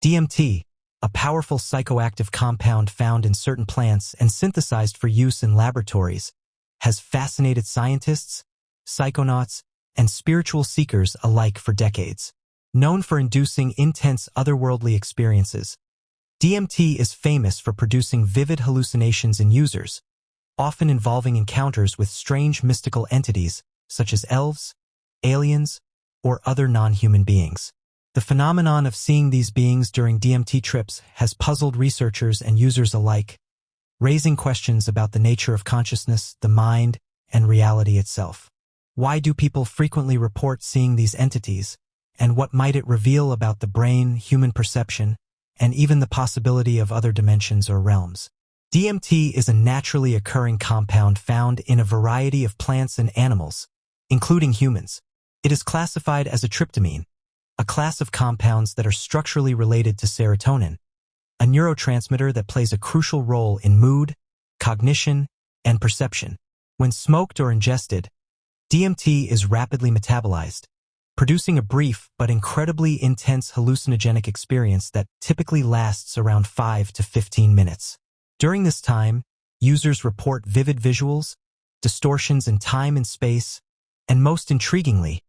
DMT, a powerful psychoactive compound found in certain plants and synthesized for use in laboratories, has fascinated scientists, psychonauts, and spiritual seekers alike for decades. Known for inducing intense otherworldly experiences, DMT is famous for producing vivid hallucinations in users, often involving encounters with strange mystical entities such as elves, aliens, or other non-human beings. The phenomenon of seeing these beings during DMT trips has puzzled researchers and users alike, raising questions about the nature of consciousness, the mind, and reality itself. Why do people frequently report seeing these entities, and what might it reveal about the brain, human perception, and even the possibility of other dimensions or realms? DMT is a naturally occurring compound found in a variety of plants and animals, including humans. It is classified as a tryptamine, a class of compounds that are structurally related to serotonin, a neurotransmitter that plays a crucial role in mood, cognition, and perception. When smoked or ingested, DMT is rapidly metabolized, producing a brief but incredibly intense hallucinogenic experience that typically lasts around 5 to 15 minutes. During this time, users report vivid visuals, distortions in time and space, and most intriguingly,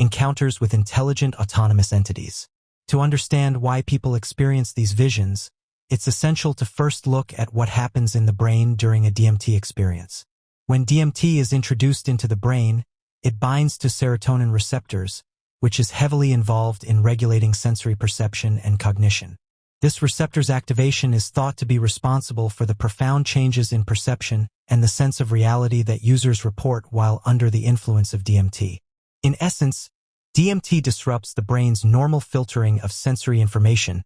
encounters with intelligent autonomous entities. To understand why people experience these visions, it's essential to first look at what happens in the brain during a DMT experience. When DMT is introduced into the brain, it binds to serotonin receptors, which is heavily involved in regulating sensory perception and cognition. This receptor's activation is thought to be responsible for the profound changes in perception and the sense of reality that users report while under the influence of DMT. In essence, DMT disrupts the brain's normal filtering of sensory information,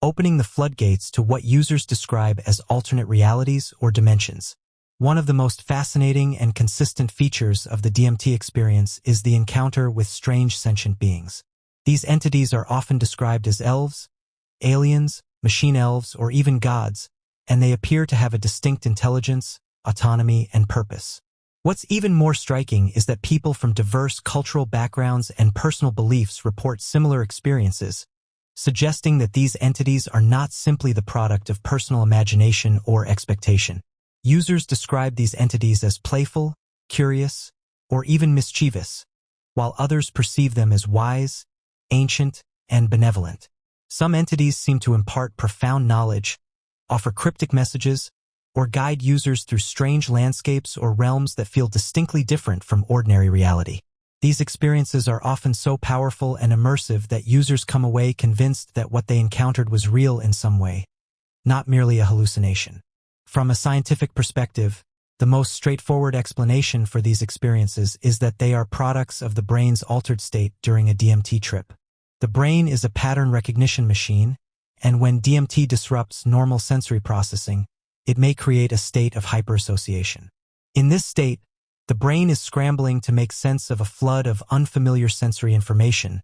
opening the floodgates to what users describe as alternate realities or dimensions. One of the most fascinating and consistent features of the DMT experience is the encounter with strange sentient beings. These entities are often described as elves, aliens, machine elves, or even gods, and they appear to have a distinct intelligence, autonomy, and purpose. What's even more striking is that people from diverse cultural backgrounds and personal beliefs report similar experiences, suggesting that these entities are not simply the product of personal imagination or expectation. Users describe these entities as playful, curious, or even mischievous, while others perceive them as wise, ancient, and benevolent. Some entities seem to impart profound knowledge, offer cryptic messages, or guide users through strange landscapes or realms that feel distinctly different from ordinary reality. These experiences are often so powerful and immersive that users come away convinced that what they encountered was real in some way, not merely a hallucination. From a scientific perspective, the most straightforward explanation for these experiences is that they are products of the brain's altered state during a DMT trip. The brain is a pattern recognition machine, and when DMT disrupts normal sensory processing, it may create a state of hyperassociation. In this state, the brain is scrambling to make sense of a flood of unfamiliar sensory information,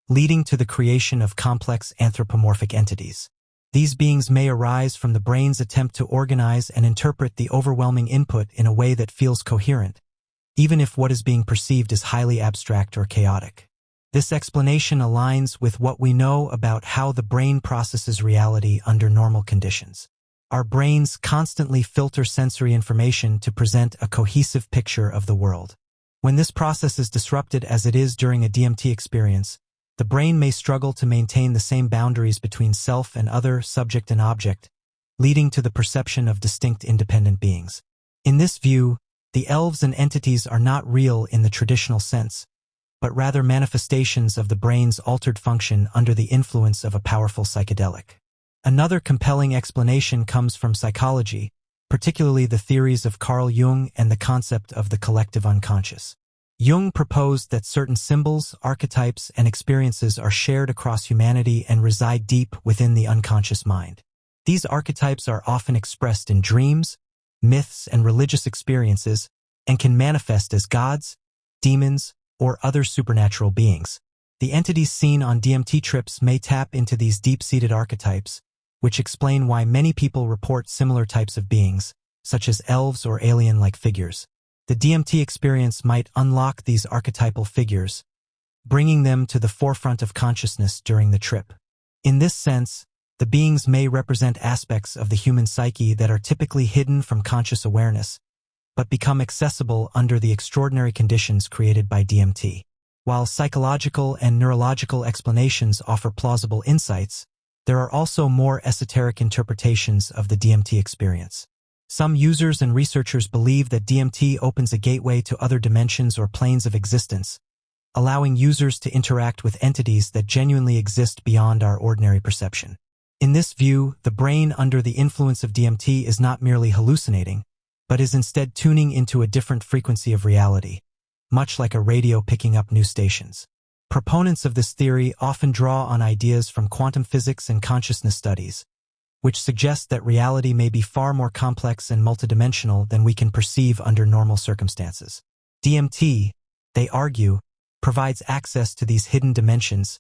leading to the creation of complex anthropomorphic entities. These beings may arise from the brain's attempt to organize and interpret the overwhelming input in a way that feels coherent, even if what is being perceived is highly abstract or chaotic. This explanation aligns with what we know about how the brain processes reality under normal conditions. Our brains constantly filter sensory information to present a cohesive picture of the world. When this process is disrupted as it is during a DMT experience, the brain may struggle to maintain the same boundaries between self and other, subject and object, leading to the perception of distinct independent beings. In this view, the elves and entities are not real in the traditional sense, but rather manifestations of the brain's altered function under the influence of a powerful psychedelic. Another compelling explanation comes from psychology, particularly the theories of Carl Jung and the concept of the collective unconscious. Jung proposed that certain symbols, archetypes, and experiences are shared across humanity and reside deep within the unconscious mind. These archetypes are often expressed in dreams, myths, and religious experiences, and can manifest as gods, demons, or other supernatural beings. The entities seen on DMT trips may tap into these deep-seated archetypes, which explain why many people report similar types of beings, such as elves or alien-like figures. The DMT experience might unlock these archetypal figures, bringing them to the forefront of consciousness during the trip. In this sense, the beings may represent aspects of the human psyche that are typically hidden from conscious awareness, but become accessible under the extraordinary conditions created by DMT. While psychological and neurological explanations offer plausible insights, there are also more esoteric interpretations of the DMT experience. Some users and researchers believe that DMT opens a gateway to other dimensions or planes of existence, allowing users to interact with entities that genuinely exist beyond our ordinary perception. In this view, the brain under the influence of DMT is not merely hallucinating, but is instead tuning into a different frequency of reality, much like a radio picking up new stations. Proponents of this theory often draw on ideas from quantum physics and consciousness studies, which suggest that reality may be far more complex and multidimensional than we can perceive under normal circumstances. DMT, they argue, provides access to these hidden dimensions,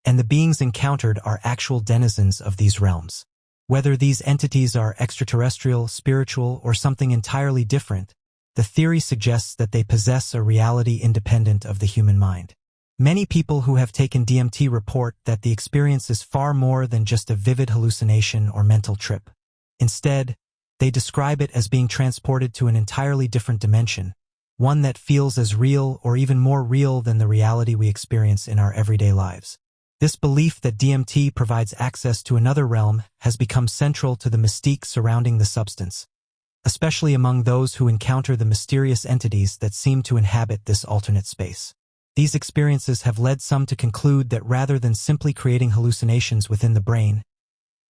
and the beings encountered are actual denizens of these realms. Whether these entities are extraterrestrial, spiritual, or something entirely different, the theory suggests that they possess a reality independent of the human mind. Many people who have taken DMT report that the experience is far more than just a vivid hallucination or mental trip. Instead, they describe it as being transported to an entirely different dimension, one that feels as real or even more real than the reality we experience in our everyday lives. This belief that DMT provides access to another realm has become central to the mystique surrounding the substance, especially among those who encounter the mysterious entities that seem to inhabit this alternate space. These experiences have led some to conclude that rather than simply creating hallucinations within the brain,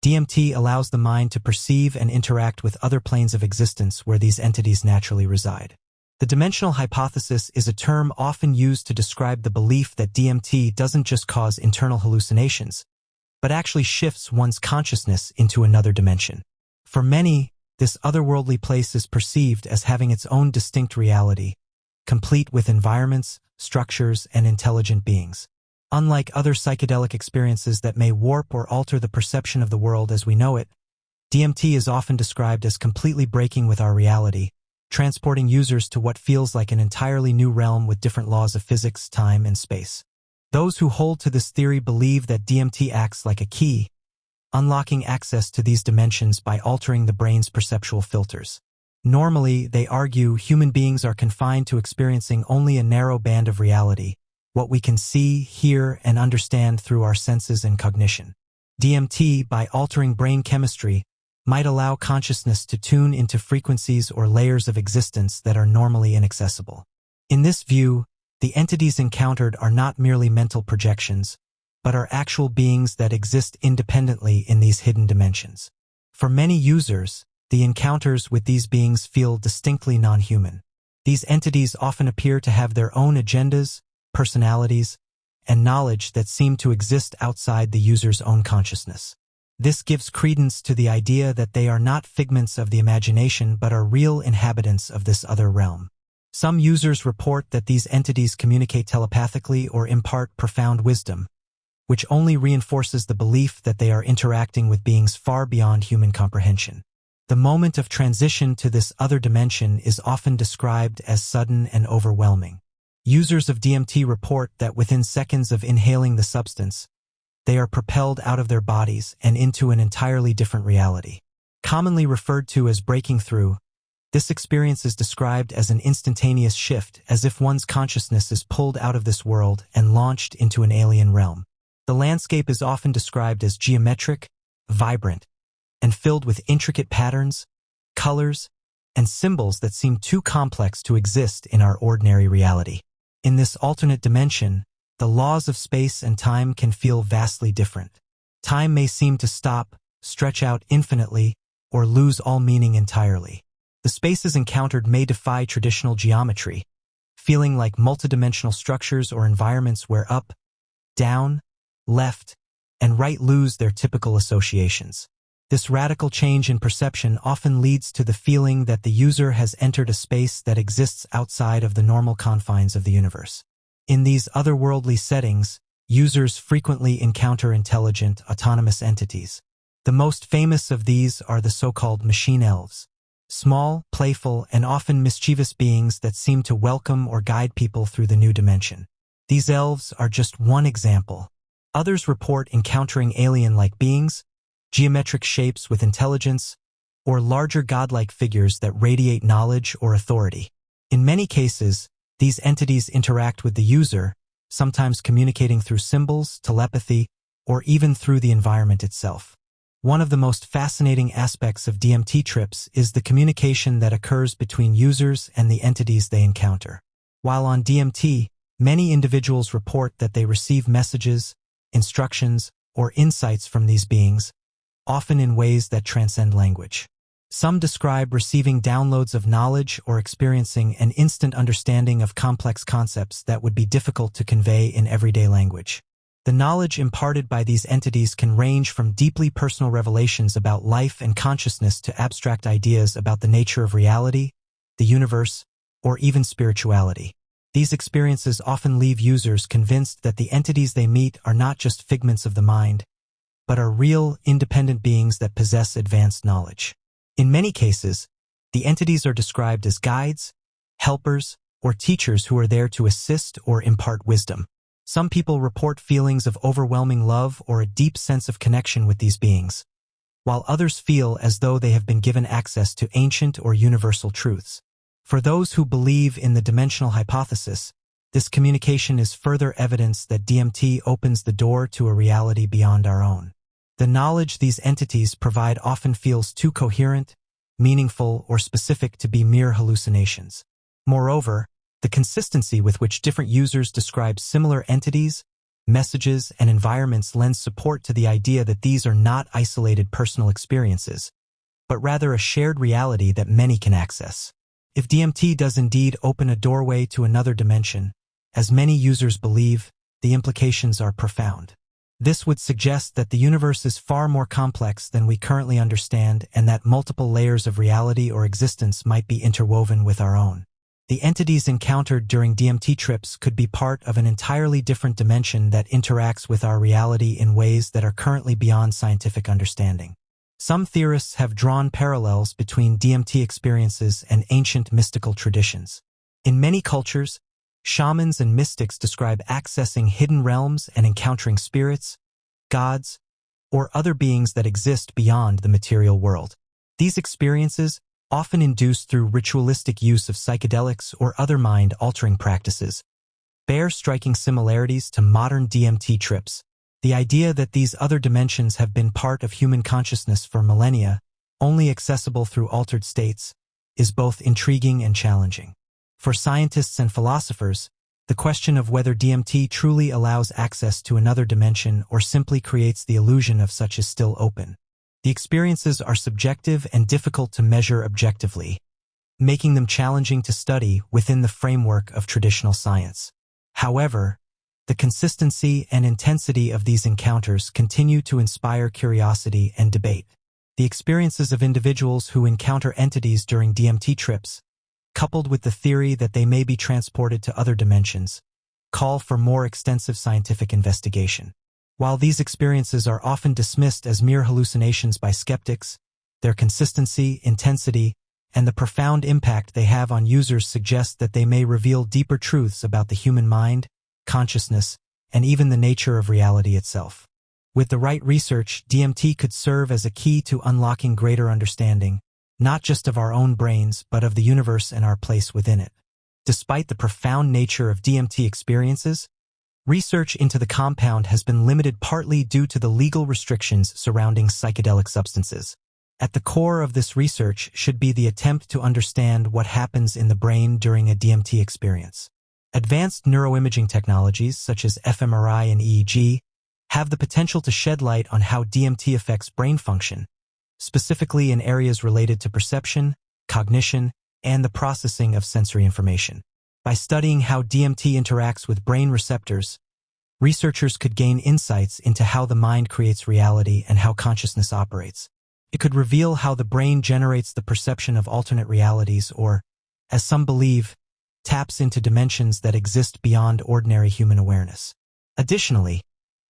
DMT allows the mind to perceive and interact with other planes of existence where these entities naturally reside. The dimensional hypothesis is a term often used to describe the belief that DMT doesn't just cause internal hallucinations, but actually shifts one's consciousness into another dimension. For many, this otherworldly place is perceived as having its own distinct reality, complete with environments, structures, and intelligent beings. Unlike other psychedelic experiences that may warp or alter the perception of the world as we know it, DMT is often described as completely breaking with our reality, transporting users to what feels like an entirely new realm with different laws of physics, time, and space. Those who hold to this theory believe that DMT acts like a key, unlocking access to these dimensions by altering the brain's perceptual filters. Normally, they argue, human beings are confined to experiencing only a narrow band of reality, what we can see, hear, and understand through our senses and cognition. DMT, by altering brain chemistry, might allow consciousness to tune into frequencies or layers of existence that are normally inaccessible. In this view, the entities encountered are not merely mental projections, but are actual beings that exist independently in these hidden dimensions. For many users, the encounters with these beings feel distinctly non-human. These entities often appear to have their own agendas, personalities, and knowledge that seem to exist outside the user's own consciousness. This gives credence to the idea that they are not figments of the imagination but are real inhabitants of this other realm. Some users report that these entities communicate telepathically or impart profound wisdom, which only reinforces the belief that they are interacting with beings far beyond human comprehension. The moment of transition to this other dimension is often described as sudden and overwhelming. Users of DMT report that within seconds of inhaling the substance, they are propelled out of their bodies and into an entirely different reality. Commonly referred to as breaking through, this experience is described as an instantaneous shift, as if one's consciousness is pulled out of this world and launched into an alien realm. The landscape is often described as geometric, vibrant, and filled with intricate patterns, colors, and symbols that seem too complex to exist in our ordinary reality. In this alternate dimension, the laws of space and time can feel vastly different. Time may seem to stop, stretch out infinitely, or lose all meaning entirely. The spaces encountered may defy traditional geometry, feeling like multidimensional structures or environments where up, down, left, and right lose their typical associations. This radical change in perception often leads to the feeling that the user has entered a space that exists outside of the normal confines of the universe. In these otherworldly settings, users frequently encounter intelligent, autonomous entities. The most famous of these are the so-called machine elves, small, playful, and often mischievous beings that seem to welcome or guide people through the new dimension. These elves are just one example. Others report encountering alien-like beings, geometric shapes with intelligence, or larger godlike figures that radiate knowledge or authority. In many cases, these entities interact with the user, sometimes communicating through symbols, telepathy, or even through the environment itself. One of the most fascinating aspects of DMT trips is the communication that occurs between users and the entities they encounter. While on DMT, many individuals report that they receive messages, instructions, or insights from these beings, often in ways that transcend language. Some describe receiving downloads of knowledge or experiencing an instant understanding of complex concepts that would be difficult to convey in everyday language. The knowledge imparted by these entities can range from deeply personal revelations about life and consciousness to abstract ideas about the nature of reality, the universe, or even spirituality. These experiences often leave users convinced that the entities they meet are not just figments of the mind, but are real, independent beings that possess advanced knowledge. In many cases, the entities are described as guides, helpers, or teachers who are there to assist or impart wisdom. Some people report feelings of overwhelming love or a deep sense of connection with these beings, while others feel as though they have been given access to ancient or universal truths. For those who believe in the dimensional hypothesis, this communication is further evidence that DMT opens the door to a reality beyond our own. The knowledge these entities provide often feels too coherent, meaningful, or specific to be mere hallucinations. Moreover, the consistency with which different users describe similar entities, messages, and environments lends support to the idea that these are not isolated personal experiences, but rather a shared reality that many can access. If DMT does indeed open a doorway to another dimension, as many users believe, the implications are profound. This would suggest that the universe is far more complex than we currently understand and that multiple layers of reality or existence might be interwoven with our own. The entities encountered during DMT trips could be part of an entirely different dimension that interacts with our reality in ways that are currently beyond scientific understanding. Some theorists have drawn parallels between DMT experiences and ancient mystical traditions. In many cultures, shamans and mystics describe accessing hidden realms and encountering spirits, gods, or other beings that exist beyond the material world. These experiences, often induced through ritualistic use of psychedelics or other mind-altering practices, bear striking similarities to modern DMT trips. The idea that these other dimensions have been part of human consciousness for millennia, only accessible through altered states, is both intriguing and challenging. For scientists and philosophers, the question of whether DMT truly allows access to another dimension or simply creates the illusion of such is still open. The experiences are subjective and difficult to measure objectively, making them challenging to study within the framework of traditional science. However, the consistency and intensity of these encounters continue to inspire curiosity and debate. The experiences of individuals who encounter entities during DMT trips, coupled with the theory that they may be transported to other dimensions, call for more extensive scientific investigation. While these experiences are often dismissed as mere hallucinations by skeptics, their consistency, intensity, and the profound impact they have on users suggest that they may reveal deeper truths about the human mind, consciousness, and even the nature of reality itself. With the right research, DMT could serve as a key to unlocking greater understanding, not just of our own brains, but of the universe and our place within it. Despite the profound nature of DMT experiences, research into the compound has been limited partly due to the legal restrictions surrounding psychedelic substances. At the core of this research should be the attempt to understand what happens in the brain during a DMT experience. Advanced neuroimaging technologies such as fMRI and EEG have the potential to shed light on how DMT affects brain function, specifically in areas related to perception, cognition, and the processing of sensory information. By studying how DMT interacts with brain receptors, researchers could gain insights into how the mind creates reality and how consciousness operates. It could reveal how the brain generates the perception of alternate realities or, as some believe, taps into dimensions that exist beyond ordinary human awareness. Additionally,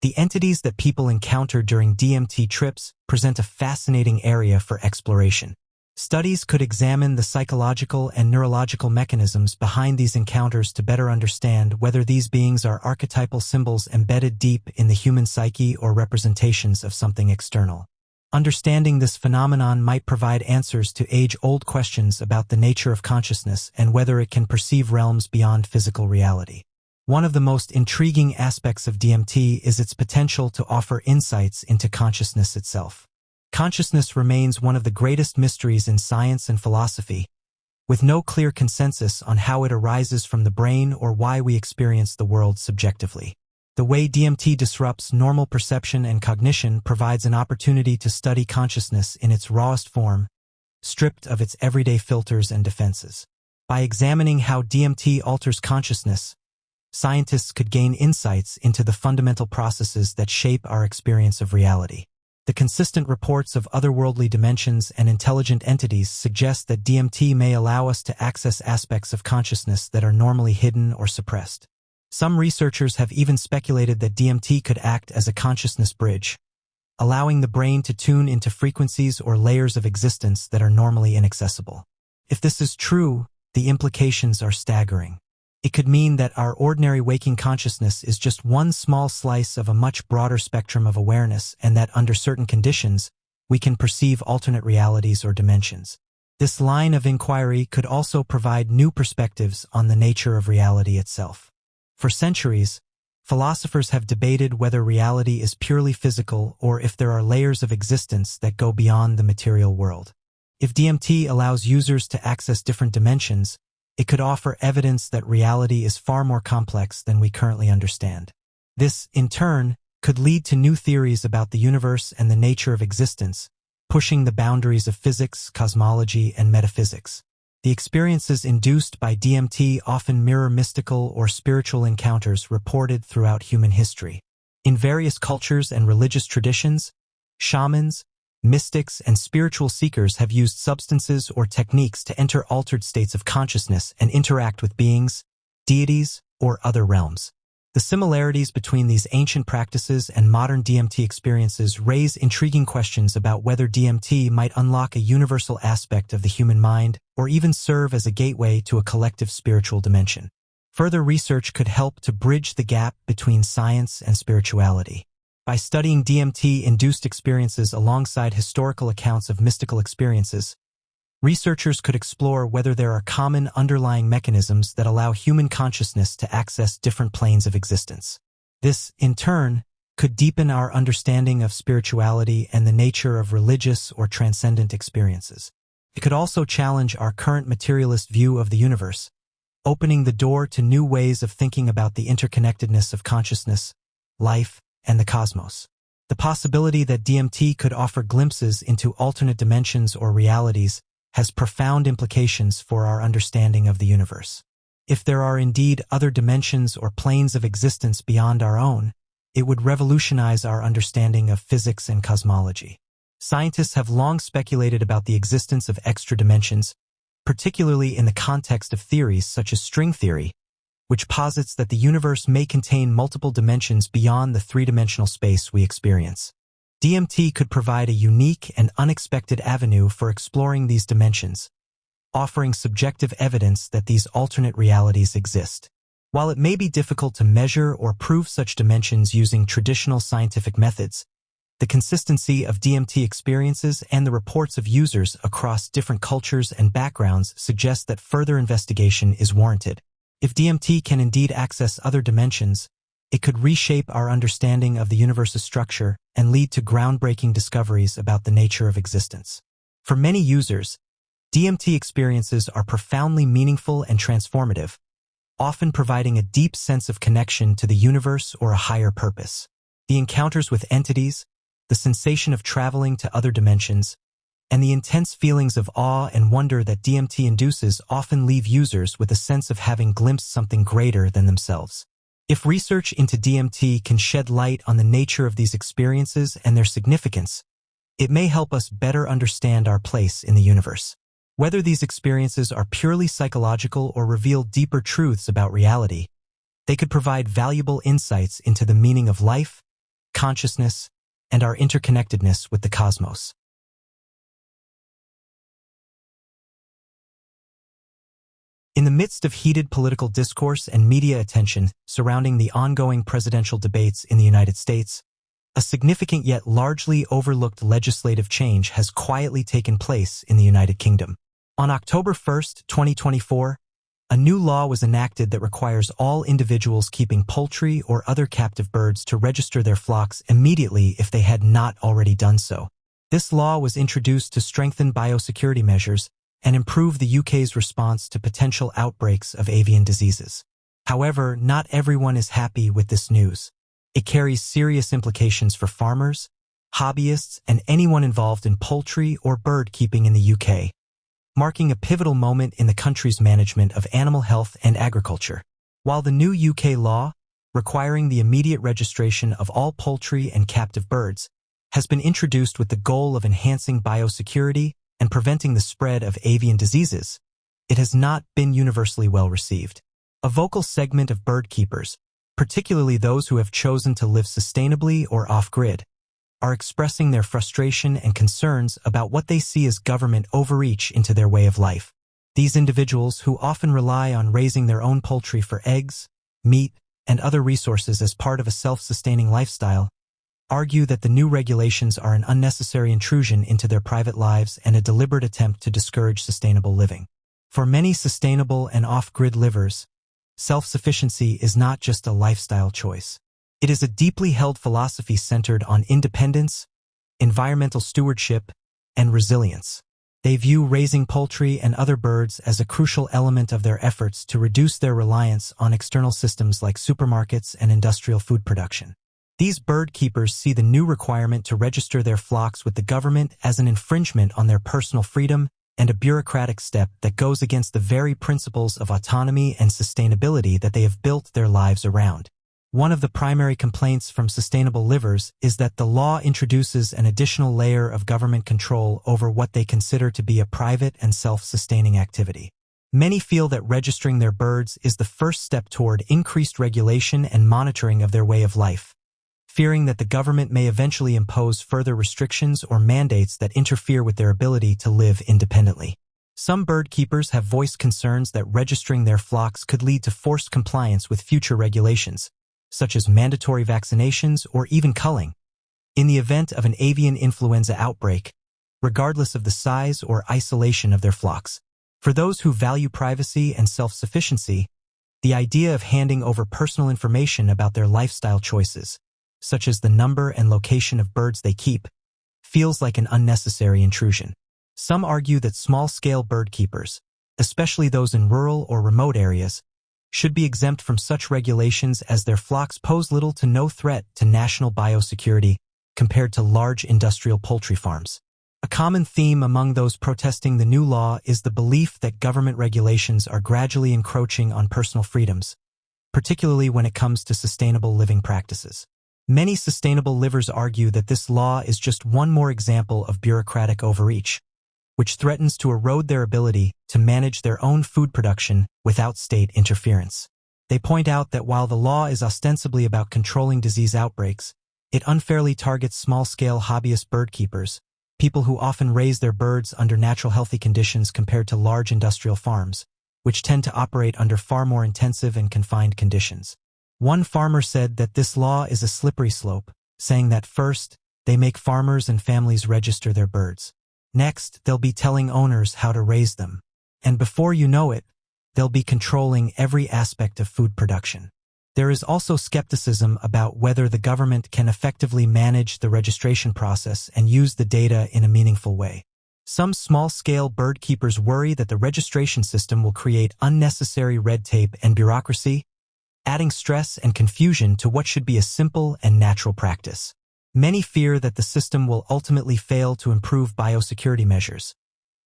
the entities that people encounter during DMT trips present a fascinating area for exploration. Studies could examine the psychological and neurological mechanisms behind these encounters to better understand whether these beings are archetypal symbols embedded deep in the human psyche or representations of something external. Understanding this phenomenon might provide answers to age-old questions about the nature of consciousness and whether it can perceive realms beyond physical reality. One of the most intriguing aspects of DMT is its potential to offer insights into consciousness itself. Consciousness remains one of the greatest mysteries in science and philosophy, with no clear consensus on how it arises from the brain or why we experience the world subjectively. The way DMT disrupts normal perception and cognition provides an opportunity to study consciousness in its rawest form, stripped of its everyday filters and defenses. By examining how DMT alters consciousness, scientists could gain insights into the fundamental processes that shape our experience of reality. The consistent reports of otherworldly dimensions and intelligent entities suggest that DMT may allow us to access aspects of consciousness that are normally hidden or suppressed. Some researchers have even speculated that DMT could act as a consciousness bridge, allowing the brain to tune into frequencies or layers of existence that are normally inaccessible. If this is true, the implications are staggering. It could mean that our ordinary waking consciousness is just one small slice of a much broader spectrum of awareness, and that under certain conditions, we can perceive alternate realities or dimensions. This line of inquiry could also provide new perspectives on the nature of reality itself. For centuries, philosophers have debated whether reality is purely physical or if there are layers of existence that go beyond the material world. If DMT allows users to access different dimensions, it could offer evidence that reality is far more complex than we currently understand. This, in turn, could lead to new theories about the universe and the nature of existence, pushing the boundaries of physics, cosmology, and metaphysics. The experiences induced by DMT often mirror mystical or spiritual encounters reported throughout human history. In various cultures and religious traditions, shamans, mystics, and spiritual seekers have used substances or techniques to enter altered states of consciousness and interact with beings, deities, or other realms. The similarities between these ancient practices and modern DMT experiences raise intriguing questions about whether DMT might unlock a universal aspect of the human mind or even serve as a gateway to a collective spiritual dimension. Further research could help to bridge the gap between science and spirituality. By studying DMT-induced experiences alongside historical accounts of mystical experiences, researchers could explore whether there are common underlying mechanisms that allow human consciousness to access different planes of existence. This, in turn, could deepen our understanding of spirituality and the nature of religious or transcendent experiences. It could also challenge our current materialist view of the universe, opening the door to new ways of thinking about the interconnectedness of consciousness, life, and the cosmos. The possibility that DMT could offer glimpses into alternate dimensions or realities has profound implications for our understanding of the universe. If there are indeed other dimensions or planes of existence beyond our own, it would revolutionize our understanding of physics and cosmology. Scientists have long speculated about the existence of extra dimensions, particularly in the context of theories such as string theory, which posits that the universe may contain multiple dimensions beyond the three-dimensional space we experience. DMT could provide a unique and unexpected avenue for exploring these dimensions, offering subjective evidence that these alternate realities exist. While it may be difficult to measure or prove such dimensions using traditional scientific methods, the consistency of DMT experiences and the reports of users across different cultures and backgrounds suggest that further investigation is warranted. If DMT can indeed access other dimensions, it could reshape our understanding of the universe's structure and lead to groundbreaking discoveries about the nature of existence. For many users, DMT experiences are profoundly meaningful and transformative, often providing a deep sense of connection to the universe or a higher purpose. The encounters with entities, the sensation of traveling to other dimensions, and the intense feelings of awe and wonder that DMT induces often leave users with a sense of having glimpsed something greater than themselves. If research into DMT can shed light on the nature of these experiences and their significance, it may help us better understand our place in the universe. Whether these experiences are purely psychological or reveal deeper truths about reality, they could provide valuable insights into the meaning of life, consciousness, and our interconnectedness with the cosmos. In the midst of heated political discourse and media attention surrounding the ongoing presidential debates in the United States, a significant yet largely overlooked legislative change has quietly taken place in the United Kingdom. On October 1, 2024, a new law was enacted that requires all individuals keeping poultry or other captive birds to register their flocks immediately if they had not already done so. This law was introduced to strengthen biosecurity measures and improve the UK's response to potential outbreaks of avian diseases. However, not everyone is happy with this news. It carries serious implications for farmers, hobbyists, and anyone involved in poultry or bird keeping in the UK, marking a pivotal moment in the country's management of animal health and agriculture. While the new UK law, requiring the immediate registration of all poultry and captive birds, has been introduced with the goal of enhancing biosecurity and preventing the spread of avian diseases, it has not been universally well received. A vocal segment of bird keepers, particularly those who have chosen to live sustainably or off-grid, are expressing their frustration and concerns about what they see as government overreach into their way of life. These individuals, who often rely on raising their own poultry for eggs, meat, and other resources as part of a self-sustaining lifestyle, argue that the new regulations are an unnecessary intrusion into their private lives and a deliberate attempt to discourage sustainable living. For many sustainable and off-grid livers, self-sufficiency is not just a lifestyle choice. It is a deeply held philosophy centered on independence, environmental stewardship, and resilience. They view raising poultry and other birds as a crucial element of their efforts to reduce their reliance on external systems like supermarkets and industrial food production. These bird keepers see the new requirement to register their flocks with the government as an infringement on their personal freedom and a bureaucratic step that goes against the very principles of autonomy and sustainability that they have built their lives around. One of the primary complaints from sustainable livers is that the law introduces an additional layer of government control over what they consider to be a private and self-sustaining activity. Many feel that registering their birds is the first step toward increased regulation and monitoring of their way of life, fearing that the government may eventually impose further restrictions or mandates that interfere with their ability to live independently. Some bird keepers have voiced concerns that registering their flocks could lead to forced compliance with future regulations, such as mandatory vaccinations or even culling, in the event of an avian influenza outbreak, regardless of the size or isolation of their flocks. For those who value privacy and self-sufficiency, the idea of handing over personal information about their lifestyle choices, such as the number and location of birds they keep, feels like an unnecessary intrusion. Some argue that small-scale bird keepers, especially those in rural or remote areas, should be exempt from such regulations as their flocks pose little to no threat to national biosecurity compared to large industrial poultry farms. A common theme among those protesting the new law is the belief that government regulations are gradually encroaching on personal freedoms, particularly when it comes to sustainable living practices. Many sustainable livers argue that this law is just one more example of bureaucratic overreach, which threatens to erode their ability to manage their own food production without state interference. They point out that while the law is ostensibly about controlling disease outbreaks, it unfairly targets small-scale hobbyist bird keepers, people who often raise their birds under natural healthy conditions compared to large industrial farms, which tend to operate under far more intensive and confined conditions. One farmer said that this law is a slippery slope, saying that first, they make farmers and families register their birds. Next, they'll be telling owners how to raise them. And before you know it, they'll be controlling every aspect of food production. There is also skepticism about whether the government can effectively manage the registration process and use the data in a meaningful way. Some small-scale bird keepers worry that the registration system will create unnecessary red tape and bureaucracy, adding stress and confusion to what should be a simple and natural practice. Many fear that the system will ultimately fail to improve biosecurity measures,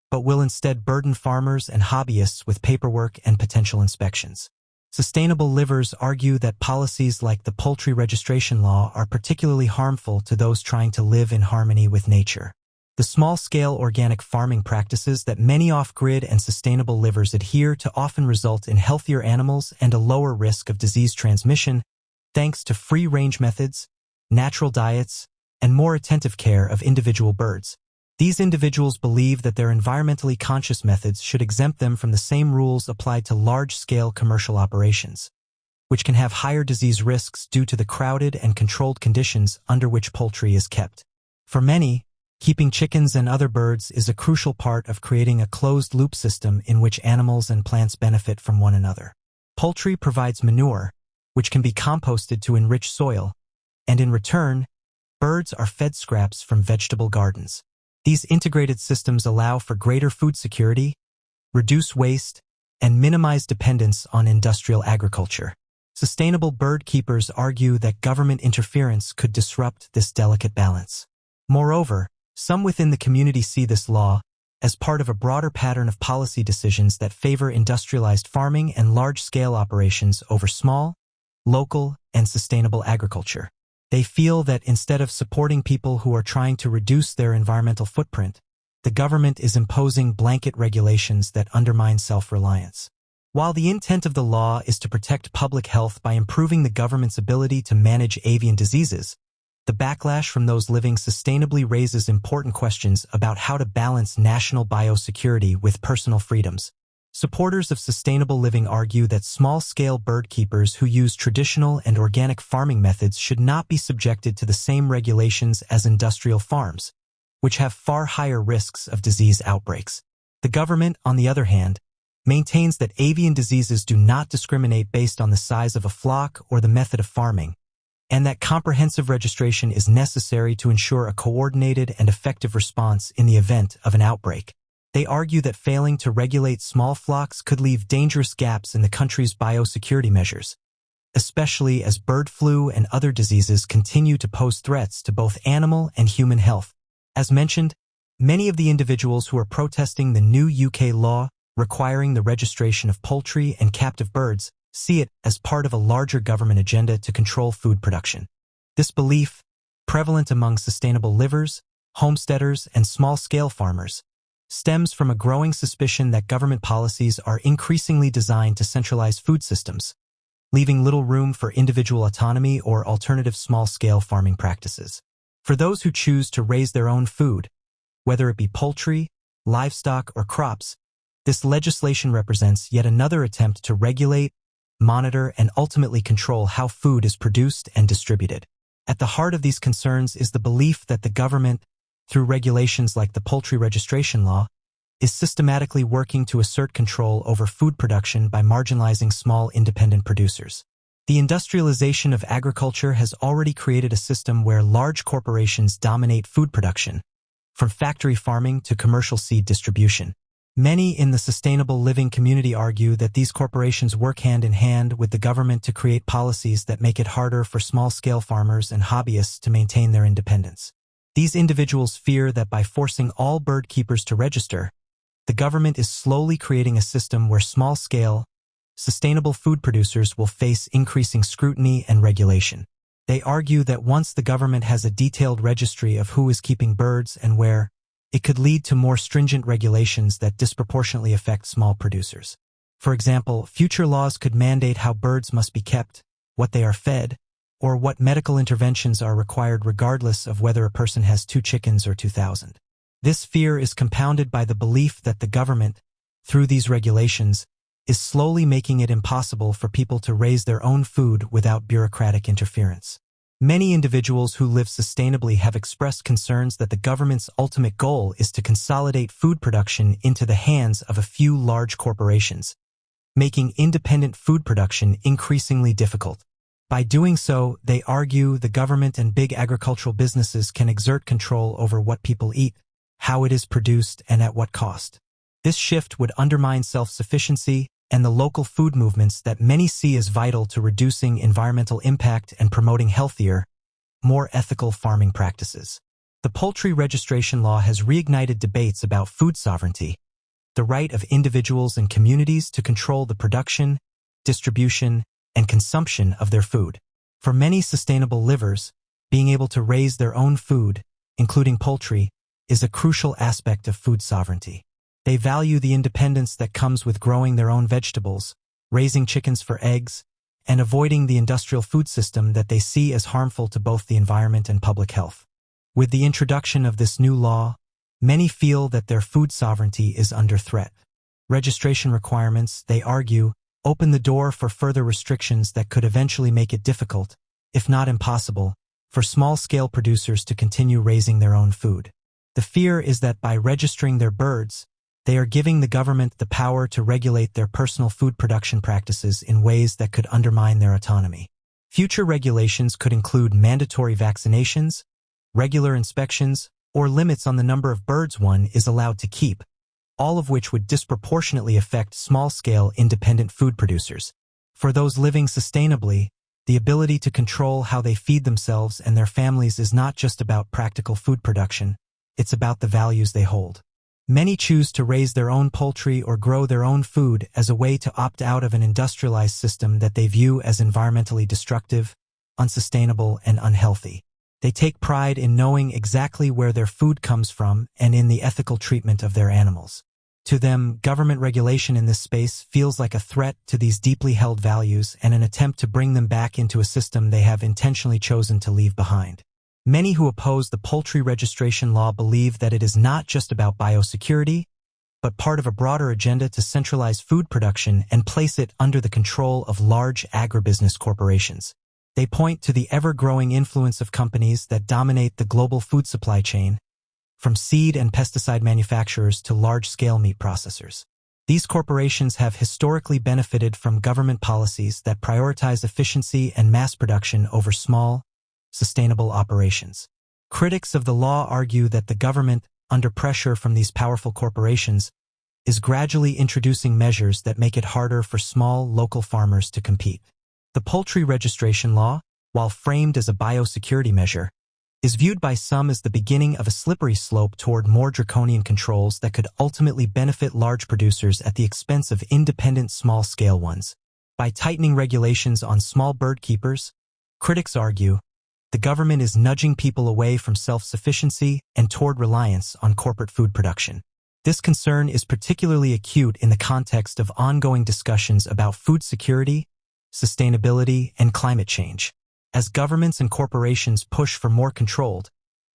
but will instead burden farmers and hobbyists with paperwork and potential inspections. Sustainable livers argue that policies like the poultry registration law are particularly harmful to those trying to live in harmony with nature. The small-scale organic farming practices that many off-grid and sustainable livers adhere to often result in healthier animals and a lower risk of disease transmission, thanks to free-range methods, natural diets, and more attentive care of individual birds. These individuals believe that their environmentally conscious methods should exempt them from the same rules applied to large-scale commercial operations, which can have higher disease risks due to the crowded and controlled conditions under which poultry is kept. For many, keeping chickens and other birds is a crucial part of creating a closed-loop system in which animals and plants benefit from one another. Poultry provides manure, which can be composted to enrich soil, and in return, birds are fed scraps from vegetable gardens. These integrated systems allow for greater food security, reduce waste, and minimize dependence on industrial agriculture. Sustainable bird keepers argue that government interference could disrupt this delicate balance. Moreover, some within the community see this law as part of a broader pattern of policy decisions that favor industrialized farming and large-scale operations over small, local, and sustainable agriculture. They feel that instead of supporting people who are trying to reduce their environmental footprint, the government is imposing blanket regulations that undermine self-reliance. While the intent of the law is to protect public health by improving the government's ability to manage avian diseases, the backlash from those living sustainably raises important questions about how to balance national biosecurity with personal freedoms. Supporters of sustainable living argue that small-scale bird keepers who use traditional and organic farming methods should not be subjected to the same regulations as industrial farms, which have far higher risks of disease outbreaks. The government, on the other hand, maintains that avian diseases do not discriminate based on the size of a flock or the method of farming, and that comprehensive registration is necessary to ensure a coordinated and effective response in the event of an outbreak. They argue that failing to regulate small flocks could leave dangerous gaps in the country's biosecurity measures, especially as bird flu and other diseases continue to pose threats to both animal and human health. As mentioned, many of the individuals who are protesting the new UK law requiring the registration of poultry and captive birds see it as part of a larger government agenda to control food production. This belief, prevalent among sustainable livers, homesteaders, and small-scale farmers, stems from a growing suspicion that government policies are increasingly designed to centralize food systems, leaving little room for individual autonomy or alternative small-scale farming practices. For those who choose to raise their own food, whether it be poultry, livestock, or crops, this legislation represents yet another attempt to regulate, monitor, and ultimately control how food is produced and distributed. At the heart of these concerns is the belief that the government, through regulations like the poultry registration law, is systematically working to assert control over food production by marginalizing small independent producers. The industrialization of agriculture has already created a system where large corporations dominate food production, from factory farming to commercial seed distribution. Many in the sustainable living community argue that these corporations work hand in hand with the government to create policies that make it harder for small-scale farmers and hobbyists to maintain their independence. These individuals fear that by forcing all bird keepers to register, the government is slowly creating a system where small-scale, sustainable food producers will face increasing scrutiny and regulation. They argue that once the government has a detailed registry of who is keeping birds and where, it could lead to more stringent regulations that disproportionately affect small producers. For example, future laws could mandate how birds must be kept, what they are fed, or what medical interventions are required regardless of whether a person has 2 chickens or 2,000. This fear is compounded by the belief that the government, through these regulations, is slowly making it impossible for people to raise their own food without bureaucratic interference. Many individuals who live sustainably have expressed concerns that the government's ultimate goal is to consolidate food production into the hands of a few large corporations, making independent food production increasingly difficult. By doing so, they argue the government and big agricultural businesses can exert control over what people eat, how it is produced, and at what cost. This shift would undermine self-sufficiency and the local food movements that many see as vital to reducing environmental impact and promoting healthier, more ethical farming practices. The poultry registration law has reignited debates about food sovereignty, the right of individuals and communities to control the production, distribution, and consumption of their food. For many sustainable livers, being able to raise their own food, including poultry, is a crucial aspect of food sovereignty. They value the independence that comes with growing their own vegetables, raising chickens for eggs, and avoiding the industrial food system that they see as harmful to both the environment and public health. With the introduction of this new law, Many feel that their food sovereignty is under threat. Registration requirements, they argue, open the door for further restrictions that could eventually make it difficult, if not impossible, for small-scale producers to continue raising their own food. The fear is that by registering their birds, they are giving the government the power to regulate their personal food production practices in ways that could undermine their autonomy. Future regulations could include mandatory vaccinations, regular inspections, or limits on the number of birds one is allowed to keep, all of which would disproportionately affect small-scale independent food producers. For those living sustainably, the ability to control how they feed themselves and their families is not just about practical food production, it's about the values they hold. Many choose to raise their own poultry or grow their own food as a way to opt out of an industrialized system that they view as environmentally destructive, unsustainable, and unhealthy. They take pride in knowing exactly where their food comes from and in the ethical treatment of their animals. To them, government regulation in this space feels like a threat to these deeply held values and an attempt to bring them back into a system they have intentionally chosen to leave behind. Many who oppose the poultry registration law believe that it is not just about biosecurity, but part of a broader agenda to centralize food production and place it under the control of large agribusiness corporations. They point to the ever-growing influence of companies that dominate the global food supply chain, from seed and pesticide manufacturers to large-scale meat processors. These corporations have historically benefited from government policies that prioritize efficiency and mass production over small, sustainable operations. Critics of the law argue that the government, under pressure from these powerful corporations, is gradually introducing measures that make it harder for small, local farmers to compete. The poultry registration law, while framed as a biosecurity measure, is viewed by some as the beginning of a slippery slope toward more draconian controls that could ultimately benefit large producers at the expense of independent small-scale ones. By tightening regulations on small bird keepers, critics argue, the government is nudging people away from self-sufficiency and toward reliance on corporate food production. This concern is particularly acute in the context of ongoing discussions about food security, sustainability, and climate change. As governments and corporations push for more controlled,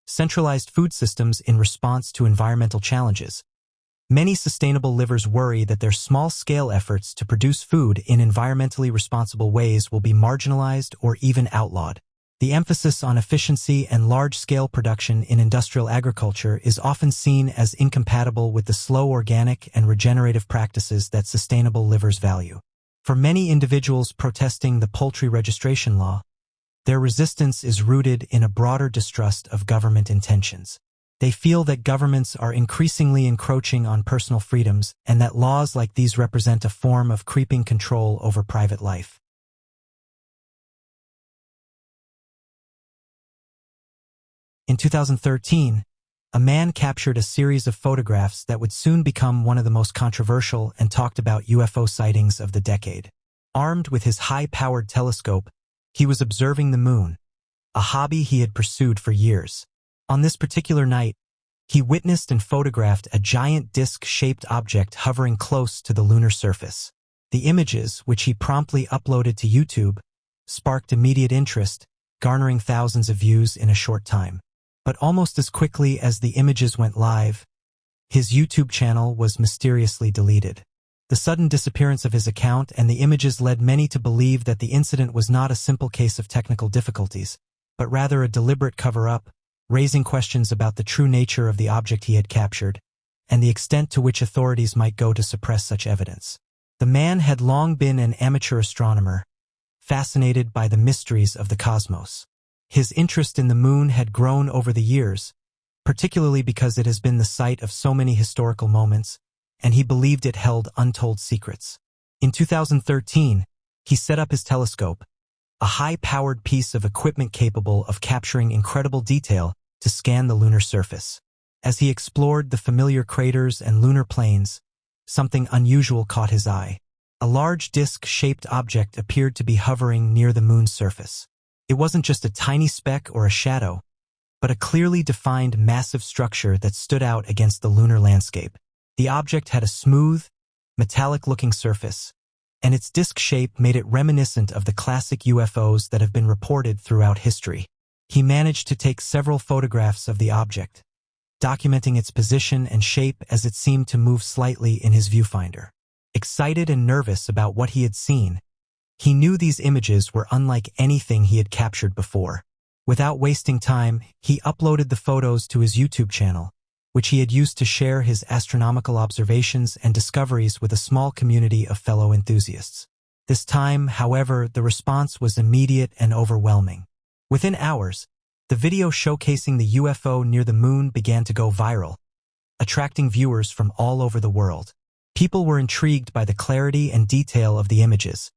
centralized food systems in response to environmental challenges, many sustainable livers worry that their small-scale efforts to produce food in environmentally responsible ways will be marginalized or even outlawed. The emphasis on efficiency and large-scale production in industrial agriculture is often seen as incompatible with the slow organic and regenerative practices that sustainable livers value. For many individuals protesting the poultry registration law, their resistance is rooted in a broader distrust of government intentions. They feel that governments are increasingly encroaching on personal freedoms and that laws like these represent a form of creeping control over private life. In 2013, a man captured a series of photographs that would soon become one of the most controversial and talked about UFO sightings of the decade. Armed with his high-powered telescope, he was observing the moon, a hobby he had pursued for years. On this particular night, he witnessed and photographed a giant disc-shaped object hovering close to the lunar surface. The images, which he promptly uploaded to YouTube, sparked immediate interest, garnering thousands of views in a short time. But almost as quickly as the images went live, his YouTube channel was mysteriously deleted. The sudden disappearance of his account and the images led many to believe that the incident was not a simple case of technical difficulties, but rather a deliberate cover-up, raising questions about the true nature of the object he had captured, and the extent to which authorities might go to suppress such evidence. The man had long been an amateur astronomer, fascinated by the mysteries of the cosmos. His interest in the moon had grown over the years, particularly because it has been the site of so many historical moments, and he believed it held untold secrets. In 2013, he set up his telescope, a high-powered piece of equipment capable of capturing incredible detail to scan the lunar surface. As he explored the familiar craters and lunar plains, something unusual caught his eye. A large disc-shaped object appeared to be hovering near the moon's surface. It wasn't just a tiny speck or a shadow, but a clearly defined massive structure that stood out against the lunar landscape. The object had a smooth, metallic-looking surface, and its disc shape made it reminiscent of the classic UFOs that have been reported throughout history. He managed to take several photographs of the object, documenting its position and shape as it seemed to move slightly in his viewfinder. Excited and nervous about what he had seen, he knew these images were unlike anything he had captured before. Without wasting time, he uploaded the photos to his YouTube channel, which he had used to share his astronomical observations and discoveries with a small community of fellow enthusiasts. This time, however, the response was immediate and overwhelming. Within hours, the video showcasing the UFO near the moon began to go viral, attracting viewers from all over the world. People were intrigued by the clarity and detail of the images,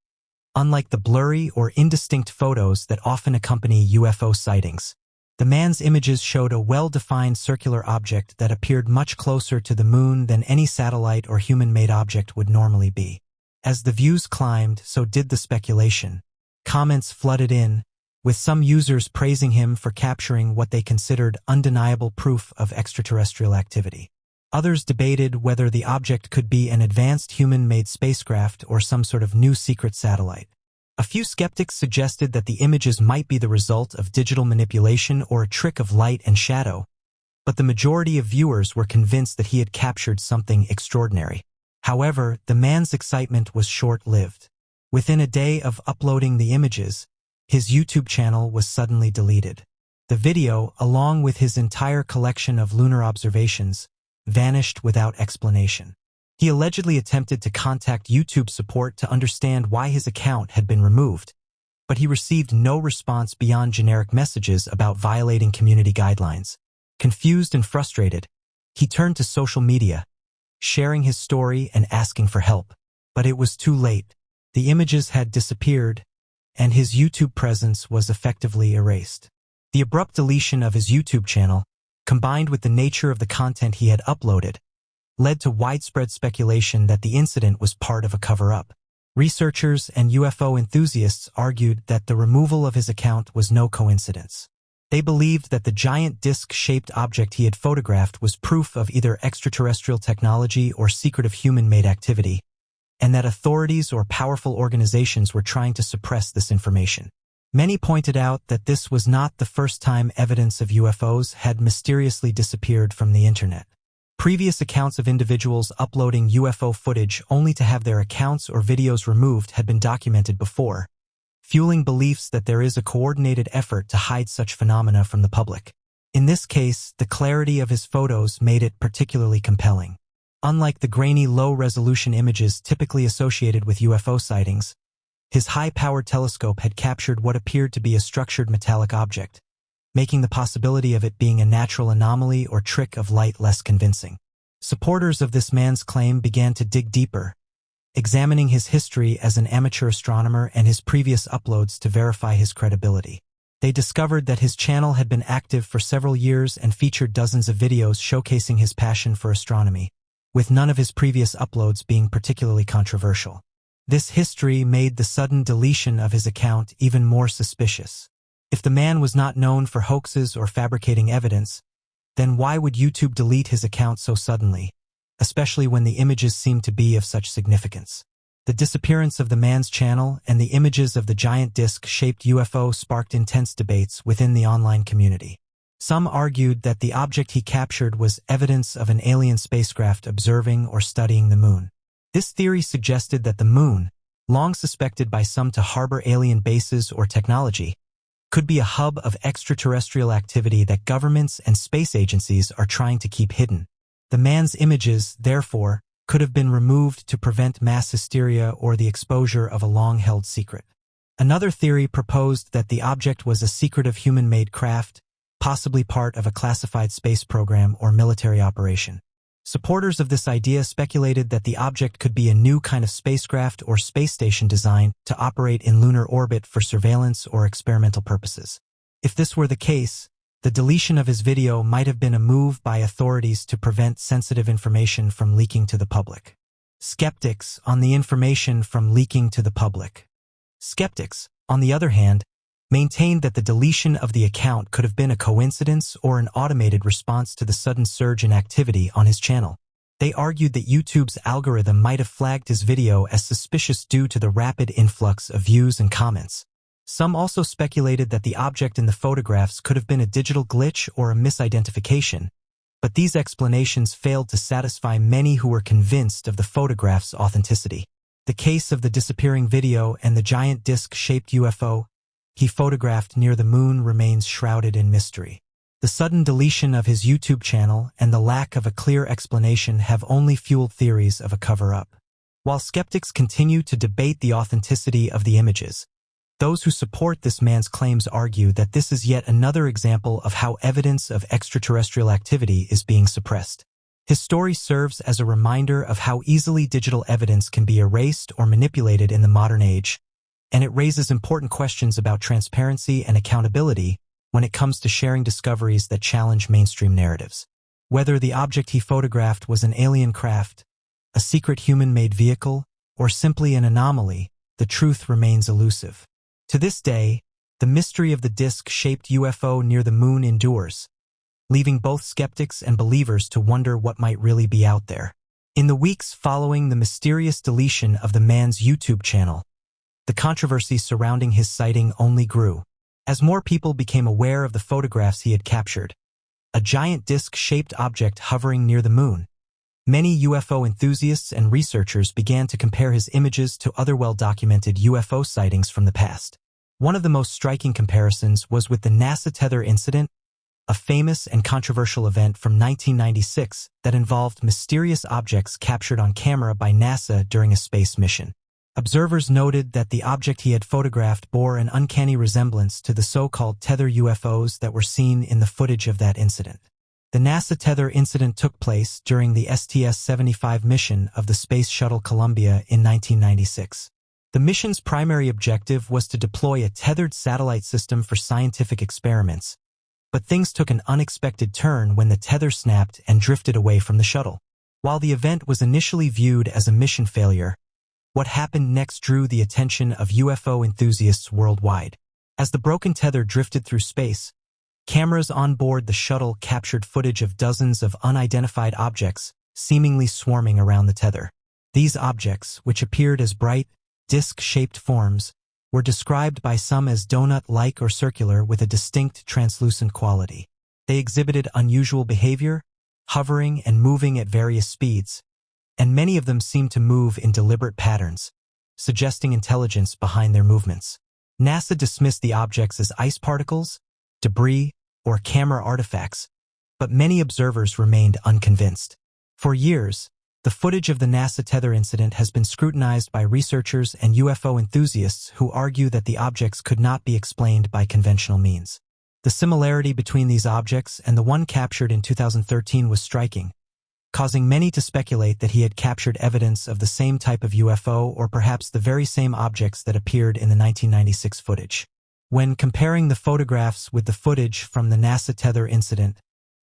unlike the blurry or indistinct photos that often accompany UFO sightings. The man's images showed a well-defined circular object that appeared much closer to the moon than any satellite or human-made object would normally be. As the views climbed, so did the speculation. Comments flooded in, with some users praising him for capturing what they considered undeniable proof of extraterrestrial activity. Others debated whether the object could be an advanced human-made spacecraft or some sort of new secret satellite. A few skeptics suggested that the images might be the result of digital manipulation or a trick of light and shadow, but the majority of viewers were convinced that he had captured something extraordinary. However, the man's excitement was short-lived. Within a day of uploading the images, his YouTube channel was suddenly deleted. The video, along with his entire collection of lunar observations, vanished without explanation. He allegedly attempted to contact YouTube support to understand why his account had been removed, but he received no response beyond generic messages about violating community guidelines. Confused and frustrated, he turned to social media, sharing his story and asking for help. But it was too late. The images had disappeared, and his YouTube presence was effectively erased. The abrupt deletion of his YouTube channel, combined with the nature of the content he had uploaded, led to widespread speculation that the incident was part of a cover-up. Researchers and UFO enthusiasts argued that the removal of his account was no coincidence. They believed that the giant disc-shaped object he had photographed was proof of either extraterrestrial technology or secretive human-made activity, and that authorities or powerful organizations were trying to suppress this information. Many pointed out that this was not the first time evidence of UFOs had mysteriously disappeared from the internet. Previous accounts of individuals uploading UFO footage only to have their accounts or videos removed had been documented before, fueling beliefs that there is a coordinated effort to hide such phenomena from the public. In this case, the clarity of his photos made it particularly compelling. Unlike the grainy, low-resolution images typically associated with UFO sightings, his high-powered telescope had captured what appeared to be a structured metallic object, making the possibility of it being a natural anomaly or trick of light less convincing. Supporters of this man's claim began to dig deeper, examining his history as an amateur astronomer and his previous uploads to verify his credibility. They discovered that his channel had been active for several years and featured dozens of videos showcasing his passion for astronomy, with none of his previous uploads being particularly controversial. This history made the sudden deletion of his account even more suspicious. If the man was not known for hoaxes or fabricating evidence, then why would YouTube delete his account so suddenly, especially when the images seemed to be of such significance? The disappearance of the man's channel and the images of the giant disc-shaped UFO sparked intense debates within the online community. Some argued that the object he captured was evidence of an alien spacecraft observing or studying the moon. This theory suggested that the moon, long suspected by some to harbor alien bases or technology, could be a hub of extraterrestrial activity that governments and space agencies are trying to keep hidden. The man's images, therefore, could have been removed to prevent mass hysteria or the exposure of a long-held secret. Another theory proposed that the object was a secretive human-made craft, possibly part of a classified space program or military operation. Supporters of this idea speculated that the object could be a new kind of spacecraft or space station designed to operate in lunar orbit for surveillance or experimental purposes. If this were the case, the deletion of his video might have been a move by authorities to prevent sensitive information from leaking to the public. Skeptics on the information from leaking to the public. Skeptics, on the other hand, maintained that the deletion of the account could have been a coincidence or an automated response to the sudden surge in activity on his channel. They argued that YouTube's algorithm might have flagged his video as suspicious due to the rapid influx of views and comments. Some also speculated that the object in the photographs could have been a digital glitch or a misidentification, But these explanations failed to satisfy many who were convinced of the photograph's authenticity. The case of the disappearing video and the giant disc-shaped UFO he photographed near the moon remains shrouded in mystery. The sudden deletion of his YouTube channel and the lack of a clear explanation have only fueled theories of a cover-up. While skeptics continue to debate the authenticity of the images, those who support this man's claims argue that this is yet another example of how evidence of extraterrestrial activity is being suppressed. His story serves as a reminder of how easily digital evidence can be erased or manipulated in the modern age, and it raises important questions about transparency and accountability when it comes to sharing discoveries that challenge mainstream narratives. Whether the object he photographed was an alien craft, a secret human-made vehicle, or simply an anomaly, the truth remains elusive. To this day, the mystery of the disc-shaped UFO near the moon endures, leaving both skeptics and believers to wonder what might really be out there. In the weeks following the mysterious deletion of the man's YouTube channel, the controversy surrounding his sighting only grew. As more people became aware of the photographs he had captured, a giant disc-shaped object hovering near the moon, many UFO enthusiasts and researchers began to compare his images to other well-documented UFO sightings from the past. One of the most striking comparisons was with the NASA tether incident, a famous and controversial event from 1996 that involved mysterious objects captured on camera by NASA during a space mission. Observers noted that the object he had photographed bore an uncanny resemblance to the so-called tether UFOs that were seen in the footage of that incident. The NASA tether incident took place during the STS-75 mission of the Space Shuttle Columbia in 1996. The mission's primary objective was to deploy a tethered satellite system for scientific experiments, but things took an unexpected turn when the tether snapped and drifted away from the shuttle. While the event was initially viewed as a mission failure, what happened next drew the attention of UFO enthusiasts worldwide. As the broken tether drifted through space, cameras on board the shuttle captured footage of dozens of unidentified objects seemingly swarming around the tether. These objects, which appeared as bright, disc-shaped forms, were described by some as donut-like or circular with a distinct translucent quality. They exhibited unusual behavior, hovering and moving at various speeds, and many of them seemed to move in deliberate patterns, suggesting intelligence behind their movements. NASA dismissed the objects as ice particles, debris, or camera artifacts, but many observers remained unconvinced. For years, the footage of the NASA tether incident has been scrutinized by researchers and UFO enthusiasts who argue that the objects could not be explained by conventional means. The similarity between these objects and the one captured in 2013 was striking, causing many to speculate that he had captured evidence of the same type of UFO or perhaps the very same objects that appeared in the 1996 footage. When comparing the photographs with the footage from the NASA tether incident,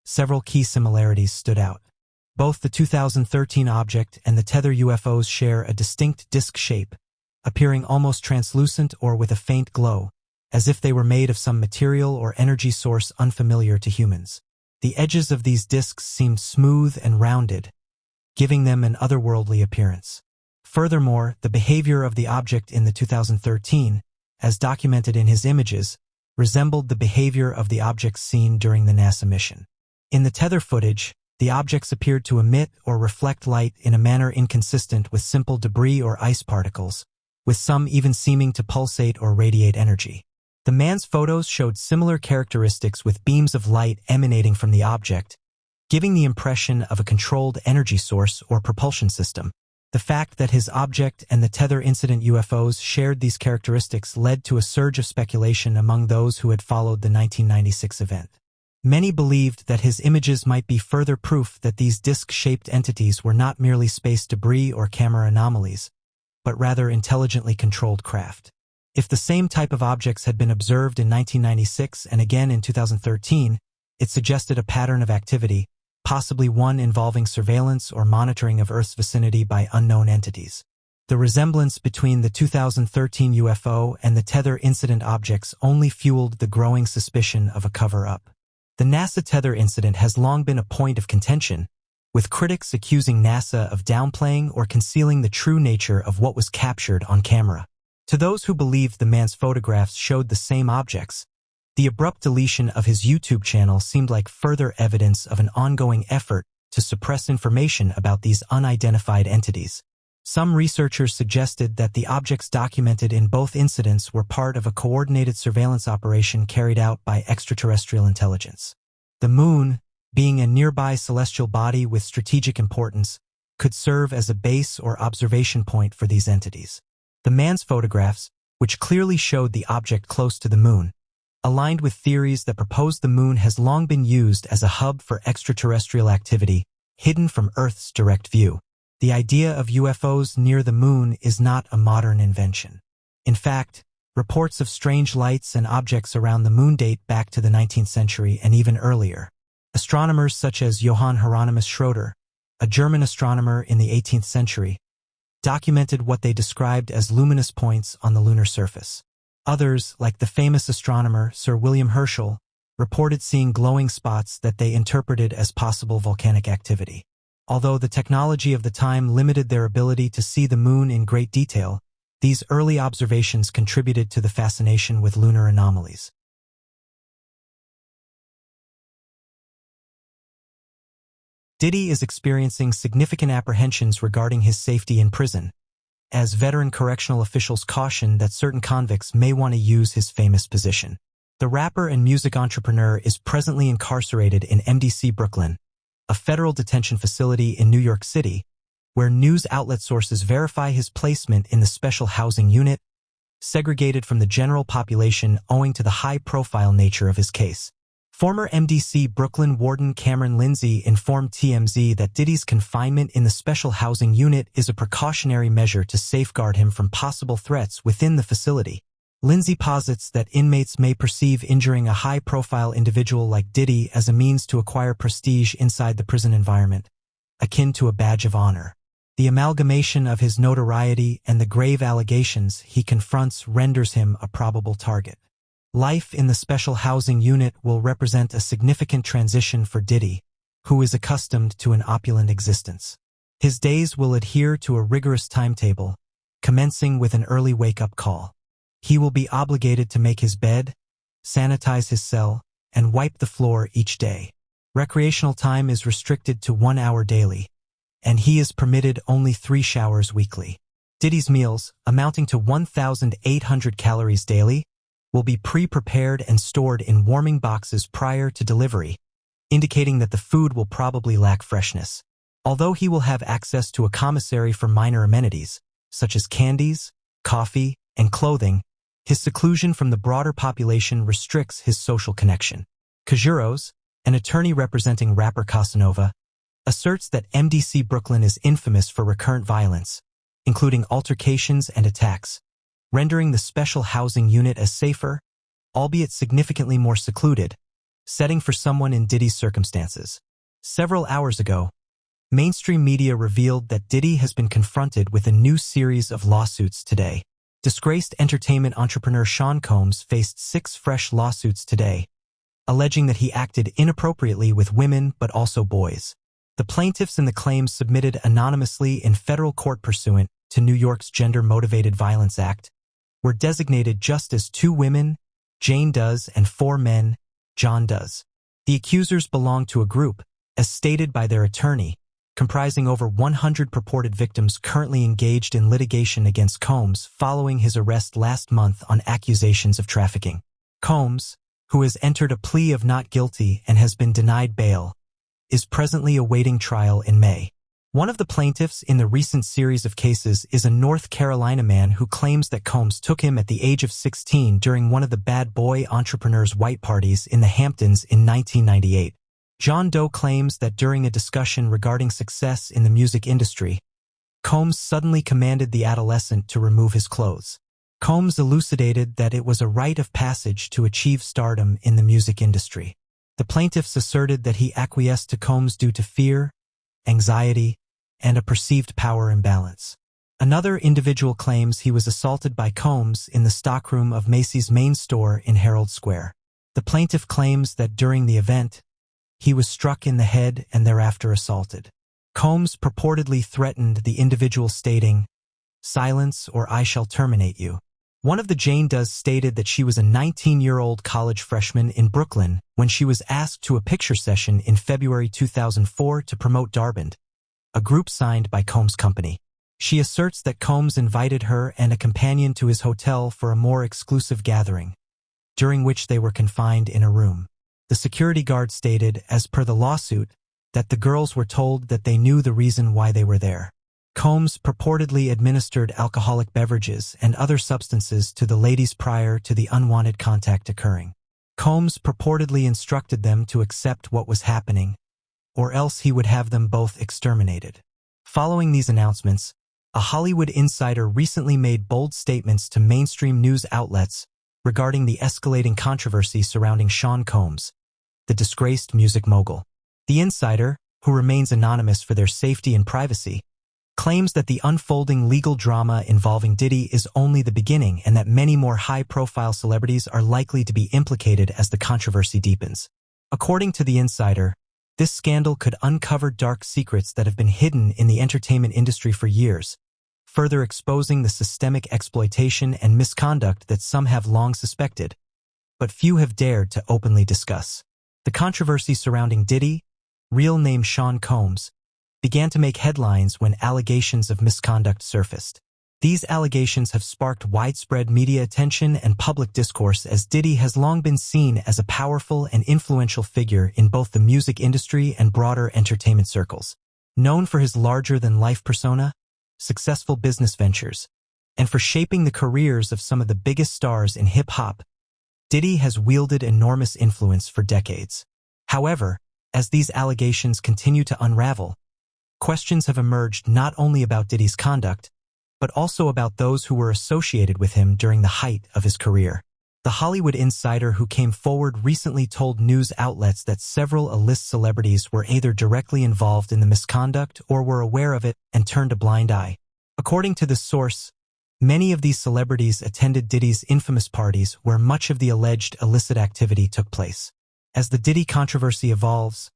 several key similarities stood out. Both the 2013 object and the tether UFOs share a distinct disc shape, appearing almost translucent or with a faint glow, as if they were made of some material or energy source unfamiliar to humans. The edges of these discs seemed smooth and rounded, giving them an otherworldly appearance. Furthermore, the behavior of the object in the 2013, as documented in his images, resembled the behavior of the objects seen during the NASA mission. In the tether footage, the objects appeared to emit or reflect light in a manner inconsistent with simple debris or ice particles, with some even seeming to pulsate or radiate energy. The man's photos showed similar characteristics with beams of light emanating from the object, giving the impression of a controlled energy source or propulsion system. The fact that his object and the tether incident UFOs shared these characteristics led to a surge of speculation among those who had followed the 1996 event. Many believed that his images might be further proof that these disc-shaped entities were not merely space debris or camera anomalies, but rather intelligently controlled craft. If the same type of objects had been observed in 1996 and again in 2013, it suggested a pattern of activity, possibly one involving surveillance or monitoring of Earth's vicinity by unknown entities. The resemblance between the 2013 UFO and the tether incident objects only fueled the growing suspicion of a cover-up. The NASA tether incident has long been a point of contention, with critics accusing NASA of downplaying or concealing the true nature of what was captured on camera. To those who believed the man's photographs showed the same objects, The abrupt deletion of his YouTube channel seemed like further evidence of an ongoing effort to suppress information about these unidentified entities. Some researchers suggested that the objects documented in both incidents were part of a coordinated surveillance operation carried out by extraterrestrial intelligence. The Moon, being a nearby celestial body with strategic importance, could serve as a base or observation point for these entities. The man's photographs, which clearly showed the object close to the Moon, aligned with theories that proposed the Moon has long been used as a hub for extraterrestrial activity, hidden from Earth's direct view. The idea of UFOs near the Moon is not a modern invention. In fact, reports of strange lights and objects around the Moon date back to the 19th century and even earlier. Astronomers such as Johann Hieronymus Schröder, a German astronomer in the 18th century, documented what they described as luminous points on the lunar surface. Others, like the famous astronomer Sir William Herschel, reported seeing glowing spots that they interpreted as possible volcanic activity. Although the technology of the time limited their ability to see the Moon in great detail, these early observations contributed to the fascination with lunar anomalies. Diddy is experiencing significant apprehensions regarding his safety in prison, as veteran correctional officials caution that certain convicts may want to use his famous position. The rapper and music entrepreneur is presently incarcerated in MDC Brooklyn, a federal detention facility in New York City, where news outlet sources verify his placement in the special housing unit, segregated from the general population owing to the high-profile nature of his case. Former MDC Brooklyn warden Cameron Lindsay informed TMZ that Diddy's confinement in the special housing unit is a precautionary measure to safeguard him from possible threats within the facility. Lindsay posits that inmates may perceive injuring a high-profile individual like Diddy as a means to acquire prestige inside the prison environment, akin to a badge of honor. The amalgamation of his notoriety and the grave allegations he confronts renders him a probable target. Life in the special housing unit will represent a significant transition for Diddy, who is accustomed to an opulent existence. His days will adhere to a rigorous timetable, commencing with an early wake-up call. He will be obligated to make his bed, sanitize his cell, and wipe the floor each day. Recreational time is restricted to 1 hour daily, and he is permitted only 3 showers weekly. Diddy's meals, amounting to 1,800 calories daily, will be pre-prepared and stored in warming boxes prior to delivery, indicating that the food will probably lack freshness. Although he will have access to a commissary for minor amenities, such as candies, coffee, and clothing, his seclusion from the broader population restricts his social connection. Kajuros, an attorney representing rapper Casanova, asserts that MDC Brooklyn is infamous for recurrent violence, including altercations and attacks, rendering the special housing unit a safer, albeit significantly more secluded, setting for someone in Diddy's circumstances. Several hours ago, mainstream media revealed that Diddy has been confronted with a new series of lawsuits today. Disgraced entertainment entrepreneur Sean Combs faced 6 fresh lawsuits today, alleging that he acted inappropriately with women but also boys. The plaintiffs in the claims submitted anonymously in federal court pursuant to New York's Gender-Motivated Violence Act were designated just as 2 women, Jane Does, and 4 men, John Does. The accusers belong to a group, as stated by their attorney, comprising over 100 purported victims currently engaged in litigation against Combs following his arrest last month on accusations of trafficking. Combs, who has entered a plea of not guilty and has been denied bail, is presently awaiting trial in May. One of the plaintiffs in the recent series of cases is a North Carolina man who claims that Combs took him at the age of 16 during one of the bad boy entrepreneurs' white parties in the Hamptons in 1998. John Doe claims that during a discussion regarding success in the music industry, Combs suddenly commanded the adolescent to remove his clothes. Combs elucidated that it was a rite of passage to achieve stardom in the music industry. The plaintiffs asserted that he acquiesced to Combs due to fear, anxiety, and a perceived power imbalance. Another individual claims he was assaulted by Combs in the stockroom of Macy's main store in Herald Square. The plaintiff claims that during the event, he was struck in the head and thereafter assaulted. Combs purportedly threatened the individual stating, "Silence or I shall terminate you." One of the Jane Does stated that she was a 19-year-old college freshman in Brooklyn when she was asked to a picture session in February 2004 to promote Darband, a group signed by Combs' company. She asserts that Combs invited her and a companion to his hotel for a more exclusive gathering, during which they were confined in a room. The security guard stated, as per the lawsuit, that the girls were told that they knew the reason why they were there. Combs purportedly administered alcoholic beverages and other substances to the ladies prior to the unwanted contact occurring. Combs purportedly instructed them to accept what was happening, or else he would have them both exterminated. Following these announcements, a Hollywood insider recently made bold statements to mainstream news outlets regarding the escalating controversy surrounding Sean Combs, the disgraced music mogul. The insider, who remains anonymous for their safety and privacy, claims that the unfolding legal drama involving Diddy is only the beginning and that many more high-profile celebrities are likely to be implicated as the controversy deepens. According to the insider, this scandal could uncover dark secrets that have been hidden in the entertainment industry for years, further exposing the systemic exploitation and misconduct that some have long suspected, but few have dared to openly discuss. The controversy surrounding Diddy, real name Sean Combs, began to make headlines when allegations of misconduct surfaced. These allegations have sparked widespread media attention and public discourse as Diddy has long been seen as a powerful and influential figure in both the music industry and broader entertainment circles. Known for his larger-than-life persona, successful business ventures, and for shaping the careers of some of the biggest stars in hip-hop, Diddy has wielded enormous influence for decades. However, as these allegations continue to unravel, questions have emerged not only about Diddy's conduct, but also about those who were associated with him during the height of his career. The Hollywood insider who came forward recently told news outlets that several A-list celebrities were either directly involved in the misconduct or were aware of it and turned a blind eye. According to this source, many of these celebrities attended Diddy's infamous parties where much of the alleged illicit activity took place. As the Diddy controversy evolves,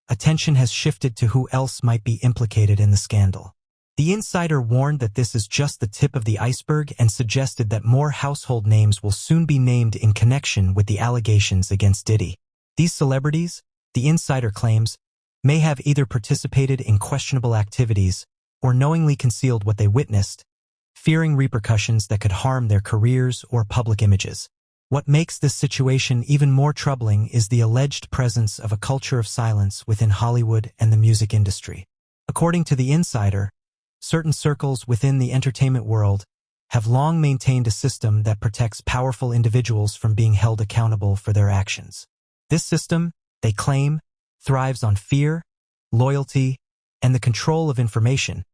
attention has shifted to who else might be implicated in the scandal. The insider warned that this is just the tip of the iceberg and suggested that more household names will soon be named in connection with the allegations against Diddy. These celebrities, the insider claims, may have either participated in questionable activities or knowingly concealed what they witnessed, fearing repercussions that could harm their careers or public images. What makes this situation even more troubling is the alleged presence of a culture of silence within Hollywood and the music industry. According to the insider, certain circles within the entertainment world have long maintained a system that protects powerful individuals from being held accountable for their actions. This system, they claim, thrives on fear, loyalty, and the control of information,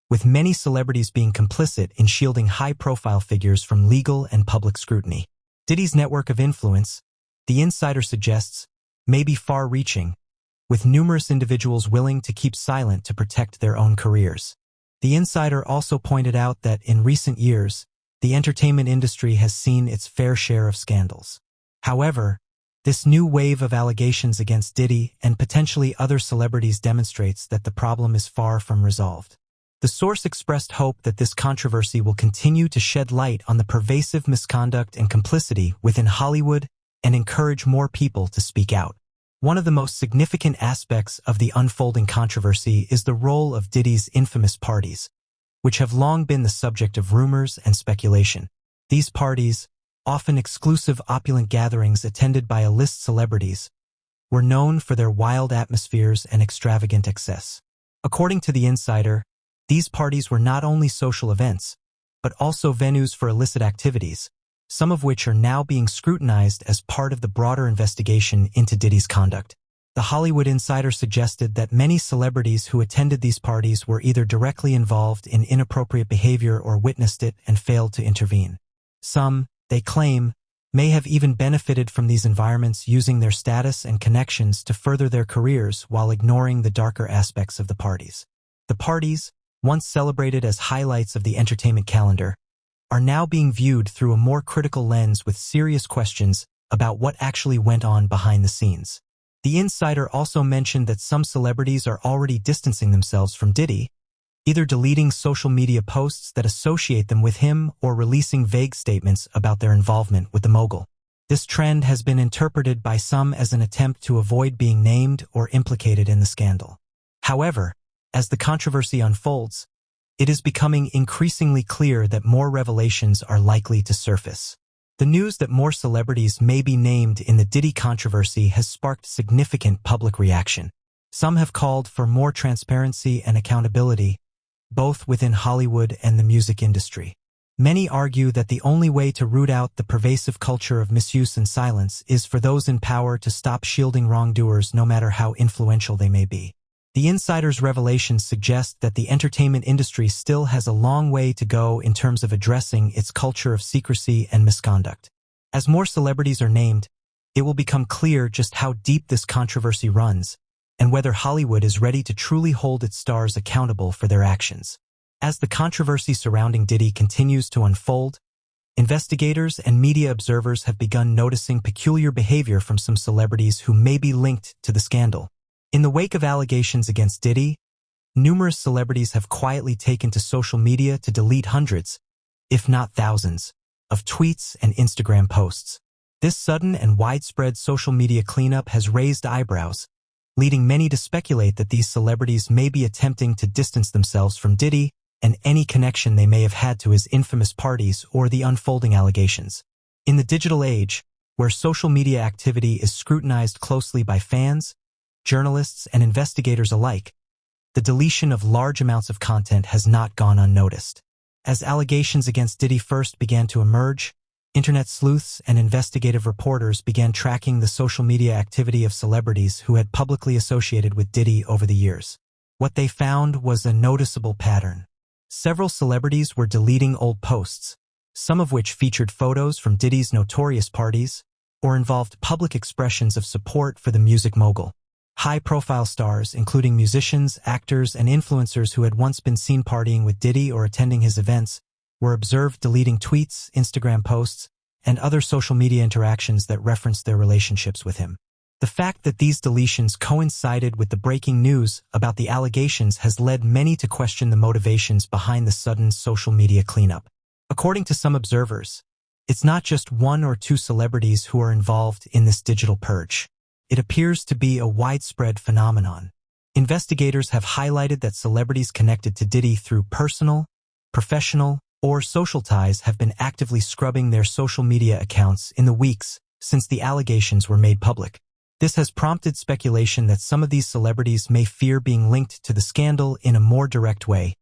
with many celebrities being complicit in shielding high-profile figures from legal and public scrutiny. Diddy's network of influence, the insider suggests, may be far-reaching, with numerous individuals willing to keep silent to protect their own careers. The insider also pointed out that in recent years, the entertainment industry has seen its fair share of scandals. However, this new wave of allegations against Diddy and potentially other celebrities demonstrates that the problem is far from resolved. The source expressed hope that this controversy will continue to shed light on the pervasive misconduct and complicity within Hollywood and encourage more people to speak out. One of the most significant aspects of the unfolding controversy is the role of Diddy's infamous parties, which have long been the subject of rumors and speculation. These parties, often exclusive opulent gatherings attended by A-list celebrities, were known for their wild atmospheres and extravagant excess. According to the insider, these parties were not only social events, but also venues for illicit activities, some of which are now being scrutinized as part of the broader investigation into Diddy's conduct. The Hollywood insider suggested that many celebrities who attended these parties were either directly involved in inappropriate behavior or witnessed it and failed to intervene. Some, they claim, may have even benefited from these environments using their status and connections to further their careers while ignoring the darker aspects of the parties. The parties, once celebrated as highlights of the entertainment calendar, are now being viewed through a more critical lens with serious questions about what actually went on behind the scenes. The insider also mentioned that some celebrities are already distancing themselves from Diddy, either deleting social media posts that associate them with him or releasing vague statements about their involvement with the mogul. This trend has been interpreted by some as an attempt to avoid being named or implicated in the scandal. However, as the controversy unfolds, it is becoming increasingly clear that more revelations are likely to surface. The news that more celebrities may be named in the Diddy controversy has sparked significant public reaction. Some have called for more transparency and accountability, both within Hollywood and the music industry. Many argue that the only way to root out the pervasive culture of misuse and silence is for those in power to stop shielding wrongdoers no matter how influential they may be. The insider's revelations suggest that the entertainment industry still has a long way to go in terms of addressing its culture of secrecy and misconduct. As more celebrities are named, it will become clear just how deep this controversy runs and whether Hollywood is ready to truly hold its stars accountable for their actions. As the controversy surrounding Diddy continues to unfold, investigators and media observers have begun noticing peculiar behavior from some celebrities who may be linked to the scandal. In the wake of allegations against Diddy, numerous celebrities have quietly taken to social media to delete hundreds, if not thousands, of tweets and Instagram posts. This sudden and widespread social media cleanup has raised eyebrows, leading many to speculate that these celebrities may be attempting to distance themselves from Diddy and any connection they may have had to his infamous parties or the unfolding allegations. In the digital age, where social media activity is scrutinized closely by fans, journalists, and investigators alike, the deletion of large amounts of content has not gone unnoticed. As allegations against Diddy first began to emerge, internet sleuths and investigative reporters began tracking the social media activity of celebrities who had publicly associated with Diddy over the years. What they found was a noticeable pattern. Several celebrities were deleting old posts, some of which featured photos from Diddy's notorious parties or involved public expressions of support for the music mogul. High-profile stars, including musicians, actors, and influencers who had once been seen partying with Diddy or attending his events, were observed deleting tweets, Instagram posts, and other social media interactions that referenced their relationships with him. The fact that these deletions coincided with the breaking news about the allegations has led many to question the motivations behind the sudden social media cleanup. According to some observers, it's not just one or two celebrities who are involved in this digital purge. It appears to be a widespread phenomenon. Investigators have highlighted that celebrities connected to Diddy through personal, professional, or social ties have been actively scrubbing their social media accounts in the weeks since the allegations were made public. This has prompted speculation that some of these celebrities may fear being linked to the scandal in a more direct way,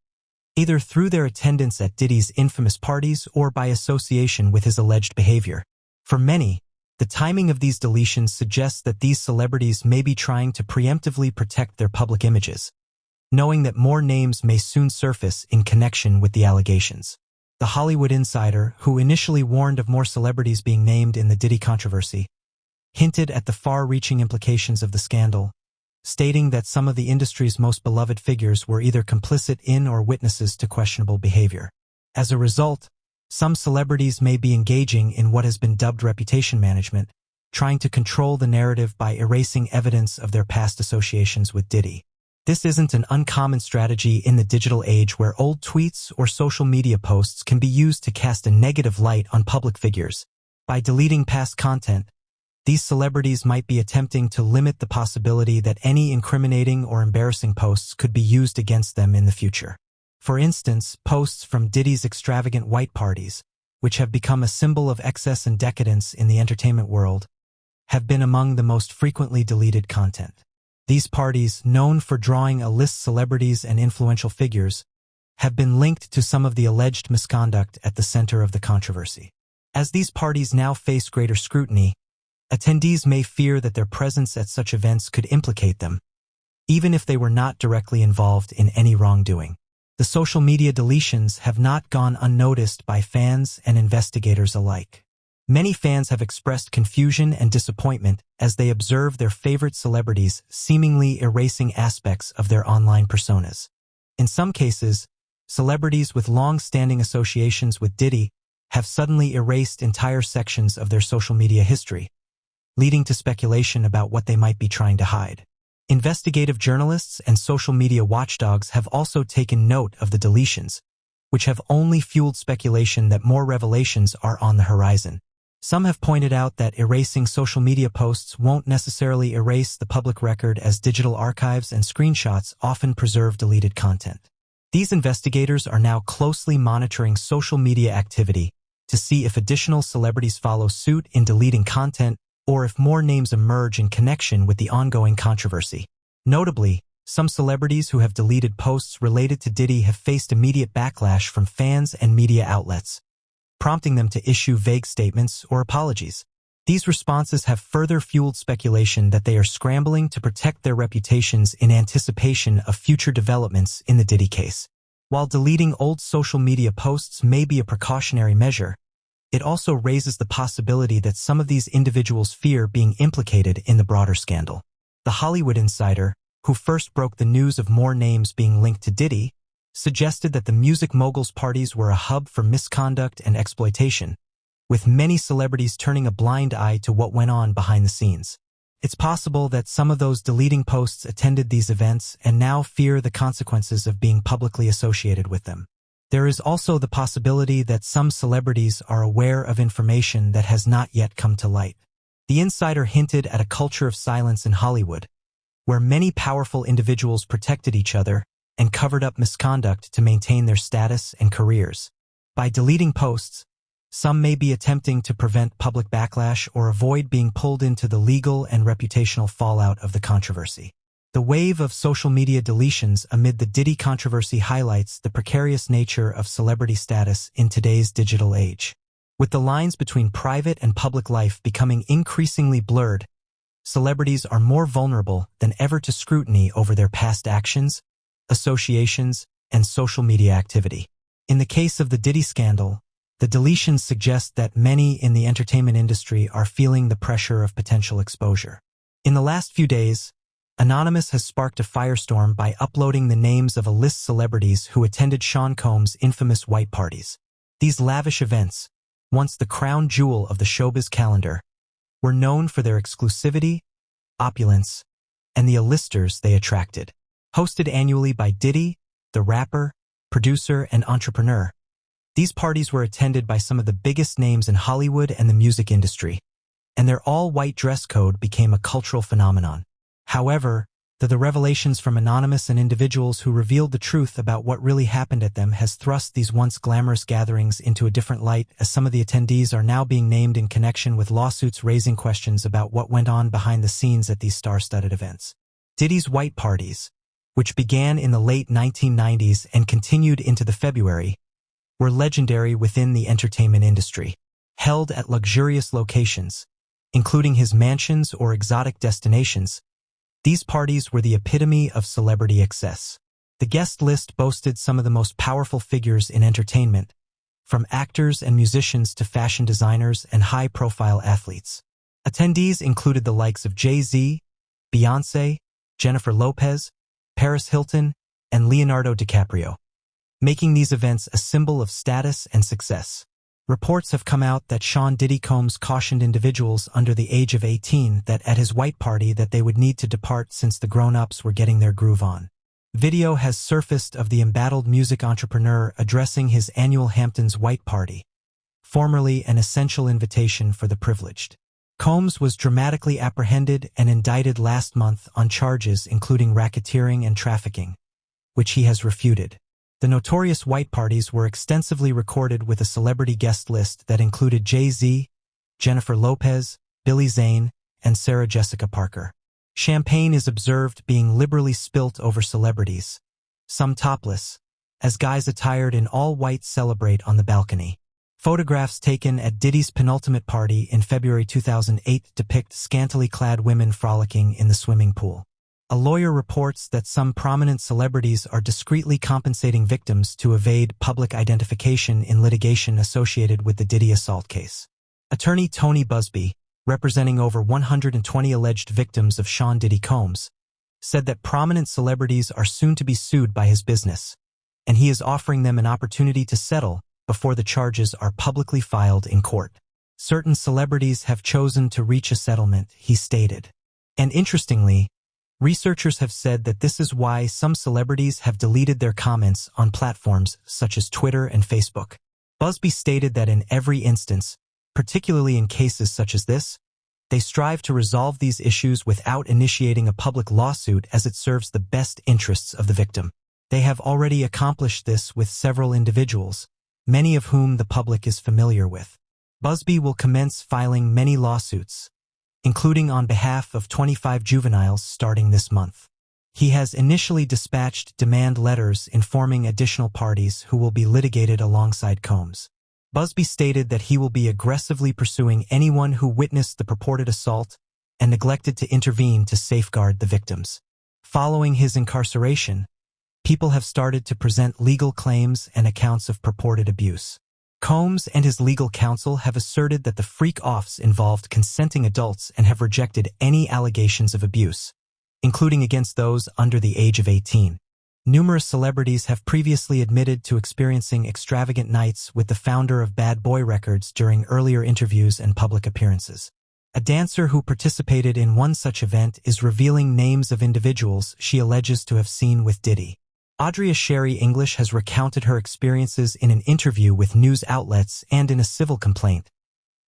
either through their attendance at Diddy's infamous parties or by association with his alleged behavior. For many, the timing of these deletions suggests that these celebrities may be trying to preemptively protect their public images, knowing that more names may soon surface in connection with the allegations. The Hollywood insider, who initially warned of more celebrities being named in the Diddy controversy, hinted at the far-reaching implications of the scandal, stating that some of the industry's most beloved figures were either complicit in or witnesses to questionable behavior. As a result, some celebrities may be engaging in what has been dubbed reputation management, trying to control the narrative by erasing evidence of their past associations with Diddy. This isn't an uncommon strategy in the digital age where old tweets or social media posts can be used to cast a negative light on public figures. By deleting past content, these celebrities might be attempting to limit the possibility that any incriminating or embarrassing posts could be used against them in the future. For instance, posts from Diddy's extravagant white parties, which have become a symbol of excess and decadence in the entertainment world, have been among the most frequently deleted content. These parties, known for drawing A-list celebrities and influential figures, have been linked to some of the alleged misconduct at the center of the controversy. As these parties now face greater scrutiny, attendees may fear that their presence at such events could implicate them, even if they were not directly involved in any wrongdoing. The social media deletions have not gone unnoticed by fans and investigators alike. Many fans have expressed confusion and disappointment as they observe their favorite celebrities seemingly erasing aspects of their online personas. In some cases, celebrities with long-standing associations with Diddy have suddenly erased entire sections of their social media history, leading to speculation about what they might be trying to hide. Investigative journalists and social media watchdogs have also taken note of the deletions, which have only fueled speculation that more revelations are on the horizon. Some have pointed out that erasing social media posts won't necessarily erase the public record, as digital archives and screenshots often preserve deleted content. These investigators are now closely monitoring social media activity to see if additional celebrities follow suit in deleting content or if more names emerge in connection with the ongoing controversy. Notably, some celebrities who have deleted posts related to Diddy have faced immediate backlash from fans and media outlets, prompting them to issue vague statements or apologies. These responses have further fueled speculation that they are scrambling to protect their reputations in anticipation of future developments in the Diddy case. While deleting old social media posts may be a precautionary measure, it also raises the possibility that some of these individuals fear being implicated in the broader scandal. The Hollywood Insider, who first broke the news of more names being linked to Diddy, suggested that the music mogul's parties were a hub for misconduct and exploitation, with many celebrities turning a blind eye to what went on behind the scenes. It's possible that some of those deleting posts attended these events and now fear the consequences of being publicly associated with them. There is also the possibility that some celebrities are aware of information that has not yet come to light. The Insider hinted at a culture of silence in Hollywood, where many powerful individuals protected each other and covered up misconduct to maintain their status and careers. By deleting posts, some may be attempting to prevent public backlash or avoid being pulled into the legal and reputational fallout of the controversy. The wave of social media deletions amid the Diddy controversy highlights the precarious nature of celebrity status in today's digital age. With the lines between private and public life becoming increasingly blurred, celebrities are more vulnerable than ever to scrutiny over their past actions, associations, and social media activity. In the case of the Diddy scandal, the deletions suggest that many in the entertainment industry are feeling the pressure of potential exposure. In the last few days, Anonymous has sparked a firestorm by uploading the names of a list of celebrities who attended Sean Combs' infamous white parties. These lavish events, once the crown jewel of the showbiz calendar, were known for their exclusivity, opulence, and the A-listers they attracted. Hosted annually by Diddy, the rapper, producer, and entrepreneur, these parties were attended by some of the biggest names in Hollywood and the music industry, and their all-white dress code became a cultural phenomenon. However, the revelations from Anonymous and individuals who revealed the truth about what really happened at them has thrust these once glamorous gatherings into a different light, as some of the attendees are now being named in connection with lawsuits raising questions about what went on behind the scenes at these star-studded events. Diddy's white parties, which began in the late 1990s and continued into the February, were legendary within the entertainment industry. Held at luxurious locations, including his mansions or exotic destinations, these parties were the epitome of celebrity excess. The guest list boasted some of the most powerful figures in entertainment, from actors and musicians to fashion designers and high-profile athletes. Attendees included the likes of Jay-Z, Beyoncé, Jennifer Lopez, Paris Hilton, and Leonardo DiCaprio, making these events a symbol of status and success. Reports have come out that Sean Diddy Combs cautioned individuals under the age of 18 that at his white party that they would need to depart since the grown-ups were getting their groove on. Video has surfaced of the embattled music entrepreneur addressing his annual Hamptons white party, formerly an essential invitation for the privileged. Combs was dramatically apprehended and indicted last month on charges including racketeering and trafficking, which he has refuted. The notorious white parties were extensively recorded with a celebrity guest list that included Jay-Z, Jennifer Lopez, Billy Zane, and Sarah Jessica Parker. Champagne is observed being liberally spilt over celebrities, some topless, as guys attired in all white celebrate on the balcony. Photographs taken at Diddy's penultimate party in February 2008 depict scantily clad women frolicking in the swimming pool. A lawyer reports that some prominent celebrities are discreetly compensating victims to evade public identification in litigation associated with the Diddy assault case. Attorney Tony Busby, representing over 120 alleged victims of Sean Diddy Combs, said that prominent celebrities are soon to be sued by his business, and he is offering them an opportunity to settle before the charges are publicly filed in court. Certain celebrities have chosen to reach a settlement, he stated. And interestingly, Researchers have said that this is why some celebrities have deleted their comments on platforms such as Twitter and Facebook. Busby stated that in every instance, particularly in cases such as this, they strive to resolve these issues without initiating a public lawsuit as it serves the best interests of the victim. They have already accomplished this with several individuals, many of whom the public is familiar with. Busby will commence filing many lawsuits, including on behalf of 25 juveniles starting this month. He has initially dispatched demand letters informing additional parties who will be litigated alongside Combs. Busby stated that he will be aggressively pursuing anyone who witnessed the purported assault and neglected to intervene to safeguard the victims. Following his incarceration, people have started to present legal claims and accounts of purported abuse. Combs and his legal counsel have asserted that the freak-offs involved consenting adults and have rejected any allegations of abuse, including against those under the age of 18. Numerous celebrities have previously admitted to experiencing extravagant nights with the founder of Bad Boy Records during earlier interviews and public appearances. A dancer who participated in one such event is revealing names of individuals she alleges to have seen with Diddy. Audria Sherry English has recounted her experiences in an interview with news outlets and in a civil complaint,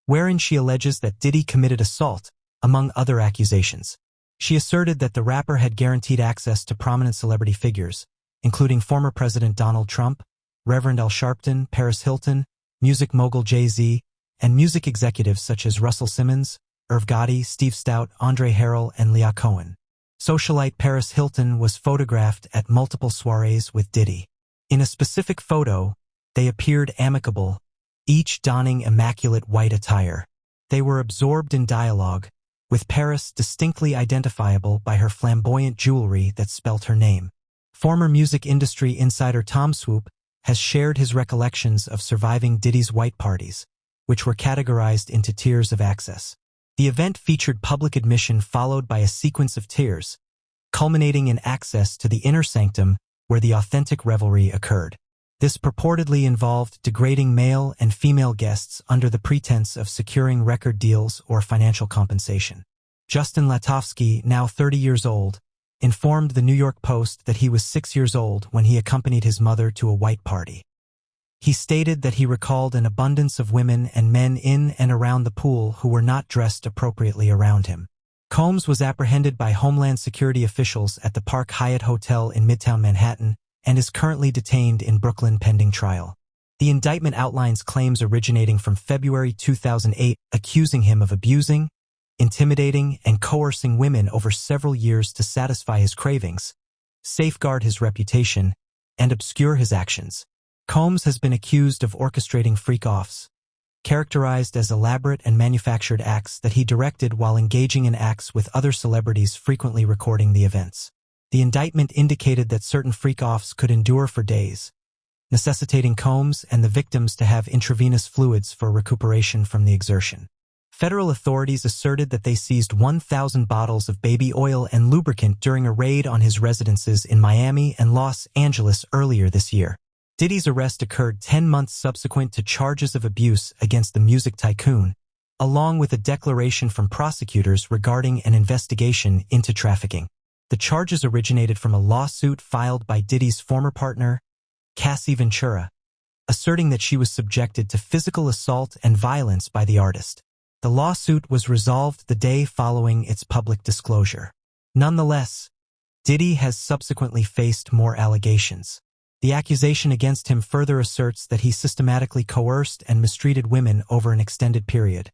wherein she alleges that Diddy committed assault, among other accusations. She asserted that the rapper had guaranteed access to prominent celebrity figures, including former President Donald Trump, Reverend Al Sharpton, Paris Hilton, music mogul Jay-Z, and music executives such as Russell Simmons, Irv Gotti, Steve Stout, Andre Harrell, and Leah Cohen. Socialite Paris Hilton was photographed at multiple soirees with Diddy. In a specific photo, they appeared amicable, each donning immaculate white attire. They were absorbed in dialogue, with Paris distinctly identifiable by her flamboyant jewelry that spelt her name. Former music industry insider Tom Swoop has shared his recollections of surviving Diddy's white parties, which were categorized into tiers of access. The event featured public admission followed by a sequence of tiers, culminating in access to the inner sanctum where the authentic revelry occurred. This purportedly involved degrading male and female guests under the pretense of securing record deals or financial compensation. Justin Latovsky, now 30 years old, informed the New York Post that he was 6 years old when he accompanied his mother to a white party. He stated that he recalled an abundance of women and men in and around the pool who were not dressed appropriately around him. Combs was apprehended by Homeland Security officials at the Park Hyatt Hotel in Midtown Manhattan and is currently detained in Brooklyn pending trial. The indictment outlines claims originating from February 2008 accusing him of abusing, intimidating, and coercing women over several years to satisfy his cravings, safeguard his reputation, and obscure his actions. Combs has been accused of orchestrating freak-offs, characterized as elaborate and manufactured acts that he directed while engaging in acts with other celebrities frequently recording the events. The indictment indicated that certain freak-offs could endure for days, necessitating Combs and the victims to have intravenous fluids for recuperation from the exertion. Federal authorities asserted that they seized 1,000 bottles of baby oil and lubricant during a raid on his residences in Miami and Los Angeles earlier this year. Diddy's arrest occurred 10 months subsequent to charges of abuse against the music tycoon, along with a declaration from prosecutors regarding an investigation into trafficking. The charges originated from a lawsuit filed by Diddy's former partner, Cassie Ventura, asserting that she was subjected to physical assault and violence by the artist. The lawsuit was resolved the day following its public disclosure. Nonetheless, Diddy has subsequently faced more allegations. The accusation against him further asserts that he systematically coerced and mistreated women over an extended period,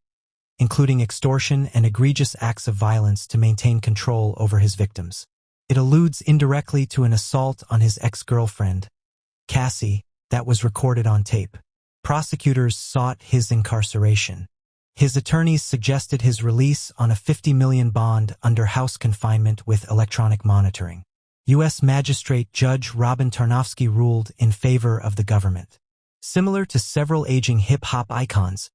including extortion and egregious acts of violence to maintain control over his victims. It alludes indirectly to an assault on his ex-girlfriend, Cassie, that was recorded on tape. Prosecutors sought his incarceration. His attorneys suggested his release on a $50 million bond under house confinement with electronic monitoring. U.S. Magistrate Judge Robin Tarnofsky ruled in favor of the government. Similar to several aging hip-hop icons,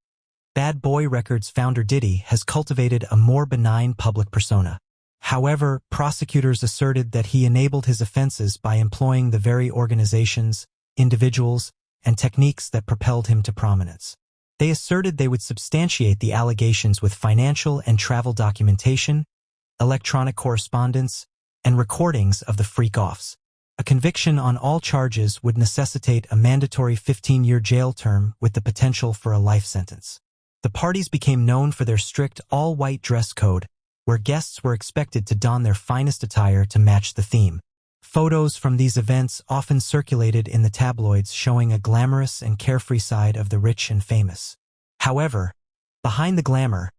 Bad Boy Records founder Diddy has cultivated a more benign public persona. However, prosecutors asserted that he enabled his offenses by employing the very organizations, individuals, and techniques that propelled him to prominence. They asserted they would substantiate the allegations with financial and travel documentation, electronic correspondence, and recordings of the freak-offs. A conviction on all charges would necessitate a mandatory 15-year jail term with the potential for a life sentence. The parties became known for their strict all-white dress code, where guests were expected to don their finest attire to match the theme. Photos from these events often circulated in the tabloids showing a glamorous and carefree side of the rich and famous. However, behind the glamour,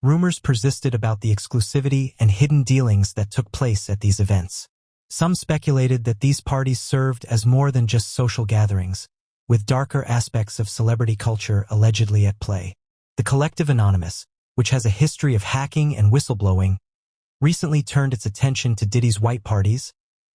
rumors persisted about the exclusivity and hidden dealings that took place at these events. Some speculated that these parties served as more than just social gatherings, with darker aspects of celebrity culture allegedly at play. The Collective Anonymous, which has a history of hacking and whistleblowing, recently turned its attention to Diddy's white parties,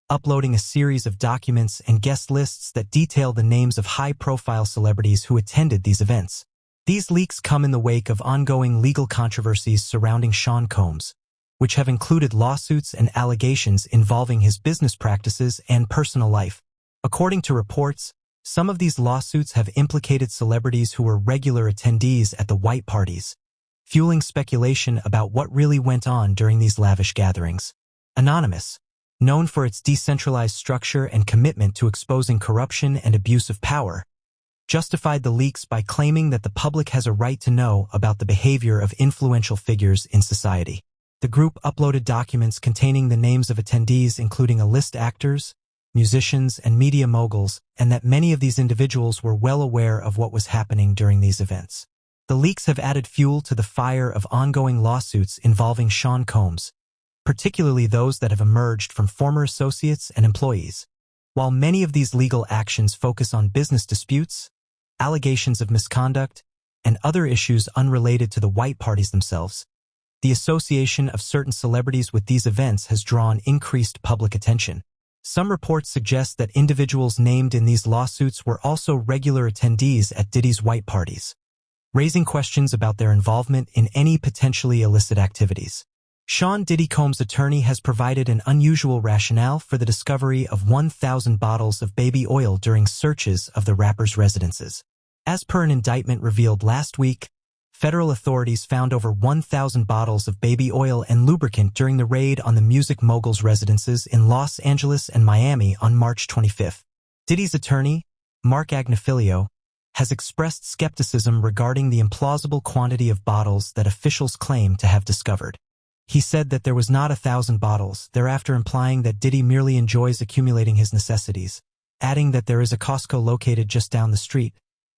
uploading a series of documents and guest lists that detail the names of high-profile celebrities who attended these events. These leaks come in the wake of ongoing legal controversies surrounding Sean Combs, which have included lawsuits and allegations involving his business practices and personal life. According to reports, some of these lawsuits have implicated celebrities who were regular attendees at the white parties, fueling speculation about what really went on during these lavish gatherings. Anonymous, known for its decentralized structure and commitment to exposing corruption and abuse of power, justified the leaks by claiming that the public has a right to know about the behavior of influential figures in society. The group uploaded documents containing the names of attendees including A-list actors, musicians, and media moguls, and that many of these individuals were well aware of what was happening during these events. The leaks have added fuel to the fire of ongoing lawsuits involving Sean Combs, particularly those that have emerged from former associates and employees. While many of these legal actions focus on business disputes, allegations of misconduct, and other issues unrelated to the white parties themselves, the association of certain celebrities with these events has drawn increased public attention. Some reports suggest that individuals named in these lawsuits were also regular attendees at Diddy's white parties, raising questions about their involvement in any potentially illicit activities. Sean Diddy Combs' attorney has provided an unusual rationale for the discovery of 1,000 bottles of baby oil during searches of the rapper's residences. As per an indictment revealed last week, federal authorities found over 1,000 bottles of baby oil and lubricant during the raid on the music mogul's residences in Los Angeles and Miami on March 25. Diddy's attorney, Mark Agnifilio, has expressed skepticism regarding the implausible quantity of bottles that officials claim to have discovered. He said that there was not 1,000 bottles, thereafter implying that Diddy merely enjoys accumulating his necessities, adding that there is a Costco located just down the street,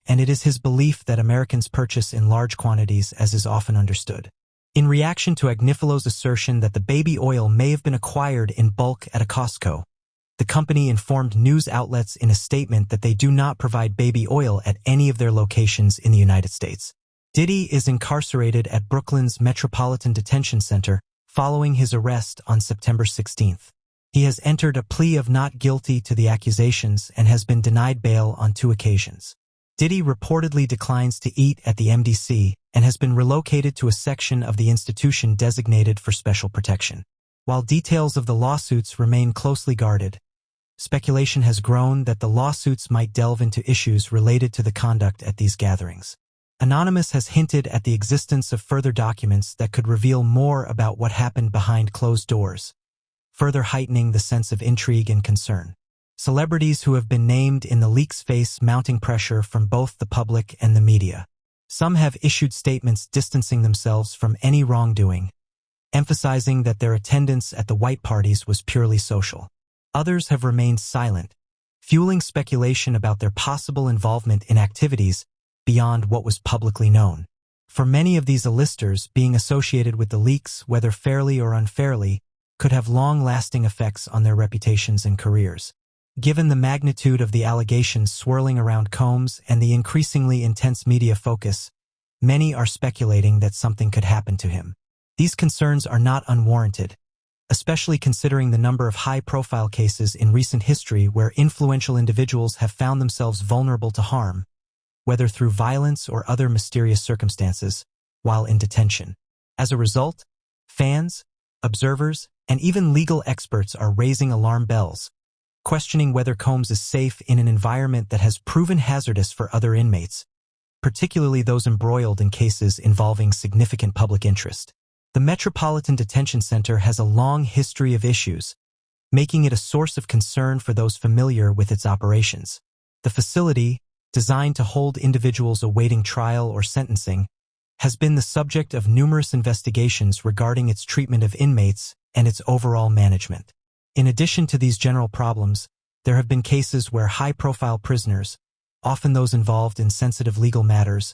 and it is his belief that Americans purchase in large quantities as is often understood. In reaction to Agnifilio's assertion that the baby oil may have been acquired in bulk at a Costco, the company informed news outlets in a statement that they do not provide baby oil at any of their locations in the United States. Diddy is incarcerated at Brooklyn's Metropolitan Detention Center following his arrest on September 16. He has entered a plea of not guilty to the accusations and has been denied bail on 2 occasions. Diddy reportedly declines to eat at the MDC and has been relocated to a section of the institution designated for special protection. While details of the lawsuits remain closely guarded, speculation has grown that the lawsuits might delve into issues related to the conduct at these gatherings. Anonymous has hinted at the existence of further documents that could reveal more about what happened behind closed doors, further heightening the sense of intrigue and concern. Celebrities who have been named in the leaks face mounting pressure from both the public and the media. Some have issued statements distancing themselves from any wrongdoing, emphasizing that their attendance at the white parties was purely social. Others have remained silent, fueling speculation about their possible involvement in activities beyond what was publicly known. For many of these A-listers, being associated with the leaks, whether fairly or unfairly, could have long-lasting effects on their reputations and careers. Given the magnitude of the allegations swirling around Combs and the increasingly intense media focus, many are speculating that something could happen to him. These concerns are not unwarranted, especially considering the number of high-profile cases in recent history where influential individuals have found themselves vulnerable to harm, whether through violence or other mysterious circumstances, while in detention. As a result, fans, observers, and even legal experts are raising alarm bells, questioning whether Combs is safe in an environment that has proven hazardous for other inmates, particularly those embroiled in cases involving significant public interest. The Metropolitan Detention Center has a long history of issues, making it a source of concern for those familiar with its operations. The facility, designed to hold individuals awaiting trial or sentencing, has been the subject of numerous investigations regarding its treatment of inmates and its overall management. In addition to these general problems, there have been cases where high-profile prisoners, often those involved in sensitive legal matters,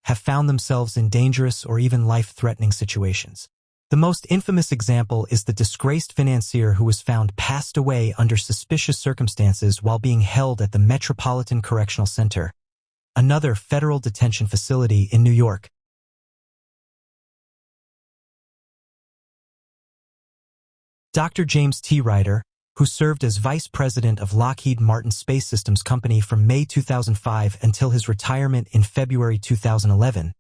have found themselves in dangerous or even life-threatening situations. The most infamous example is the disgraced financier who was found passed away under suspicious circumstances while being held at the Metropolitan Correctional Center, another federal detention facility in New York. Dr. James T. Ryder, who served as vice president of Lockheed Martin Space Systems Company from May 2005 until his retirement in February 2011,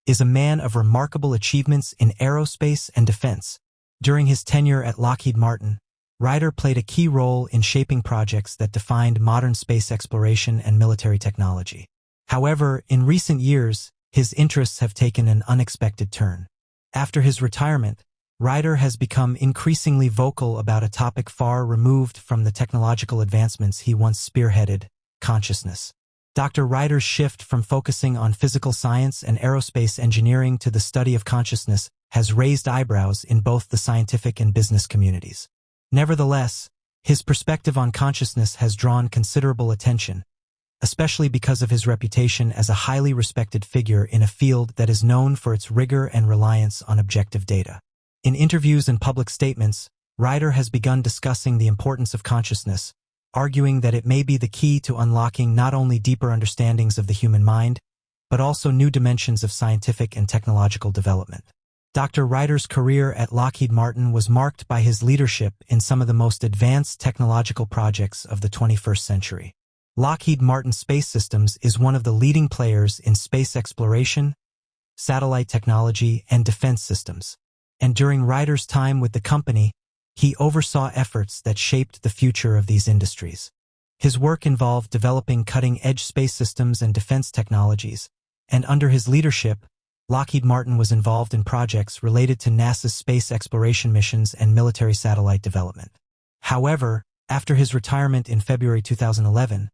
is a man of remarkable achievements in aerospace and defense. During his tenure at Lockheed Martin, Ryder played a key role in shaping projects that defined modern space exploration and military technology. However, in recent years, his interests have taken an unexpected turn. After his retirement, Ryder has become increasingly vocal about a topic far removed from the technological advancements he once spearheaded: consciousness. Dr. Ryder's shift from focusing on physical science and aerospace engineering to the study of consciousness has raised eyebrows in both the scientific and business communities. Nevertheless, his perspective on consciousness has drawn considerable attention, especially because of his reputation as a highly respected figure in a field that is known for its rigor and reliance on objective data. In interviews and public statements, Ryder has begun discussing the importance of consciousness, arguing that it may be the key to unlocking not only deeper understandings of the human mind, but also new dimensions of scientific and technological development. Dr. Ryder's career at Lockheed Martin was marked by his leadership in some of the most advanced technological projects of the 21st century. Lockheed Martin Space Systems is one of the leading players in space exploration, satellite technology, and defense systems. And during Ryder's time with the company, he oversaw efforts that shaped the future of these industries. His work involved developing cutting-edge space systems and defense technologies, and under his leadership, Lockheed Martin was involved in projects related to NASA's space exploration missions and military satellite development. However, after his retirement in February 2011,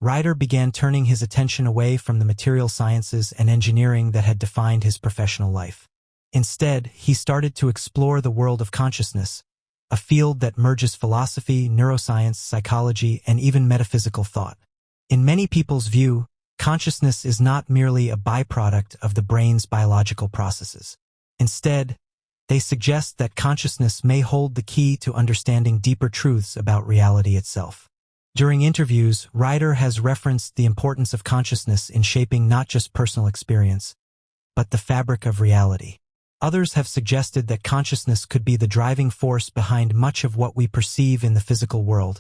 Ryder began turning his attention away from the material sciences and engineering that had defined his professional life. Instead, he started to explore the world of consciousness, a field that merges philosophy, neuroscience, psychology, and even metaphysical thought. In many people's view, consciousness is not merely a byproduct of the brain's biological processes. Instead, they suggest that consciousness may hold the key to understanding deeper truths about reality itself. During interviews, Ryder has referenced the importance of consciousness in shaping not just personal experience, but the fabric of reality. Others have suggested that consciousness could be the driving force behind much of what we perceive in the physical world,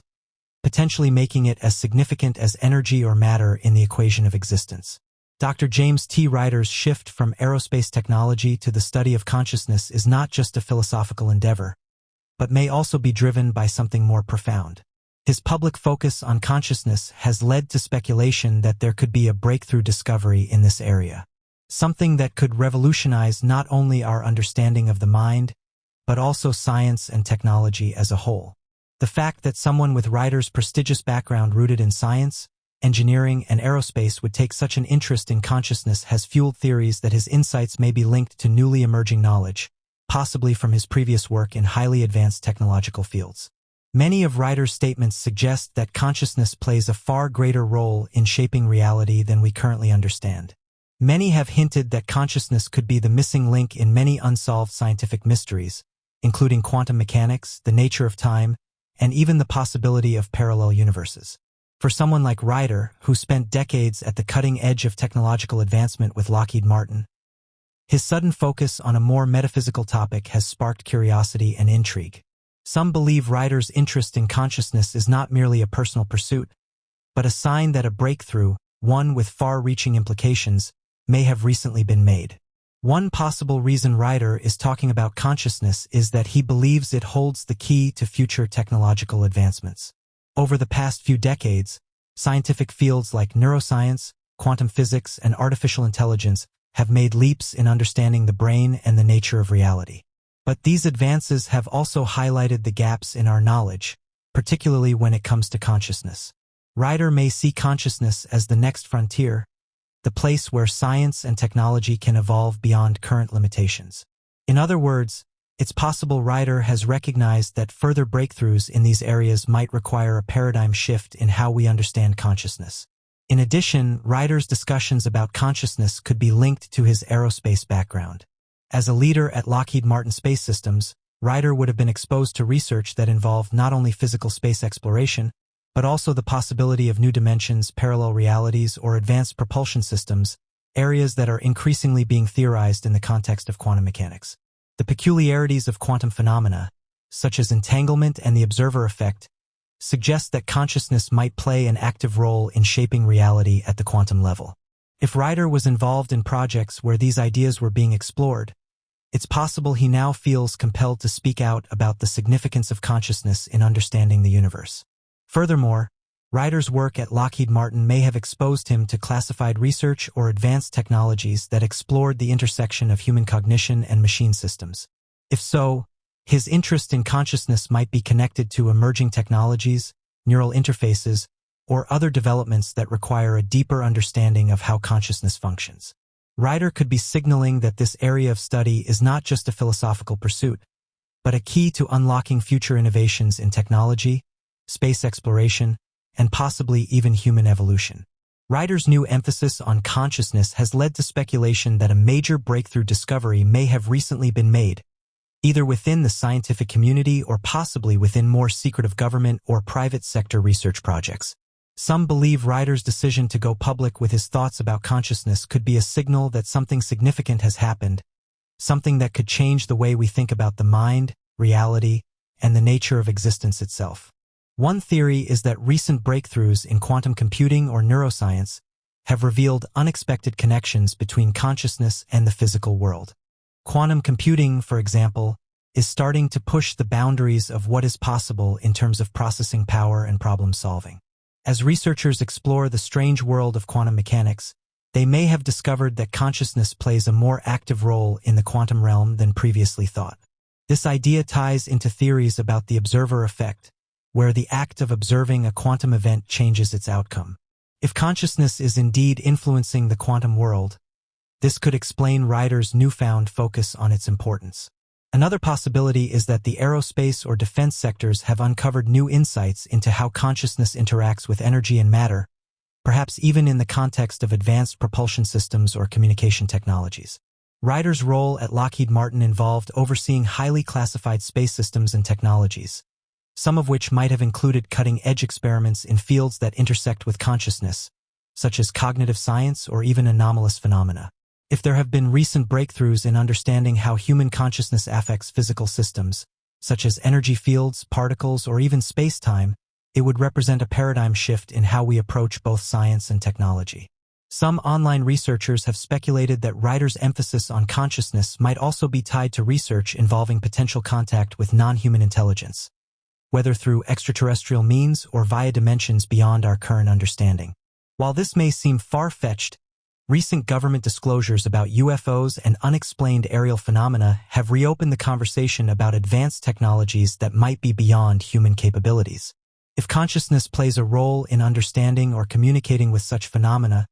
potentially making it as significant as energy or matter in the equation of existence. Dr. James T. Ryder's shift from aerospace technology to the study of consciousness is not just a philosophical endeavor, but may also be driven by something more profound. His public focus on consciousness has led to speculation that there could be a breakthrough discovery in this area. Something that could revolutionize not only our understanding of the mind, but also science and technology as a whole. The fact that someone with Ryder's prestigious background rooted in science, engineering, and aerospace would take such an interest in consciousness has fueled theories that his insights may be linked to newly emerging knowledge, possibly from his previous work in highly advanced technological fields. Many of Ryder's statements suggest that consciousness plays a far greater role in shaping reality than we currently understand. Many have hinted that consciousness could be the missing link in many unsolved scientific mysteries, including quantum mechanics, the nature of time, and even the possibility of parallel universes. For someone like Ryder, who spent decades at the cutting edge of technological advancement with Lockheed Martin, his sudden focus on a more metaphysical topic has sparked curiosity and intrigue. Some believe Ryder's interest in consciousness is not merely a personal pursuit, but a sign that a breakthrough, one with far-reaching implications, may have recently been made. One possible reason Ryder is talking about consciousness is that he believes it holds the key to future technological advancements. Over the past few decades, scientific fields like neuroscience, quantum physics, and artificial intelligence have made leaps in understanding the brain and the nature of reality. But these advances have also highlighted the gaps in our knowledge, particularly when it comes to consciousness. Ryder may see consciousness as the next frontier, the place where science and technology can evolve beyond current limitations. In other words, it's possible Ryder has recognized that further breakthroughs in these areas might require a paradigm shift in how we understand consciousness. In addition, Ryder's discussions about consciousness could be linked to his aerospace background. As a leader at Lockheed Martin Space Systems, Ryder would have been exposed to research that involved not only physical space exploration, but also the possibility of new dimensions, parallel realities, or advanced propulsion systems, areas that are increasingly being theorized in the context of quantum mechanics. The peculiarities of quantum phenomena, such as entanglement and the observer effect, suggest that consciousness might play an active role in shaping reality at the quantum level. If Ryder was involved in projects where these ideas were being explored, it's possible he now feels compelled to speak out about the significance of consciousness in understanding the universe. Furthermore, Ryder's work at Lockheed Martin may have exposed him to classified research or advanced technologies that explored the intersection of human cognition and machine systems. If so, his interest in consciousness might be connected to emerging technologies, neural interfaces, or other developments that require a deeper understanding of how consciousness functions. Ryder could be signaling that this area of study is not just a philosophical pursuit, but a key to unlocking future innovations in technology, space exploration, and possibly even human evolution. Ryder's new emphasis on consciousness has led to speculation that a major breakthrough discovery may have recently been made, either within the scientific community or possibly within more secretive government or private sector research projects. Some believe Ryder's decision to go public with his thoughts about consciousness could be a signal that something significant has happened, something that could change the way we think about the mind, reality, and the nature of existence itself. One theory is that recent breakthroughs in quantum computing or neuroscience have revealed unexpected connections between consciousness and the physical world. Quantum computing, for example, is starting to push the boundaries of what is possible in terms of processing power and problem solving. As researchers explore the strange world of quantum mechanics, they may have discovered that consciousness plays a more active role in the quantum realm than previously thought. This idea ties into theories about the observer effect, where the act of observing a quantum event changes its outcome. If consciousness is indeed influencing the quantum world, this could explain Ryder's newfound focus on its importance. Another possibility is that the aerospace or defense sectors have uncovered new insights into how consciousness interacts with energy and matter, perhaps even in the context of advanced propulsion systems or communication technologies. Ryder's role at Lockheed Martin involved overseeing highly classified space systems and technologies, some of which might have included cutting-edge experiments in fields that intersect with consciousness, such as cognitive science or even anomalous phenomena. If there have been recent breakthroughs in understanding how human consciousness affects physical systems, such as energy fields, particles, or even space-time, it would represent a paradigm shift in how we approach both science and technology. Some online researchers have speculated that Ryder's emphasis on consciousness might also be tied to research involving potential contact with non-human intelligence, whether through extraterrestrial means or via dimensions beyond our current understanding. While this may seem far-fetched, recent government disclosures about UFOs and unexplained aerial phenomena have reopened the conversation about advanced technologies that might be beyond human capabilities. If consciousness plays a role in understanding or communicating with such phenomena,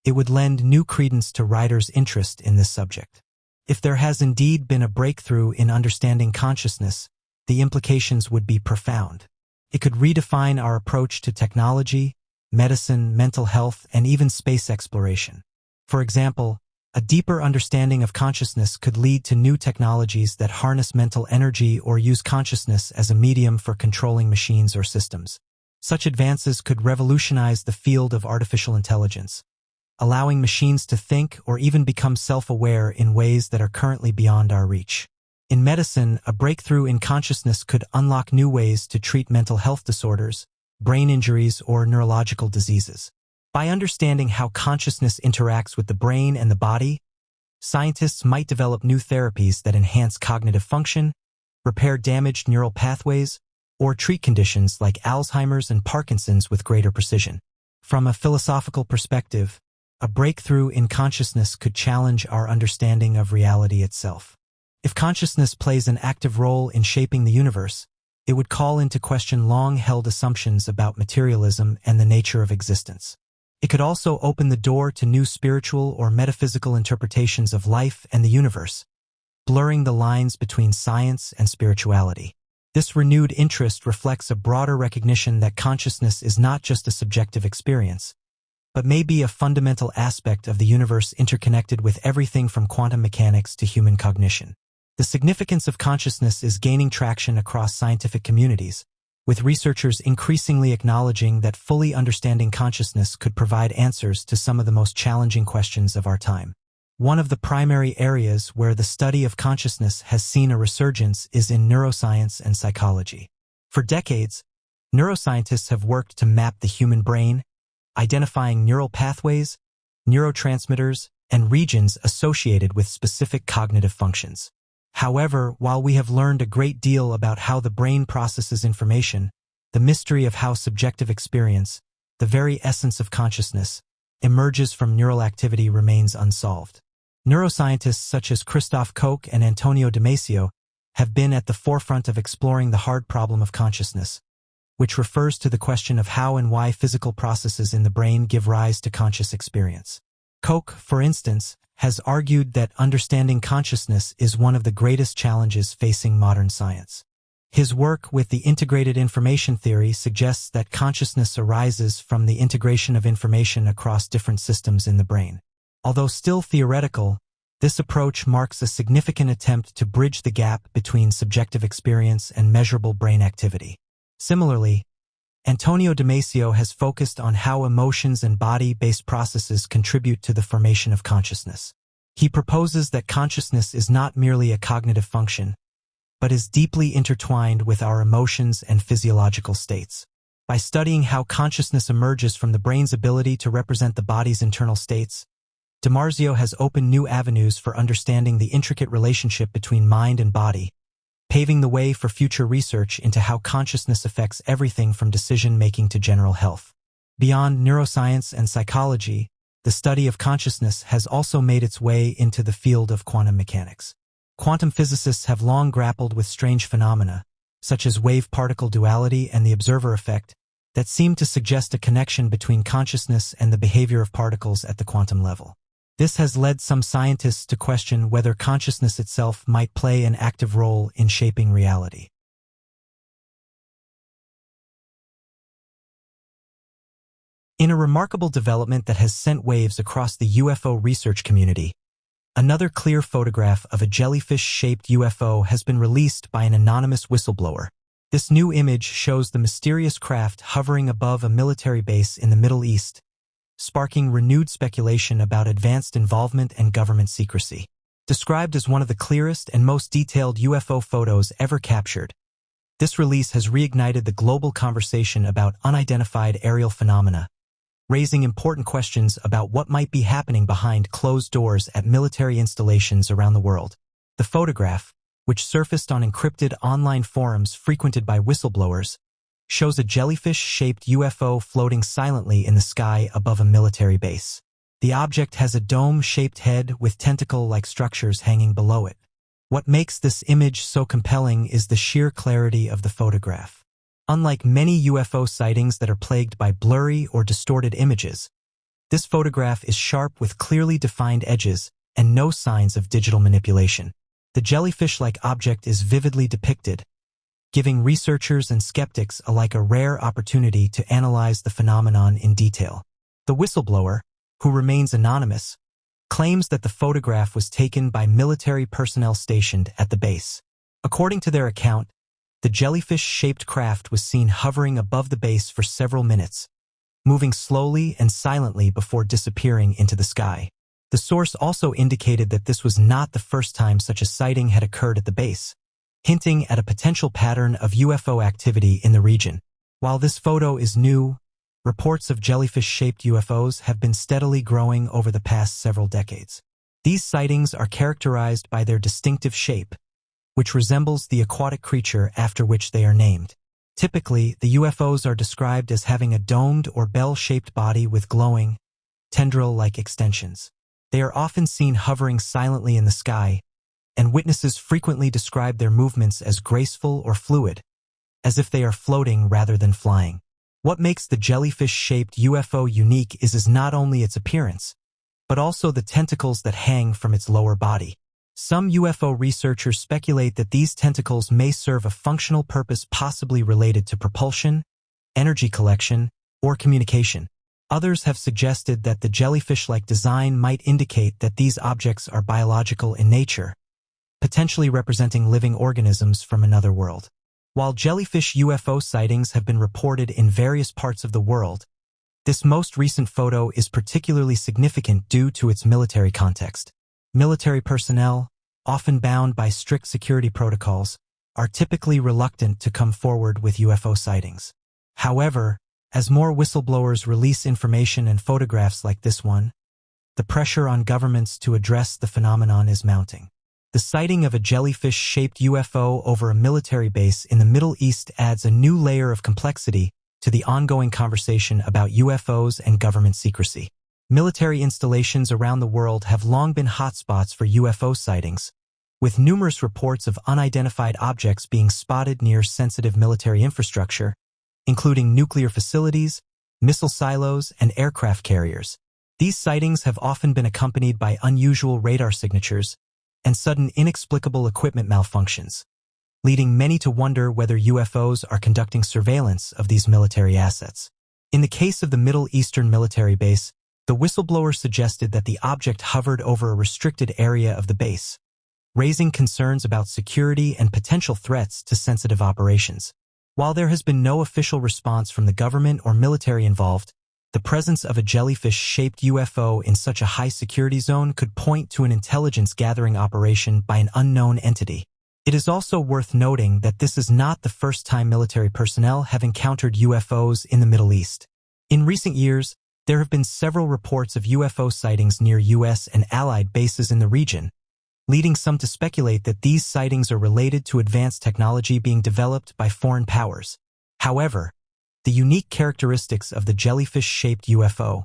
it would lend new credence to Ryder's interest in this subject. If there has indeed been a breakthrough in understanding consciousness, the implications would be profound. It could redefine our approach to technology, medicine, mental health, and even space exploration. For example, a deeper understanding of consciousness could lead to new technologies that harness mental energy or use consciousness as a medium for controlling machines or systems. Such advances could revolutionize the field of artificial intelligence, allowing machines to think or even become self-aware in ways that are currently beyond our reach. In medicine, a breakthrough in consciousness could unlock new ways to treat mental health disorders, brain injuries, or neurological diseases. By understanding how consciousness interacts with the brain and the body, scientists might develop new therapies that enhance cognitive function, repair damaged neural pathways, or treat conditions like Alzheimer's and Parkinson's with greater precision. From a philosophical perspective, a breakthrough in consciousness could challenge our understanding of reality itself. If consciousness plays an active role in shaping the universe, it would call into question long-held assumptions about materialism and the nature of existence. It could also open the door to new spiritual or metaphysical interpretations of life and the universe, blurring the lines between science and spirituality. This renewed interest reflects a broader recognition that consciousness is not just a subjective experience, but may be a fundamental aspect of the universe interconnected with everything from quantum mechanics to human cognition. The significance of consciousness is gaining traction across scientific communities, with researchers increasingly acknowledging that fully understanding consciousness could provide answers to some of the most challenging questions of our time. One of the primary areas where the study of consciousness has seen a resurgence is in neuroscience and psychology. For decades, neuroscientists have worked to map the human brain, identifying neural pathways, neurotransmitters, and regions associated with specific cognitive functions. However, while we have learned a great deal about how the brain processes information, the mystery of how subjective experience, the very essence of consciousness, emerges from neural activity remains unsolved. Neuroscientists such as Christoph Koch and Antonio Damasio have been at the forefront of exploring the hard problem of consciousness, which refers to the question of how and why physical processes in the brain give rise to conscious experience. Koch, for instance, has argued that understanding consciousness is one of the greatest challenges facing modern science. His work with the integrated information theory suggests that consciousness arises from the integration of information across different systems in the brain. Although still theoretical, this approach marks a significant attempt to bridge the gap between subjective experience and measurable brain activity. Similarly, Antonio Damasio has focused on how emotions and body-based processes contribute to the formation of consciousness. He proposes that consciousness is not merely a cognitive function, but is deeply intertwined with our emotions and physiological states. By studying how consciousness emerges from the brain's ability to represent the body's internal states, Damasio has opened new avenues for understanding the intricate relationship between mind and body, paving the way for future research into how consciousness affects everything from decision-making to general health. Beyond neuroscience and psychology, the study of consciousness has also made its way into the field of quantum mechanics. Quantum physicists have long grappled with strange phenomena, such as wave-particle duality and the observer effect, that seem to suggest a connection between consciousness and the behavior of particles at the quantum level. This has led some scientists to question whether consciousness itself might play an active role in shaping reality. In a remarkable development that has sent waves across the UFO research community, another clear photograph of a jellyfish-shaped UFO has been released by an anonymous whistleblower. This new image shows the mysterious craft hovering above a military base in the Middle East, sparking renewed speculation about advanced involvement and government secrecy. Described as one of the clearest and most detailed UFO photos ever captured, this release has reignited the global conversation about unidentified aerial phenomena, raising important questions about what might be happening behind closed doors at military installations around the world. The photograph, which surfaced on encrypted online forums frequented by whistleblowers, shows a jellyfish-shaped UFO floating silently in the sky above a military base. The object has a dome-shaped head with tentacle-like structures hanging below it. What makes this image so compelling is the sheer clarity of the photograph. Unlike many UFO sightings that are plagued by blurry or distorted images, this photograph is sharp with clearly defined edges and no signs of digital manipulation. The jellyfish-like object is vividly depicted, giving researchers and skeptics alike a rare opportunity to analyze the phenomenon in detail. The whistleblower, who remains anonymous, claims that the photograph was taken by military personnel stationed at the base. According to their account, the jellyfish-shaped craft was seen hovering above the base for several minutes, moving slowly and silently before disappearing into the sky. The source also indicated that this was not the first time such a sighting had occurred at the base, hinting at a potential pattern of UFO activity in the region. While this photo is new, reports of jellyfish-shaped UFOs have been steadily growing over the past several decades. These sightings are characterized by their distinctive shape, which resembles the aquatic creature after which they are named. Typically, the UFOs are described as having a domed or bell-shaped body with glowing, tendril-like extensions. They are often seen hovering silently in the sky, and witnesses frequently describe their movements as graceful or fluid, as if they are floating rather than flying. What makes the jellyfish-shaped UFO unique is not only its appearance, but also the tentacles that hang from its lower body. Some UFO researchers speculate that these tentacles may serve a functional purpose possibly related to propulsion, energy collection, or communication. Others have suggested that the jellyfish-like design might indicate that these objects are biological in nature, potentially representing living organisms from another world. While jellyfish UFO sightings have been reported in various parts of the world, this most recent photo is particularly significant due to its military context. Military personnel, often bound by strict security protocols, are typically reluctant to come forward with UFO sightings. However, as more whistleblowers release information and photographs like this one, the pressure on governments to address the phenomenon is mounting. The sighting of a jellyfish-shaped UFO over a military base in the Middle East adds a new layer of complexity to the ongoing conversation about UFOs and government secrecy. Military installations around the world have long been hotspots for UFO sightings, with numerous reports of unidentified objects being spotted near sensitive military infrastructure, including nuclear facilities, missile silos, and aircraft carriers. These sightings have often been accompanied by unusual radar signatures and sudden inexplicable equipment malfunctions, leading many to wonder whether UFOs are conducting surveillance of these military assets. In the case of the Middle Eastern military base, the whistleblower suggested that the object hovered over a restricted area of the base, raising concerns about security and potential threats to sensitive operations. While there has been no official response from the government or military involved, the presence of a jellyfish-shaped UFO in such a high-security zone could point to an intelligence-gathering operation by an unknown entity. It is also worth noting that this is not the first time military personnel have encountered UFOs in the Middle East. In recent years, there have been several reports of UFO sightings near U.S. and allied bases in the region, leading some to speculate that these sightings are related to advanced technology being developed by foreign powers. However, the unique characteristics of the jellyfish-shaped UFO,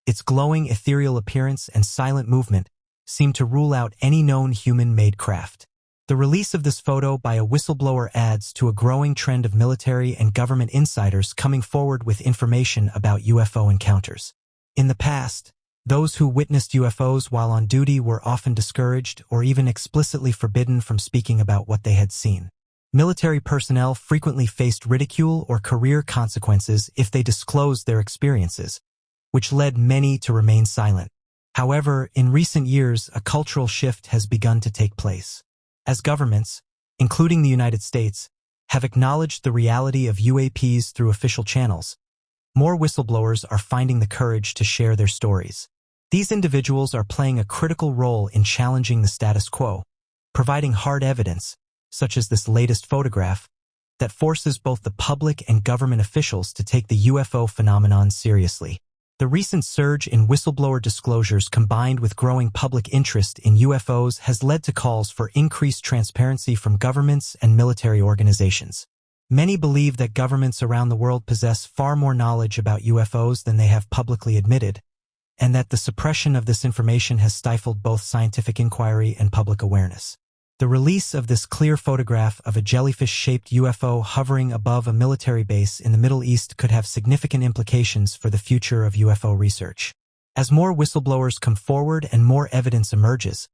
its glowing ethereal appearance and silent movement, seem to rule out any known human-made craft. The release of this photo by a whistleblower adds to a growing trend of military and government insiders coming forward with information about UFO encounters. In the past, those who witnessed UFOs while on duty were often discouraged or even explicitly forbidden from speaking about what they had seen. Military personnel frequently faced ridicule or career consequences if they disclosed their experiences, which led many to remain silent. However, in recent years, a cultural shift has begun to take place. As governments, including the United States, have acknowledged the reality of UAPs through official channels, more whistleblowers are finding the courage to share their stories. These individuals are playing a critical role in challenging the status quo, providing hard evidence, such as this latest photograph, that forces both the public and government officials to take the UFO phenomenon seriously. The recent surge in whistleblower disclosures combined with growing public interest in UFOs has led to calls for increased transparency from governments and military organizations. Many believe that governments around the world possess far more knowledge about UFOs than they have publicly admitted, and that the suppression of this information has stifled both scientific inquiry and public awareness. The release of this clear photograph of a jellyfish-shaped UFO hovering above a military base in the Middle East could have significant implications for the future of UFO research. As more whistleblowers come forward and more evidence emerges,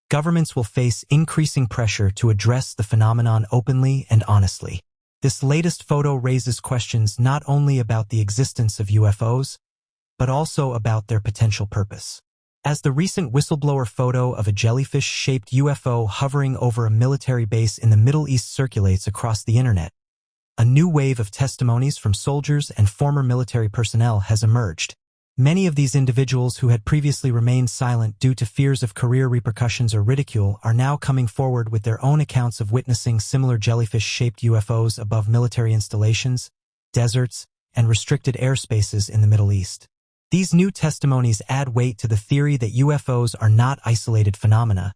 governments will face increasing pressure to address the phenomenon openly and honestly. This latest photo raises questions not only about the existence of UFOs, but also about their potential purpose. As the recent whistleblower photo of a jellyfish-shaped UFO hovering over a military base in the Middle East circulates across the internet, a new wave of testimonies from soldiers and former military personnel has emerged. Many of these individuals who had previously remained silent due to fears of career repercussions or ridicule are now coming forward with their own accounts of witnessing similar jellyfish-shaped UFOs above military installations, deserts, and restricted airspaces in the Middle East. These new testimonies add weight to the theory that UFOs are not isolated phenomena,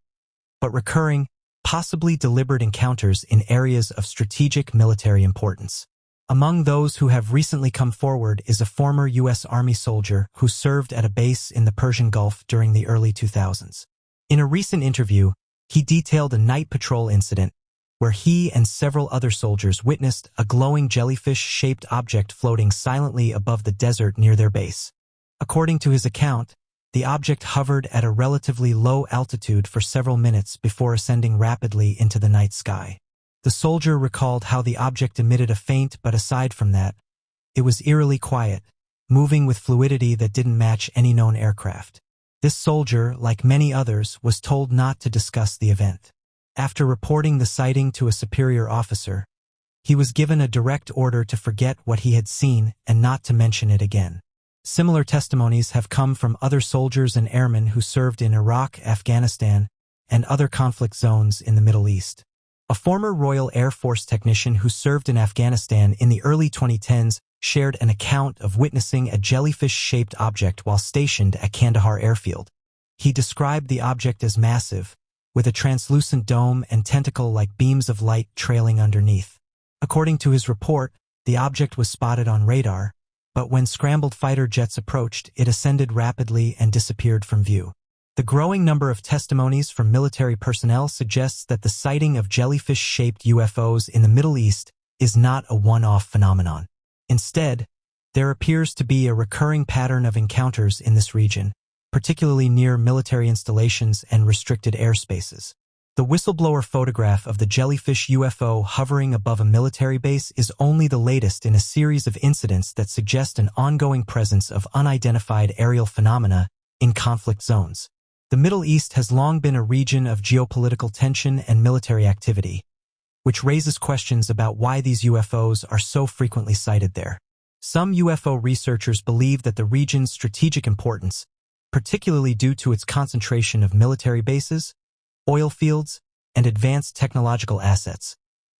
but recurring, possibly deliberate encounters in areas of strategic military importance. Among those who have recently come forward is a former U.S. Army soldier who served at a base in the Persian Gulf during the early 2000s. In a recent interview, he detailed a night patrol incident where he and several other soldiers witnessed a glowing jellyfish-shaped object floating silently above the desert near their base. According to his account, the object hovered at a relatively low altitude for several minutes before ascending rapidly into the night sky. The soldier recalled how the object emitted a faint, but aside from that, it was eerily quiet, moving with fluidity that didn't match any known aircraft. This soldier, like many others, was told not to discuss the event. After reporting the sighting to a superior officer, he was given a direct order to forget what he had seen and not to mention it again. Similar testimonies have come from other soldiers and airmen who served in Iraq, Afghanistan, and other conflict zones in the Middle East. A former Royal Air Force technician who served in Afghanistan in the early 2010s shared an account of witnessing a jellyfish-shaped object while stationed at Kandahar Airfield. He described the object as massive, with a translucent dome and tentacle-like beams of light trailing underneath. According to his report, the object was spotted on radar, but when scrambled fighter jets approached, it ascended rapidly and disappeared from view. The growing number of testimonies from military personnel suggests that the sighting of jellyfish-shaped UFOs in the Middle East is not a one-off phenomenon. Instead, there appears to be a recurring pattern of encounters in this region, particularly near military installations and restricted airspaces. The whistleblower photograph of the jellyfish UFO hovering above a military base is only the latest in a series of incidents that suggest an ongoing presence of unidentified aerial phenomena in conflict zones. The Middle East has long been a region of geopolitical tension and military activity, which raises questions about why these UFOs are so frequently sighted there. Some UFO researchers believe that the region's strategic importance, particularly due to its concentration of military bases, oil fields, and advanced technological assets,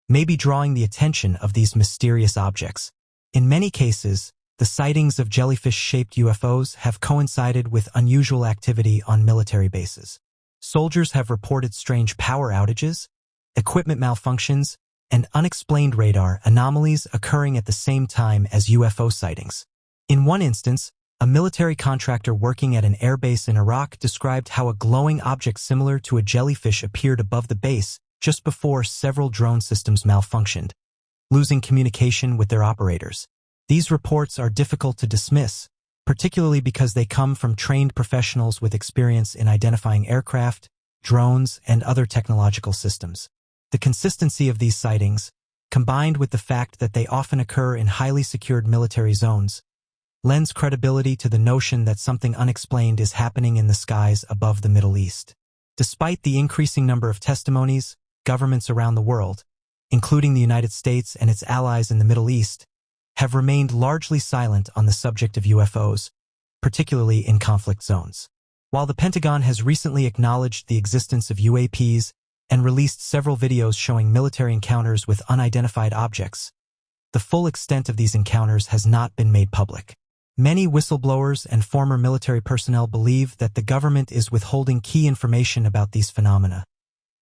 may be drawing the attention of these mysterious objects. In many cases, the sightings of jellyfish-shaped UFOs have coincided with unusual activity on military bases. Soldiers have reported strange power outages, equipment malfunctions, and unexplained radar anomalies occurring at the same time as UFO sightings. In one instance, a military contractor working at an airbase in Iraq described how a glowing object similar to a jellyfish appeared above the base just before several drone systems malfunctioned, losing communication with their operators. These reports are difficult to dismiss, particularly because they come from trained professionals with experience in identifying aircraft, drones, and other technological systems. The consistency of these sightings, combined with the fact that they often occur in highly secured military zones, lends credibility to the notion that something unexplained is happening in the skies above the Middle East. Despite the increasing number of testimonies, governments around the world, including the United States and its allies in the Middle East, have remained largely silent on the subject of UFOs, particularly in conflict zones. While the Pentagon has recently acknowledged the existence of UAPs and released several videos showing military encounters with unidentified objects, the full extent of these encounters has not been made public. Many whistleblowers and former military personnel believe that the government is withholding key information about these phenomena,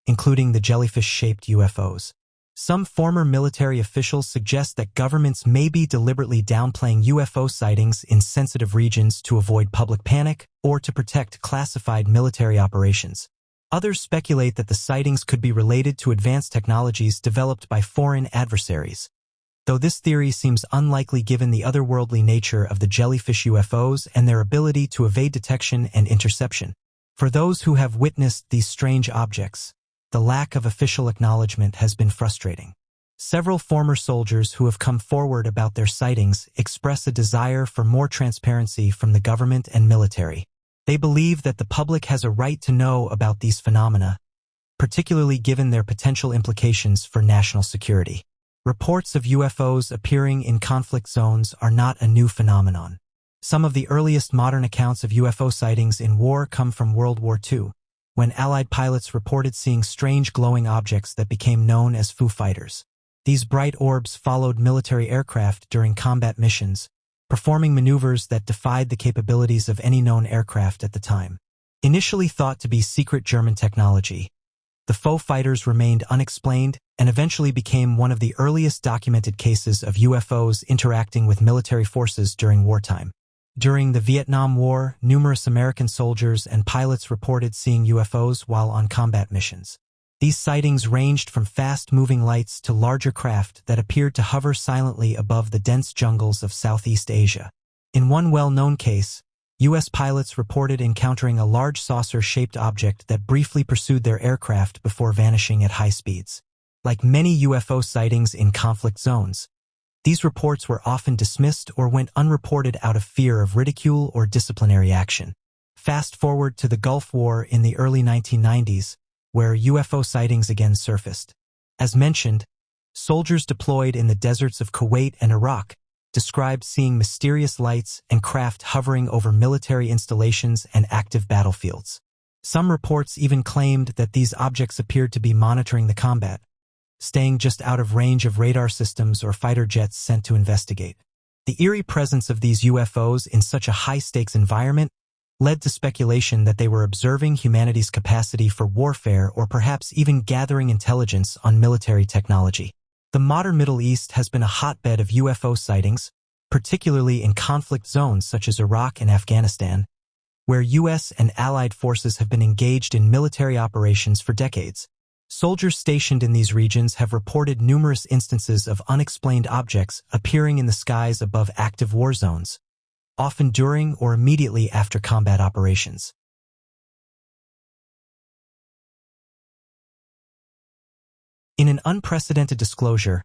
including the jellyfish-shaped UFOs. Some former military officials suggest that governments may be deliberately downplaying UFO sightings in sensitive regions to avoid public panic or to protect classified military operations. Others speculate that the sightings could be related to advanced technologies developed by foreign adversaries, though this theory seems unlikely given the otherworldly nature of the jellyfish UFOs and their ability to evade detection and interception. For those who have witnessed these strange objects, the lack of official acknowledgement has been frustrating. Several former soldiers who have come forward about their sightings express a desire for more transparency from the government and military. They believe that the public has a right to know about these phenomena, particularly given their potential implications for national security. Reports of UFOs appearing in conflict zones are not a new phenomenon. Some of the earliest modern accounts of UFO sightings in war come from World War II, when Allied pilots reported seeing strange glowing objects that became known as Foo Fighters. These bright orbs followed military aircraft during combat missions, performing maneuvers that defied the capabilities of any known aircraft at the time. Initially thought to be secret German technology, the Foo Fighters remained unexplained and eventually became one of the earliest documented cases of UFOs interacting with military forces during wartime. During the Vietnam War, numerous American soldiers and pilots reported seeing UFOs while on combat missions. These sightings ranged from fast-moving lights to larger craft that appeared to hover silently above the dense jungles of Southeast Asia. In one well-known case, U.S. pilots reported encountering a large saucer-shaped object that briefly pursued their aircraft before vanishing at high speeds. Like many UFO sightings in conflict zones, these reports were often dismissed or went unreported out of fear of ridicule or disciplinary action. Fast forward to the Gulf War in the early 1990s, where UFO sightings again surfaced. As mentioned, soldiers deployed in the deserts of Kuwait and Iraq described seeing mysterious lights and craft hovering over military installations and active battlefields. Some reports even claimed that these objects appeared to be monitoring the combat, staying just out of range of radar systems or fighter jets sent to investigate. The eerie presence of these UFOs in such a high-stakes environment led to speculation that they were observing humanity's capacity for warfare or perhaps even gathering intelligence on military technology. The modern Middle East has been a hotbed of UFO sightings, particularly in conflict zones such as Iraq and Afghanistan, where U.S. and allied forces have been engaged in military operations for decades. Soldiers stationed in these regions have reported numerous instances of unexplained objects appearing in the skies above active war zones, often during or immediately after combat operations. In an unprecedented disclosure,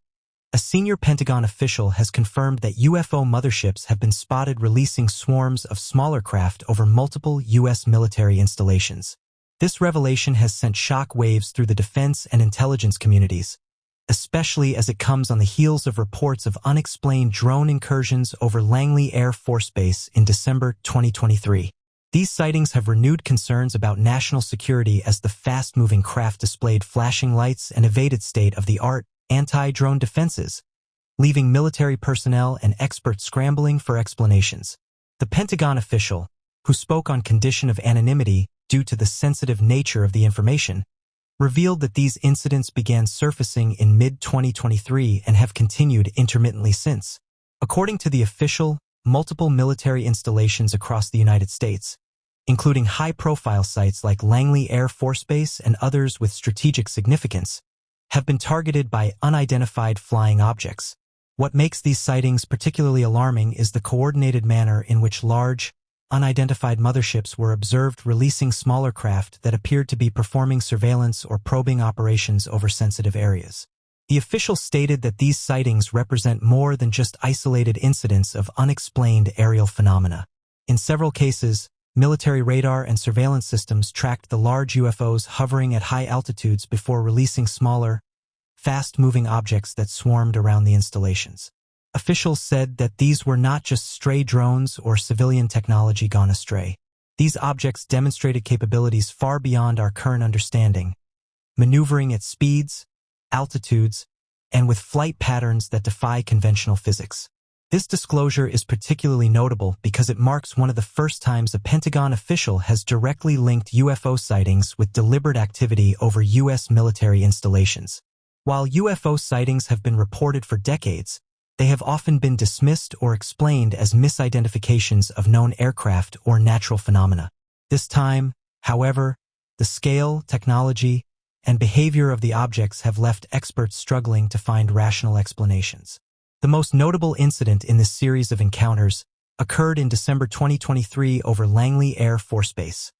a senior Pentagon official has confirmed that UFO motherships have been spotted releasing swarms of smaller craft over multiple U.S. military installations. This revelation has sent shock waves through the defense and intelligence communities, especially as it comes on the heels of reports of unexplained drone incursions over Langley Air Force Base in December 2023. These sightings have renewed concerns about national security as the fast-moving craft displayed flashing lights and evaded state-of-the-art anti-drone defenses, leaving military personnel and experts scrambling for explanations. The Pentagon official, who spoke on condition of anonymity due to the sensitive nature of the information, revealed that these incidents began surfacing in mid-2023 and have continued intermittently since. According to the official, multiple military installations across the United States, including high-profile sites like Langley Air Force Base and others with strategic significance, have been targeted by unidentified flying objects. What makes these sightings particularly alarming is the coordinated manner in which large, unidentified motherships were observed releasing smaller craft that appeared to be performing surveillance or probing operations over sensitive areas. The official stated that these sightings represent more than just isolated incidents of unexplained aerial phenomena. In several cases, military radar and surveillance systems tracked the large UFOs hovering at high altitudes before releasing smaller, fast-moving objects that swarmed around the installations. Officials said that these were not just stray drones or civilian technology gone astray. These objects demonstrated capabilities far beyond our current understanding, maneuvering at speeds, altitudes, and with flight patterns that defy conventional physics. This disclosure is particularly notable because it marks one of the first times a Pentagon official has directly linked UFO sightings with deliberate activity over U.S. military installations. While UFO sightings have been reported for decades, they have often been dismissed or explained as misidentifications of known aircraft or natural phenomena. This time, however, the scale, technology, and behavior of the objects have left experts struggling to find rational explanations. The most notable incident in this series of encounters occurred in December 2023 over Langley Air Force Base,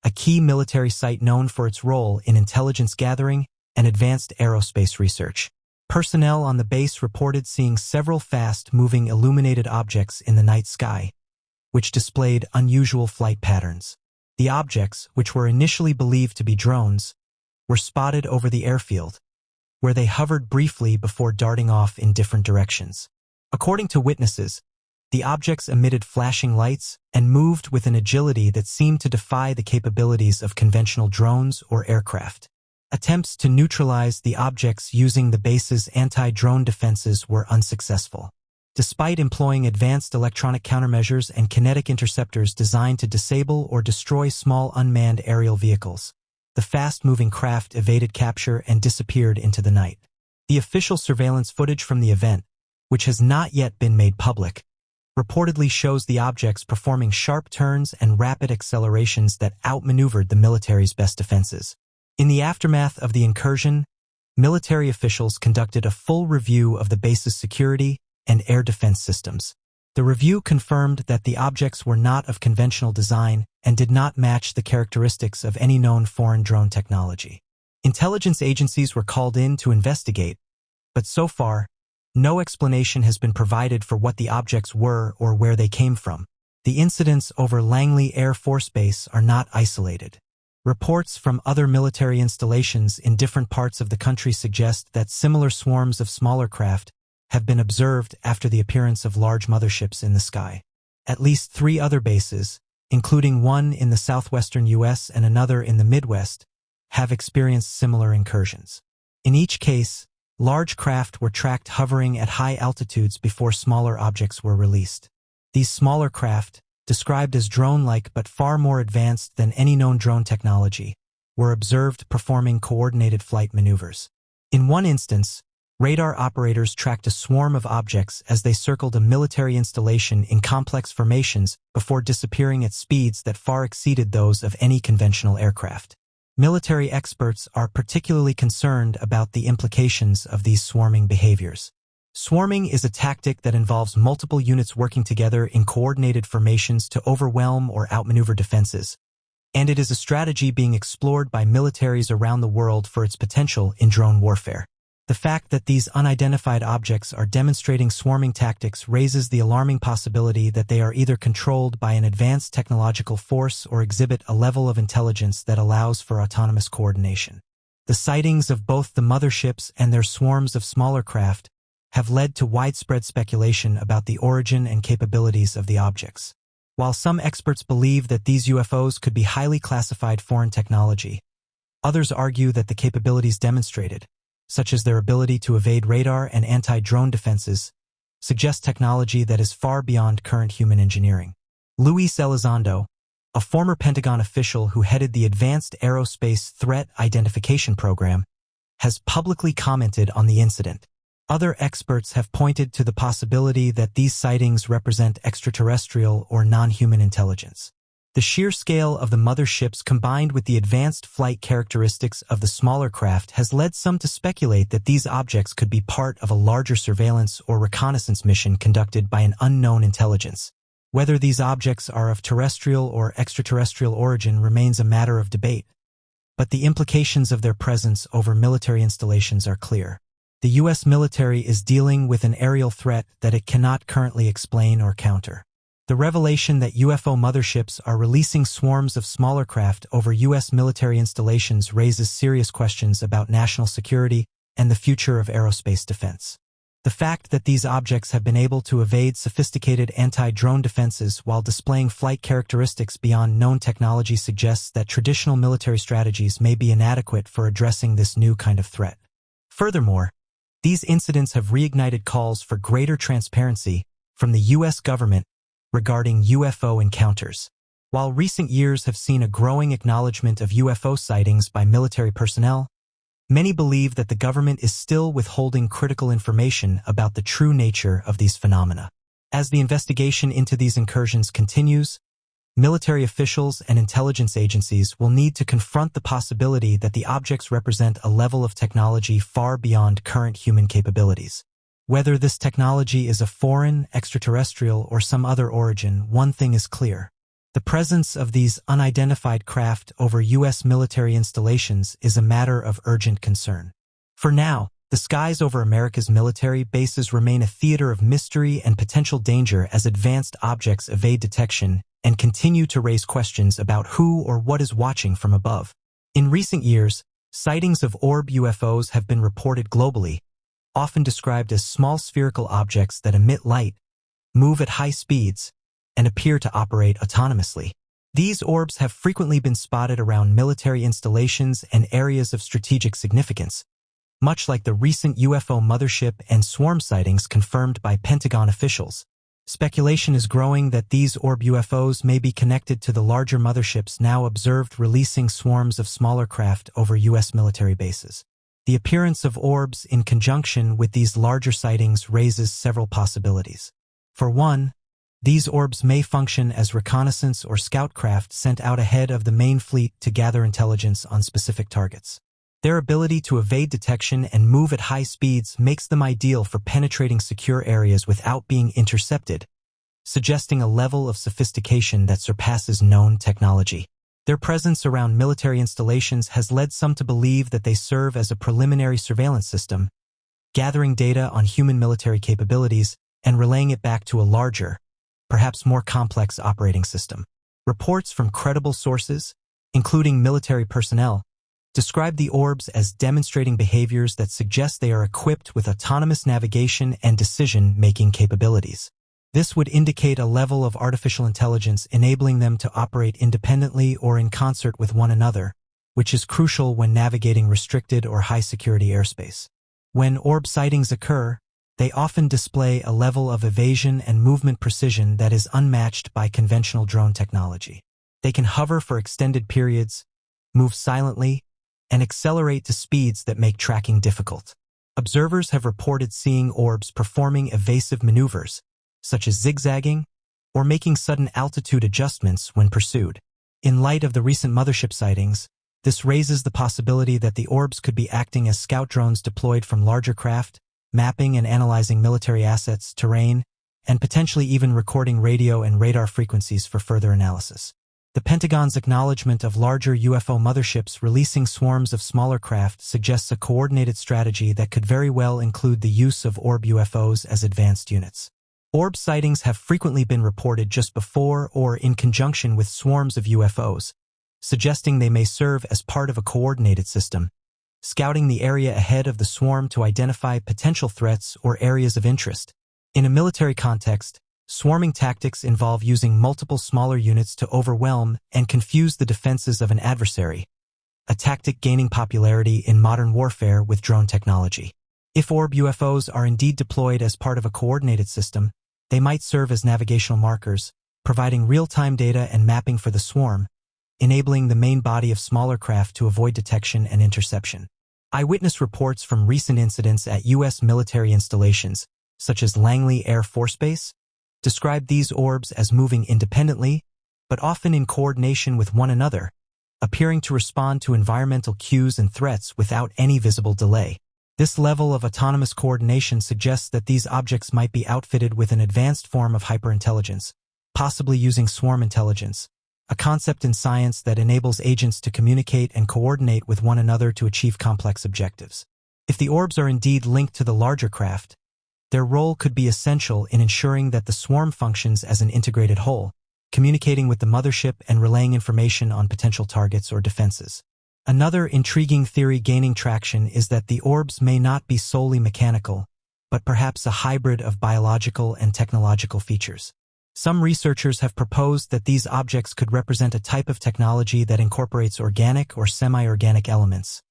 a key military site known for its role in intelligence gathering and advanced aerospace research. Personnel on the base reported seeing several fast-moving illuminated objects in the night sky, which displayed unusual flight patterns. The objects, which were initially believed to be drones, were spotted over the airfield, where they hovered briefly before darting off in different directions. According to witnesses, the objects emitted flashing lights and moved with an agility that seemed to defy the capabilities of conventional drones or aircraft. Attempts to neutralize the objects using the base's anti-drone defenses were unsuccessful. Despite employing advanced electronic countermeasures and kinetic interceptors designed to disable or destroy small unmanned aerial vehicles, the fast-moving craft evaded capture and disappeared into the night. The official surveillance footage from the event, which has not yet been made public, reportedly shows the objects performing sharp turns and rapid accelerations that outmaneuvered the military's best defenses. In the aftermath of the incursion, military officials conducted a full review of the base's security and air defense systems. The review confirmed that the objects were not of conventional design and did not match the characteristics of any known foreign drone technology. Intelligence agencies were called in to investigate, but so far, no explanation has been provided for what the objects were or where they came from. The incidents over Langley Air Force Base are not isolated. Reports from other military installations in different parts of the country suggest that similar swarms of smaller craft have been observed after the appearance of large motherships in the sky. At least 3 other bases, including one in the southwestern U.S. and another in the Midwest, have experienced similar incursions. In each case, large craft were tracked hovering at high altitudes before smaller objects were released. These smaller craft, described as drone-like but far more advanced than any known drone technology, were observed performing coordinated flight maneuvers. In one instance, radar operators tracked a swarm of objects as they circled a military installation in complex formations before disappearing at speeds that far exceeded those of any conventional aircraft. Military experts are particularly concerned about the implications of these swarming behaviors. Swarming is a tactic that involves multiple units working together in coordinated formations to overwhelm or outmaneuver defenses, and it is a strategy being explored by militaries around the world for its potential in drone warfare. The fact that these unidentified objects are demonstrating swarming tactics raises the alarming possibility that they are either controlled by an advanced technological force or exhibit a level of intelligence that allows for autonomous coordination. The sightings of both the motherships and their swarms of smaller craft have led to widespread speculation about the origin and capabilities of the objects. While some experts believe that these UFOs could be highly classified foreign technology, others argue that the capabilities demonstrated, such as their ability to evade radar and anti-drone defenses, suggest technology that is far beyond current human engineering. Luis Elizondo, a former Pentagon official who headed the Advanced Aerospace Threat Identification Program, has publicly commented on the incident. Other experts have pointed to the possibility that these sightings represent extraterrestrial or non-human intelligence. The sheer scale of the motherships combined with the advanced flight characteristics of the smaller craft has led some to speculate that these objects could be part of a larger surveillance or reconnaissance mission conducted by an unknown intelligence. Whether these objects are of terrestrial or extraterrestrial origin remains a matter of debate, but the implications of their presence over military installations are clear. The U.S. military is dealing with an aerial threat that it cannot currently explain or counter. The revelation that UFO motherships are releasing swarms of smaller craft over U.S. military installations raises serious questions about national security and the future of aerospace defense. The fact that these objects have been able to evade sophisticated anti-drone defenses while displaying flight characteristics beyond known technology suggests that traditional military strategies may be inadequate for addressing this new kind of threat. Furthermore, these incidents have reignited calls for greater transparency from the U.S. government regarding UFO encounters. While recent years have seen a growing acknowledgement of UFO sightings by military personnel, many believe that the government is still withholding critical information about the true nature of these phenomena. As the investigation into these incursions continues, military officials and intelligence agencies will need to confront the possibility that the objects represent a level of technology far beyond current human capabilities. Whether this technology is a foreign, extraterrestrial, or some other origin, one thing is clear. The presence of these unidentified craft over U.S. military installations is a matter of urgent concern. For now, the skies over America's military bases remain a theater of mystery and potential danger as advanced objects evade detection and continue to raise questions about who or what is watching from above. In recent years, sightings of orb UFOs have been reported globally, often described as small spherical objects that emit light, move at high speeds, and appear to operate autonomously. These orbs have frequently been spotted around military installations and areas of strategic significance, much like the recent UFO mothership and swarm sightings confirmed by Pentagon officials. Speculation is growing that these orb UFOs may be connected to the larger motherships now observed releasing swarms of smaller craft over U.S. military bases. The appearance of orbs in conjunction with these larger sightings raises several possibilities. For one, These orbs may function as reconnaissance or scout craft sent out ahead of the main fleet to gather intelligence on specific targets. Their ability to evade detection and move at high speeds makes them ideal for penetrating secure areas without being intercepted, suggesting a level of sophistication that surpasses known technology. Their presence around military installations has led some to believe that they serve as a preliminary surveillance system, gathering data on human military capabilities and relaying it back to a larger, perhaps more complex operating system. Reports from credible sources, including military personnel, describe the orbs as demonstrating behaviors that suggest they are equipped with autonomous navigation and decision-making capabilities. This would indicate a level of artificial intelligence enabling them to operate independently or in concert with one another, which is crucial when navigating restricted or high-security airspace. When orb sightings occur, they often display a level of evasion and movement precision that is unmatched by conventional drone technology. They can hover for extended periods, move silently, and accelerate to speeds that make tracking difficult. Observers have reported seeing orbs performing evasive maneuvers, such as zigzagging or making sudden altitude adjustments when pursued. In light of the recent mothership sightings, this raises the possibility that the orbs could be acting as scout drones deployed from larger craft, mapping and analyzing military assets, terrain, and potentially even recording radio and radar frequencies for further analysis. The Pentagon's acknowledgement of larger UFO motherships releasing swarms of smaller craft suggests a coordinated strategy that could very well include the use of orb UFOs as advanced units. Orb sightings have frequently been reported just before or in conjunction with swarms of UFOs, suggesting they may serve as part of a coordinated system, scouting the area ahead of the swarm to identify potential threats or areas of interest. In a military context, swarming tactics involve using multiple smaller units to overwhelm and confuse the defenses of an adversary, a tactic gaining popularity in modern warfare with drone technology. If orb UFOs are indeed deployed as part of a coordinated system, they might serve as navigational markers, providing real-time data and mapping for the swarm, enabling the main body of smaller craft to avoid detection and interception. Eyewitness reports from recent incidents at U.S. military installations, such as Langley Air Force Base, describe these orbs as moving independently, but often in coordination with one another, appearing to respond to environmental cues and threats without any visible delay. This level of autonomous coordination suggests that these objects might be outfitted with an advanced form of hyperintelligence, possibly using swarm intelligence, a concept in science that enables agents to communicate and coordinate with one another to achieve complex objectives. If the orbs are indeed linked to the larger craft, their role could be essential in ensuring that the swarm functions as an integrated whole, communicating with the mothership and relaying information on potential targets or defenses. Another intriguing theory gaining traction is that the orbs may not be solely mechanical, but perhaps a hybrid of biological and technological features. Some researchers have proposed that these objects could represent a type of technology that incorporates organic or semi-organic elements,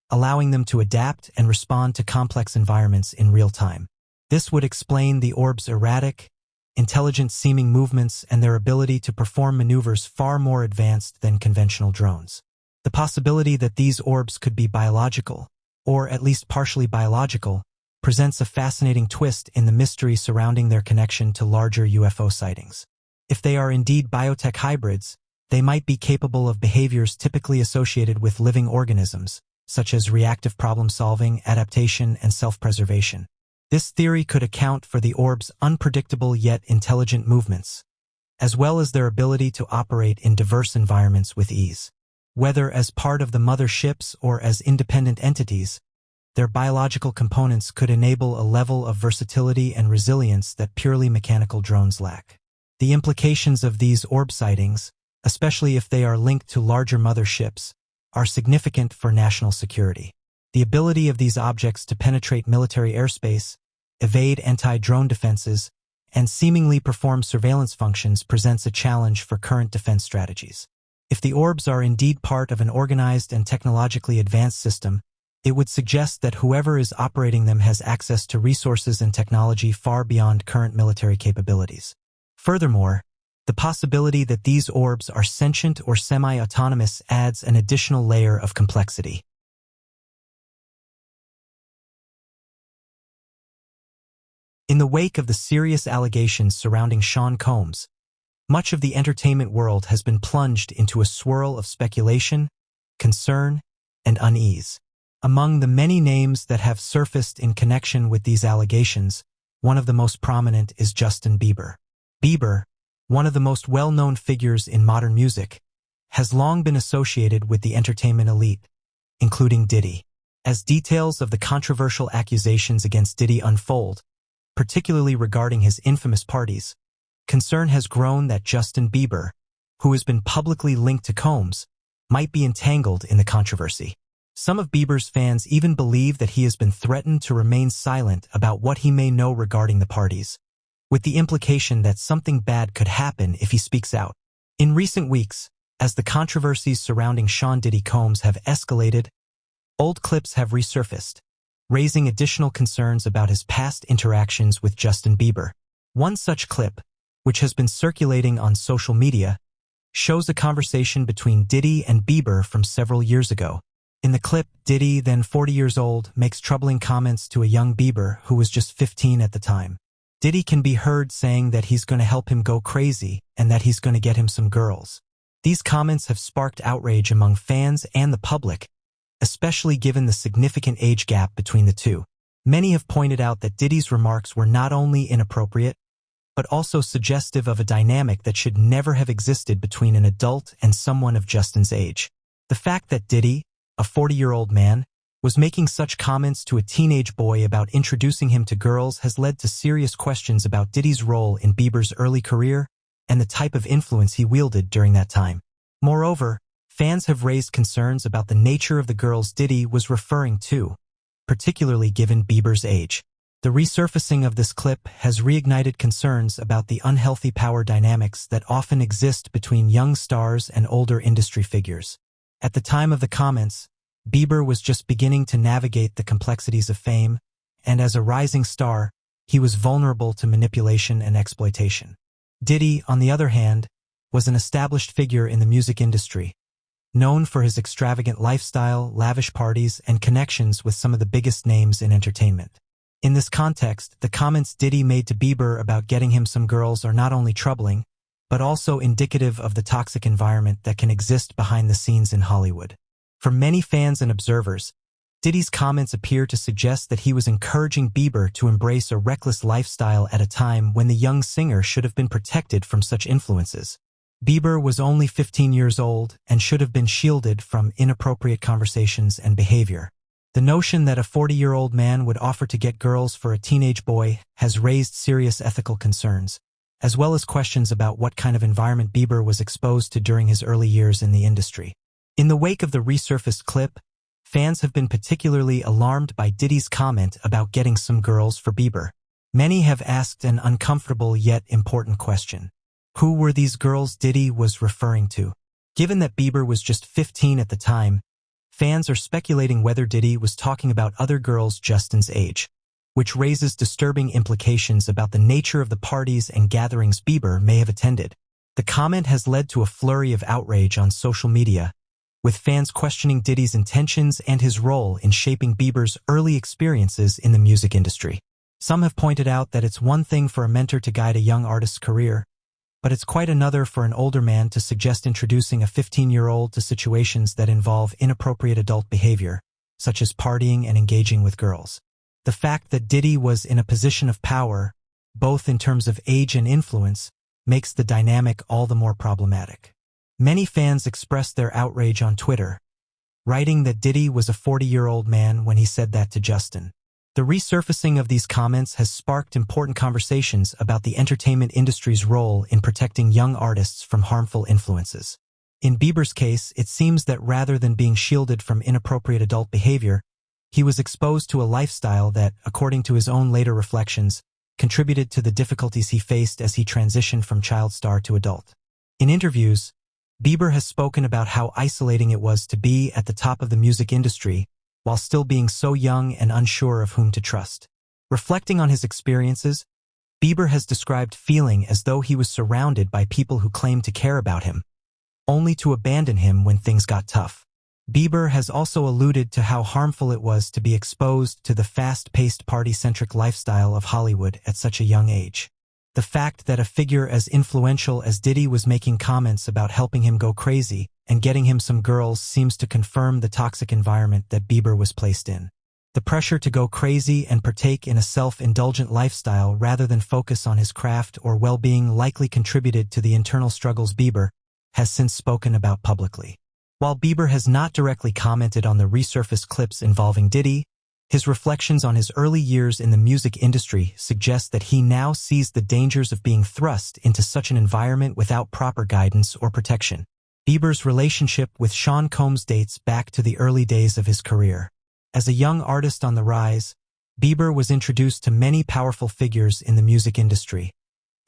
allowing them to adapt and respond to complex environments in real time. This would explain the orbs' erratic, intelligent-seeming movements and their ability to perform maneuvers far more advanced than conventional drones. The possibility that these orbs could be biological, or at least partially biological, presents a fascinating twist in the mystery surrounding their connection to larger UFO sightings. If they are indeed biotech hybrids, they might be capable of behaviors typically associated with living organisms, such as reactive problem-solving, adaptation, and self-preservation. This theory could account for the orbs' unpredictable yet intelligent movements, as well as their ability to operate in diverse environments with ease. Whether as part of the mother ships or as independent entities, their biological components could enable a level of versatility and resilience that purely mechanical drones lack. The implications of these orb sightings, especially if they are linked to larger mother ships, are significant for national security. The ability of these objects to penetrate military airspace, evade anti-drone defenses, and seemingly perform surveillance functions presents a challenge for current defense strategies. If the orbs are indeed part of an organized and technologically advanced system, it would suggest that whoever is operating them has access to resources and technology far beyond current military capabilities. Furthermore, the possibility that these orbs are sentient or semi-autonomous adds an additional layer of complexity. In the wake of the serious allegations surrounding Sean Combs, much of the entertainment world has been plunged into a swirl of speculation, concern, and unease. Among the many names that have surfaced in connection with these allegations, one of the most prominent is Justin Bieber. Bieber, one of the most well-known figures in modern music, has long been associated with the entertainment elite, including Diddy. As details of the controversial accusations against Diddy unfold, particularly regarding his infamous parties, concern has grown that Justin Bieber, who has been publicly linked to Combs, might be entangled in the controversy. Some of Bieber's fans even believe that he has been threatened to remain silent about what he may know regarding the parties, with the implication that something bad could happen if he speaks out. In recent weeks, as the controversies surrounding Sean Diddy Combs have escalated, old clips have resurfaced, raising additional concerns about his past interactions with Justin Bieber. One such clip, which has been circulating on social media, shows a conversation between Diddy and Bieber from several years ago. In the clip, Diddy, then 40 years old, makes troubling comments to a young Bieber who was just 15 at the time. Diddy can be heard saying that he's going to help him go crazy and that he's going to get him some girls. These comments have sparked outrage among fans and the public, especially given the significant age gap between the two. Many have pointed out that Diddy's remarks were not only inappropriate, but also suggestive of a dynamic that should never have existed between an adult and someone of Justin's age. The fact that Diddy, a 40-year-old man, was making such comments to a teenage boy about introducing him to girls has led to serious questions about Diddy's role in Bieber's early career and the type of influence he wielded during that time. Moreover, fans have raised concerns about the nature of the girls Diddy was referring to, particularly given Bieber's age. The resurfacing of this clip has reignited concerns about the unhealthy power dynamics that often exist between young stars and older industry figures. At the time of the comments, Bieber was just beginning to navigate the complexities of fame, and as a rising star, he was vulnerable to manipulation and exploitation. Diddy, on the other hand, was an established figure in the music industry, known for his extravagant lifestyle, lavish parties, and connections with some of the biggest names in entertainment. In this context, the comments Diddy made to Bieber about getting him some girls are not only troubling, but also indicative of the toxic environment that can exist behind the scenes in Hollywood. For many fans and observers, Diddy's comments appear to suggest that he was encouraging Bieber to embrace a reckless lifestyle at a time when the young singer should have been protected from such influences. Bieber was only 15 years old and should have been shielded from inappropriate conversations and behavior. The notion that a 40-year-old man would offer to get girls for a teenage boy has raised serious ethical concerns, as well as questions about what kind of environment Bieber was exposed to during his early years in the industry. In the wake of the resurfaced clip, fans have been particularly alarmed by Diddy's comment about getting some girls for Bieber. Many have asked an uncomfortable yet important question. Who were these girls Diddy was referring to? Given that Bieber was just 15 at the time, fans are speculating whether Diddy was talking about other girls Justin's age, which raises disturbing implications about the nature of the parties and gatherings Bieber may have attended. The comment has led to a flurry of outrage on social media, with fans questioning Diddy's intentions and his role in shaping Bieber's early experiences in the music industry. Some have pointed out that it's one thing for a mentor to guide a young artist's career, but it's quite another for an older man to suggest introducing a 15-year-old to situations that involve inappropriate adult behavior, such as partying and engaging with girls. The fact that Diddy was in a position of power, both in terms of age and influence, makes the dynamic all the more problematic. Many fans expressed their outrage on Twitter, writing that Diddy was a 40-year-old man when he said that to Justin. The resurfacing of these comments has sparked important conversations about the entertainment industry's role in protecting young artists from harmful influences. In Bieber's case, it seems that rather than being shielded from inappropriate adult behavior, he was exposed to a lifestyle that, according to his own later reflections, contributed to the difficulties he faced as he transitioned from child star to adult. In interviews, Bieber has spoken about how isolating it was to be at the top of the music industry while still being so young and unsure of whom to trust. Reflecting on his experiences, Bieber has described feeling as though he was surrounded by people who claimed to care about him, only to abandon him when things got tough. Bieber has also alluded to how harmful it was to be exposed to the fast-paced party-centric lifestyle of Hollywood at such a young age. The fact that a figure as influential as Diddy was making comments about helping him go crazy and getting him some girls seems to confirm the toxic environment that Bieber was placed in. The pressure to go crazy and partake in a self-indulgent lifestyle rather than focus on his craft or well-being likely contributed to the internal struggles Bieber has since spoken about publicly. While Bieber has not directly commented on the resurfaced clips involving Diddy, his reflections on his early years in the music industry suggest that he now sees the dangers of being thrust into such an environment without proper guidance or protection. Bieber's relationship with Sean Combs dates back to the early days of his career. As a young artist on the rise, Bieber was introduced to many powerful figures in the music industry,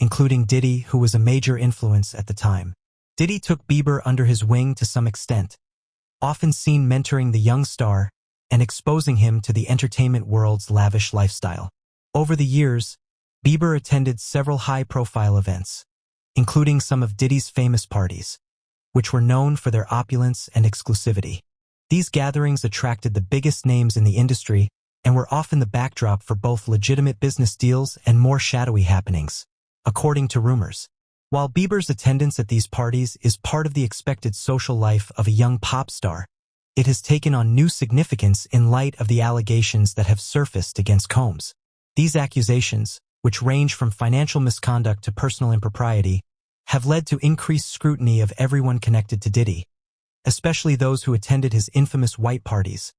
including Diddy, who was a major influence at the time. Diddy took Bieber under his wing to some extent, often seen mentoring the young star and exposing him to the entertainment world's lavish lifestyle. Over the years, Bieber attended several high-profile events, including some of Diddy's famous parties, which were known for their opulence and exclusivity. These gatherings attracted the biggest names in the industry and were often the backdrop for both legitimate business deals and more shadowy happenings, according to rumors. While Bieber's attendance at these parties is part of the expected social life of a young pop star, it has taken on new significance in light of the allegations that have surfaced against Combs. These accusations, which range from financial misconduct to personal impropriety, have led to increased scrutiny of everyone connected to Diddy, especially those who attended his infamous white parties,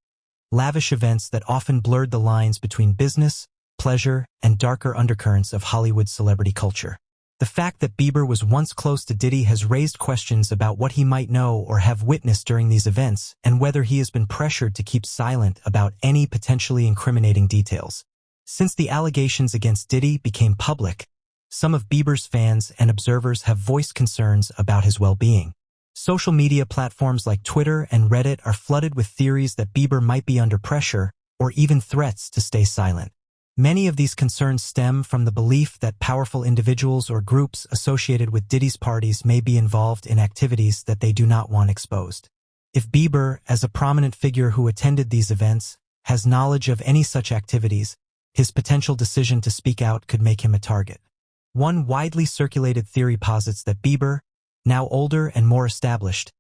lavish events that often blurred the lines between business, pleasure, and darker undercurrents of Hollywood celebrity culture. The fact that Bieber was once close to Diddy has raised questions about what he might know or have witnessed during these events and whether he has been pressured to keep silent about any potentially incriminating details. Since the allegations against Diddy became public, some of Bieber's fans and observers have voiced concerns about his well-being. Social media platforms like Twitter and Reddit are flooded with theories that Bieber might be under pressure or even threats to stay silent. Many of these concerns stem from the belief that powerful individuals or groups associated with Diddy's parties may be involved in activities that they do not want exposed. If Bieber, as a prominent figure who attended these events, has knowledge of any such activities, his potential decision to speak out could make him a target. One widely circulated theory posits that Bieber, now older and more established,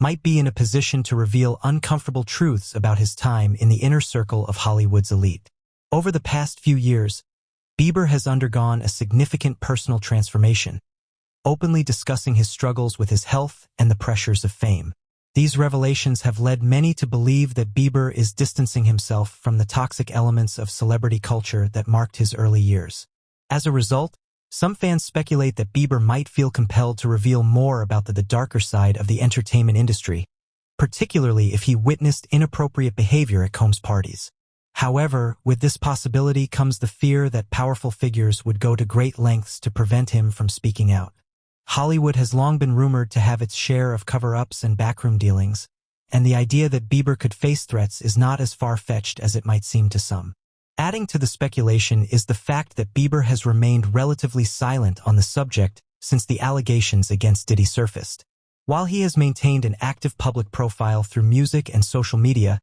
might be in a position to reveal uncomfortable truths about his time in the inner circle of Hollywood's elite. Over the past few years, Bieber has undergone a significant personal transformation, openly discussing his struggles with his health and the pressures of fame. These revelations have led many to believe that Bieber is distancing himself from the toxic elements of celebrity culture that marked his early years. As a result, some fans speculate that Bieber might feel compelled to reveal more about the darker side of the entertainment industry, particularly if he witnessed inappropriate behavior at Combs' parties. However, with this possibility comes the fear that powerful figures would go to great lengths to prevent him from speaking out. Hollywood has long been rumored to have its share of cover-ups and backroom dealings, and the idea that Bieber could face threats is not as far-fetched as it might seem to some. Adding to the speculation is the fact that Bieber has remained relatively silent on the subject since the allegations against Diddy surfaced. While he has maintained an active public profile through music and social media,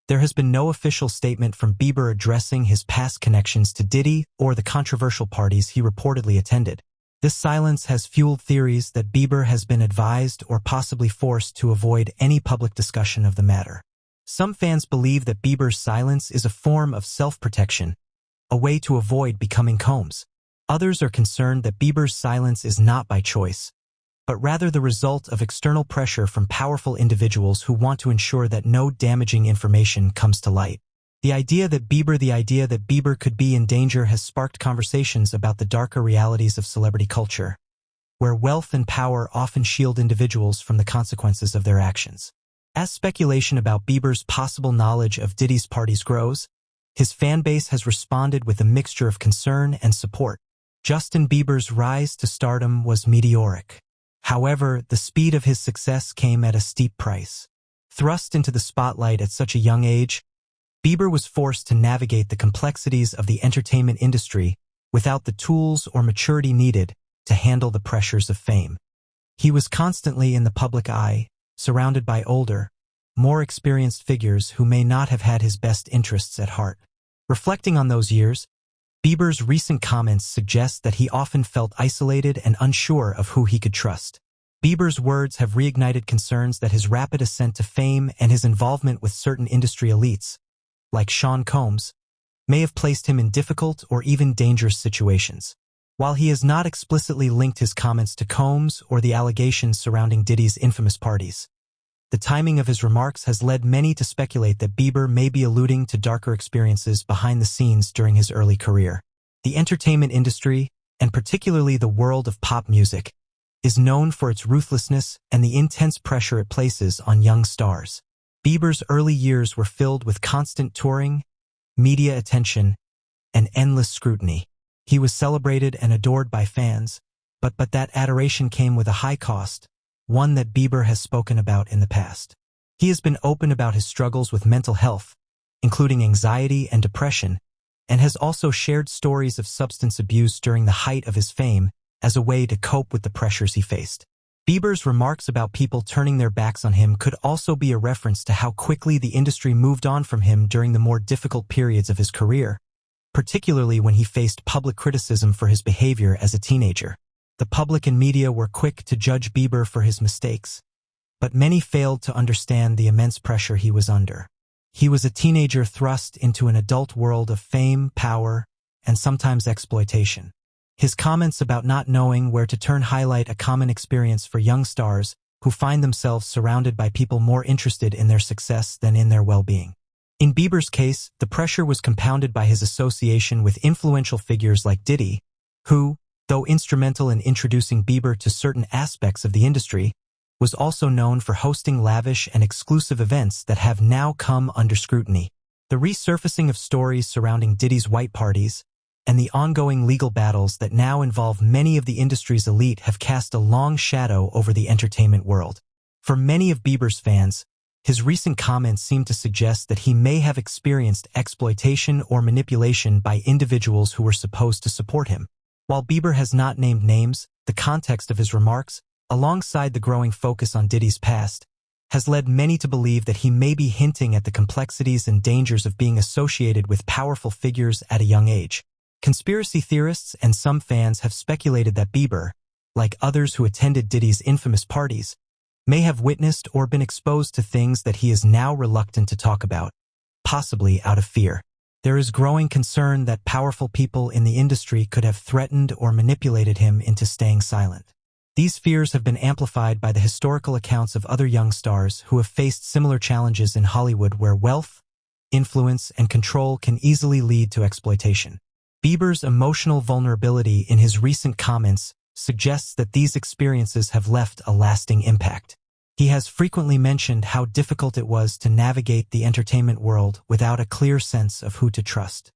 there has been no official statement from Bieber addressing his past connections to Diddy or the controversial parties he reportedly attended. This silence has fueled theories that Bieber has been advised or possibly forced to avoid any public discussion of the matter. Some fans believe that Bieber's silence is a form of self-protection, a way to avoid becoming Combs. Others are concerned that Bieber's silence is not by choice, but rather the result of external pressure from powerful individuals who want to ensure that no damaging information comes to light. The idea that Bieber could be in danger has sparked conversations about the darker realities of celebrity culture, where wealth and power often shield individuals from the consequences of their actions. As speculation about Bieber's possible knowledge of Diddy's parties grows, his fanbase has responded with a mixture of concern and support. Justin Bieber's rise to stardom was meteoric. However, the speed of his success came at a steep price. Thrust into the spotlight at such a young age, Bieber was forced to navigate the complexities of the entertainment industry without the tools or maturity needed to handle the pressures of fame. He was constantly in the public eye, surrounded by older, more experienced figures who may not have had his best interests at heart. Reflecting on those years, Bieber's recent comments suggest that he often felt isolated and unsure of who he could trust. Bieber's words have reignited concerns that his rapid ascent to fame and his involvement with certain industry elites, like Sean Combs, may have placed him in difficult or even dangerous situations. While he has not explicitly linked his comments to Combs or the allegations surrounding Diddy's infamous parties, the timing of his remarks has led many to speculate that Bieber may be alluding to darker experiences behind the scenes during his early career. The entertainment industry, and particularly the world of pop music, is known for its ruthlessness and the intense pressure it places on young stars. Bieber's early years were filled with constant touring, media attention, and endless scrutiny. He was celebrated and adored by fans, but that adoration came with a high cost, one that Bieber has spoken about in the past. He has been open about his struggles with mental health, including anxiety and depression, and has also shared stories of substance abuse during the height of his fame as a way to cope with the pressures he faced. Bieber's remarks about people turning their backs on him could also be a reference to how quickly the industry moved on from him during the more difficult periods of his career, particularly when he faced public criticism for his behavior as a teenager. The public and media were quick to judge Bieber for his mistakes, but many failed to understand the immense pressure he was under. He was a teenager thrust into an adult world of fame, power, and sometimes exploitation. His comments about not knowing where to turn highlight a common experience for young stars who find themselves surrounded by people more interested in their success than in their well-being. In Bieber's case, the pressure was compounded by his association with influential figures like Diddy, who, though instrumental in introducing Bieber to certain aspects of the industry, was also known for hosting lavish and exclusive events that have now come under scrutiny. The resurfacing of stories surrounding Diddy's white parties and the ongoing legal battles that now involve many of the industry's elite have cast a long shadow over the entertainment world. For many of Bieber's fans, his recent comments seem to suggest that he may have experienced exploitation or manipulation by individuals who were supposed to support him. While Bieber has not named names, the context of his remarks, alongside the growing focus on Diddy's past, has led many to believe that he may be hinting at the complexities and dangers of being associated with powerful figures at a young age. Conspiracy theorists and some fans have speculated that Bieber, like others who attended Diddy's infamous parties, may have witnessed or been exposed to things that he is now reluctant to talk about, possibly out of fear. There is growing concern that powerful people in the industry could have threatened or manipulated him into staying silent. These fears have been amplified by the historical accounts of other young stars who have faced similar challenges in Hollywood where wealth, influence, and control can easily lead to exploitation. Bieber's emotional vulnerability in his recent comments suggests that these experiences have left a lasting impact. He has frequently mentioned how difficult it was to navigate the entertainment world without a clear sense of who to trust.